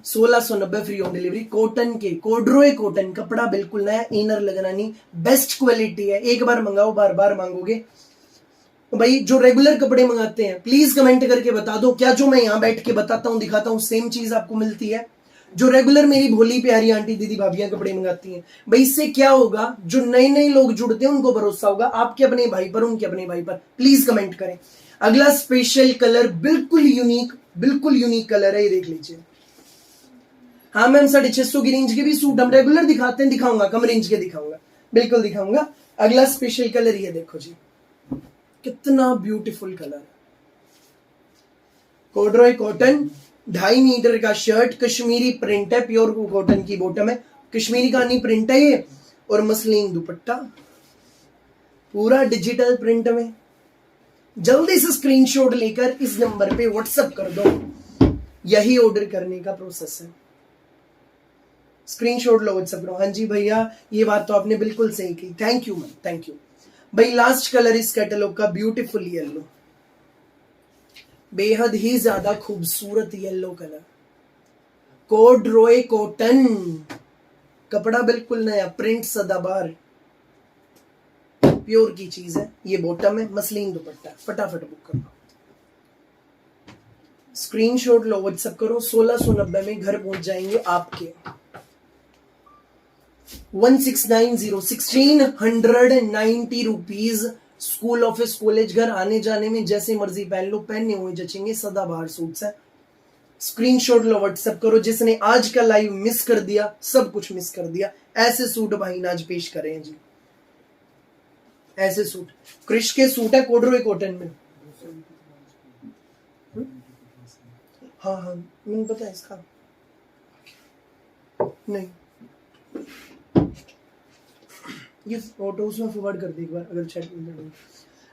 1690 फ्री होम डिलीवरी, कॉटन के, कोडरोय कॉटन, कपड़ा बिल्कुल नया, इनर लगना नहीं, बेस्ट क्वालिटी है, एक बार मंगाओ बार बार मांगोगे भाई। जो रेगुलर कपड़े मंगाते हैं प्लीज कमेंट करके बता दो, क्या जो मैं यहां बैठ के बताता हूं दिखाता हूं सेम चीज आपको मिलती है? जो रेगुलर मेरी भोली प्यारी आंटी दीदी भाभियां कपड़े मंगाती हैं भाई, इससे क्या होगा, जो नए नए लोग जुड़ते हैं उनको भरोसा होगा आपके अपने भाई पर, उनके अपने भाई पर। प्लीज कमेंट करें। अगला स्पेशल कलर, बिल्कुल यूनिक कलर है, ये देख लीजिए। हाँ मैम, 650 की रेंज के भी सूट हम रेगुलर दिखाते हैं, दिखाऊंगा, कम रेंज के दिखाऊंगा, बिल्कुल दिखाऊंगा। अगला स्पेशल कलर ये देखो जी, कितना ब्यूटीफुल कलर, कोडरोय कॉटन, 2.5 मीटर का शर्ट, कश्मीरी प्रिंट है, प्योर कॉटन की बॉटम है, कश्मीरी कहानी प्रिंट है ये, और मसलिन दुपट्टा, पूरा डिजिटल प्रिंट में। जल्दी से स्क्रीनशॉट लेकर इस नंबर पे व्हाट्सएप कर दो, यही ऑर्डर करने का प्रोसेस है। स्क्रीनशॉट लो, व्हाट्सएप करो। हाँ जी भैया, ये बात तो आपने बिल्कुल सही की, thank you ma'am, thank you भाई। लास्ट कलर इस कैटलॉग का, ब्यूटीफुल येलो, बेहद ही ज्यादा खूबसूरत येलो कलर, कोडरोय कॉटन, कपड़ा बिल्कुल नया, प्रिंट सदाबहार, प्योर की चीज है। ये बॉटम है, मसलिन दुपट्टा, फटाफट बुक करो, स्क्रीनशॉट लो, व्हाट्सएप करो। 1690 में घर पहुंच जाएंगे आपके। 1690, 1690 रुपीज। स्कूल ऑफिस कॉलेज घर आने जाने में जैसे मर्जी पहन लो, पहने हुए जचेंगे, सदाबहार सूट्स है। स्क्रीनशॉट लो, व्हाट्सएप करो। जिसने आज का लाइव मिस कर दिया, सब कुछ मिस कर दिया। ऐसे सूट भाई आज पेश कर रहे हैं जी, ऐसे सूट, क्रिश के सूट है, कोडरोय कॉटन में। हाँ हाँ, मैंने पता है इसका, नहीं ये फोटो उसमें फॉरवर्ड कर दे एक बार, अगर चैट में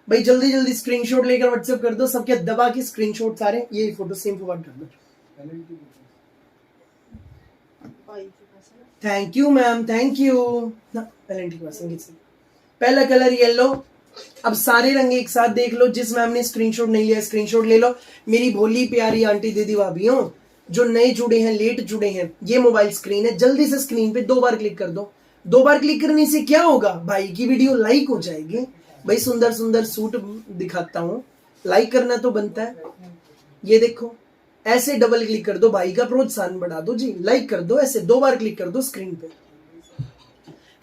भाई। जल्दी जल्दी स्क्रीनशॉट लेकर व्हाट्सएप कर दो, सबके दबा के स्क्रीनशॉट सारे, ये फोटो सेम फॉरवर्ड कर दो। Thank you ma'am, thank you. पहला कलर येलो, अब सारे रंग एक साथ देख लो। जिस मैम ने स्क्रीनशॉट नहीं लिया स्क्रीनशॉट ले लो। मेरी भोली प्यारी आंटी दीदी भाभियों, जो नए जुड़े हैं, लेट जुड़े हैं, ये मोबाइल स्क्रीन है, जल्दी से स्क्रीन पे 2 बार क्लिक कर दो। 2 बार क्लिक करने से क्या होगा, भाई की वीडियो लाइक हो जाएगी। भाई सुंदर सुंदर सूट दिखाता हूँ, लाइक करना तो बनता है। ये देखो, ऐसे डबल क्लिक कर दो, भाई का प्रोत्साहन बढ़ा दो जी, लाइक कर दो, ऐसे 2 बार क्लिक कर दो स्क्रीन पे।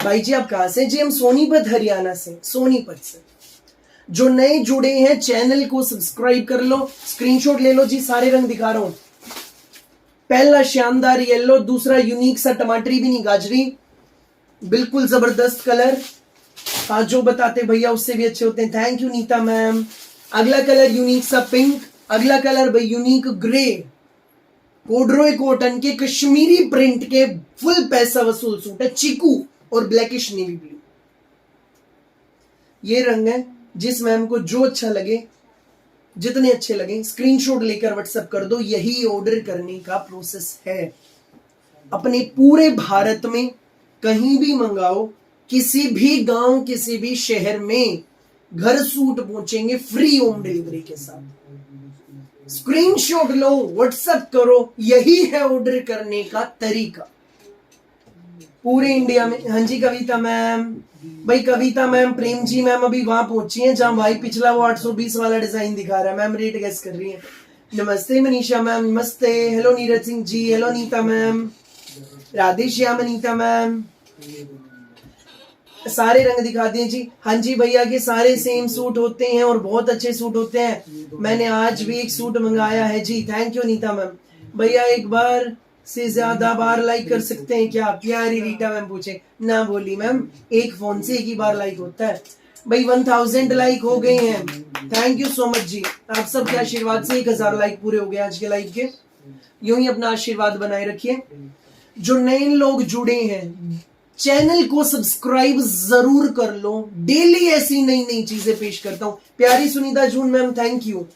भाई जी आप कहां से? जी हम सोनीपत हरियाणा से, सोनीपत से। जो नए जुड़े हैं चैनल को सब्सक्राइब कर लो, स्क्रीनशॉट ले लो जी, सारे रंग दिखा रहा हूं। पहला शानदार येलो, दूसरा यूनिक सा टमाटरी भी नहीं, गाजरी, बिल्कुल जबरदस्त कलर। हाँ जो बताते भैया उससे भी अच्छे होते हैं। थैंक यू नीता मैम, अगला कलर यूनिक सा पिंक, अगला कलर भाई यूनिक ग्रे, कोडरोय कॉटन के कश्मीरी प्रिंट के फुल पैसा वसूल सूट है, चीकू और ब्लैकिश नेवी ब्लू। ये रंग है, जिस मैम को जो अच्छा लगे, जितने अच्छे लगे स्क्रीनशॉट लेकर व्हाट्सएप कर दो। यही ऑर्डर करने का प्रोसेस है। अपने पूरे भारत में कहीं भी मंगाओ, किसी भी गांव, किसी भी शहर में घर सूट पहुंचेंगे फ्री होम डिलीवरी के साथ। स्क्रीनशॉट लो, व्हाट्सएप करो, यही है ऑर्डर करने का तरीका पूरे इंडिया में। हाँ जी कविता मैम, भाई कविता मैम, प्रेम जी मैम अभी वहां पहुंची हैं जहां भाई पिछला वो 820 वाला डिजाइन दिखा रहा है। मैम रेट गेस कर रही है। नमस्ते मनीषा मैम, नमस्ते। Hello Neeraj Singh ji, hello Nita ma'am, Radhe Shyam Anita ma'am. सारे रंग दिखा दिए जी। हाँ जी भैया के सारे सेम सूट होते हैं और बहुत अच्छे सूट होते हैं। मैंने आज भी एक सूट मंगाया है जी। Thank you Nita ma'am. भैया एक बार से ज्यादा बार लाइक कर सकते हैं क्या? प्यारी रीटा मैम पूछे। ना बोली मैम, एक फोन से एक ही बार लाइक होता है। भाई 1000 लाइक हो गए हैं। थैंक यू सो मच जी। आप सब के आशीर्वाद से 1000 लाइक पूरे हो गए आज के लाइव के। यूं ही अपना आशीर्वाद बनाए रखिए। जो नए लोग जुड़े हैं, चैनल को सब्सक्राइब जरूर कर लो। डेली ऐसी नई नई चीजें पेश करता हूं। प्यारी सुनीता जून ma'am, thank you.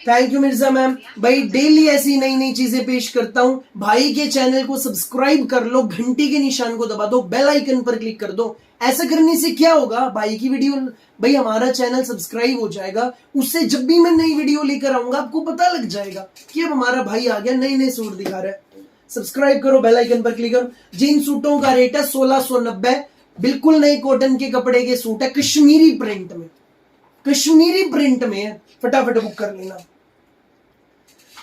Thank you Mirza ma'am. भाई डेली ऐसी नई नई चीजें पेश करता हूं। भाई के चैनल को सब्सक्राइब कर लो, घंटी के निशान को दबा दो, बेल आइकन पर क्लिक कर दो। ऐसा करने से क्या होगा, भाई की वीडियो, भाई हमारा चैनल सब्सक्राइब हो जाएगा। उससे जब भी मैं नई वीडियो लेकर आऊंगा आपको पता लग जाएगा कि अब हमारा भाई आ गया, नए नए सूट दिखा रहा है। सब्सक्राइब करो, बेल आइकन पर क्लिक करो। जिन सूटों का रेट है 1690, बिल्कुल नए कॉटन के कपड़े के सूट है, कश्मीरी प्रिंट में, कश्मीरी प्रिंट में है। फटाफट बुक कर लेना।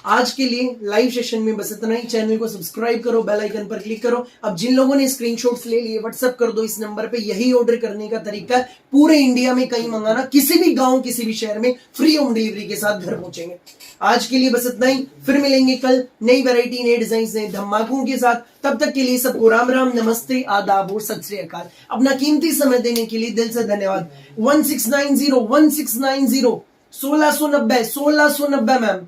आज के लिए लाइव सेशन में बस इतना ही। चैनल को सब्सक्राइब करो, बेल आइकन पर क्लिक करो। अब जिन लोगों ने स्क्रीनशॉट्स ले लिए व्हाट्सएप कर दो इस नंबर पे। यही ऑर्डर करने का तरीका है। पूरे इंडिया में कहीं मंगाना, किसी भी गांव, किसी भी शहर में फ्री होम डिलीवरी के साथ घर पहुंचेंगे। आज के लिए बस इतना ही। फिर मिलेंगे कल नई वैरायटी, नए डिजाइन, नए धमाकों के साथ। तब तक के लिए सबको राम राम, नमस्ते, आदाब और सत श्री अकाल। अपना कीमती समय देने के लिए दिल से धन्यवाद। 1690 1690 ma'am,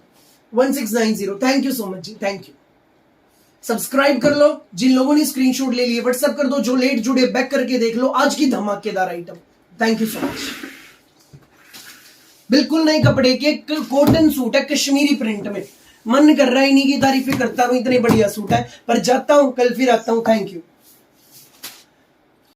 1690। Thank you so much जी, थैंक यू। सब्सक्राइब कर लो। जिन लोगों ने स्क्रीनशॉट ले लिए व्हाट्सएप कर दो। जो लेट जुड़े बैक करके देख लो आज की धमाकेदार item. Thank you so much. बिल्कुल नए कपड़े के कॉटन सूट है, कश्मीरी प्रिंट में। मन कर रहा है इन्हीं की तारीफें करता हूं, इतने बढ़िया सूट है। पर जाता हूं, कल फिर आता हूं। Thank you.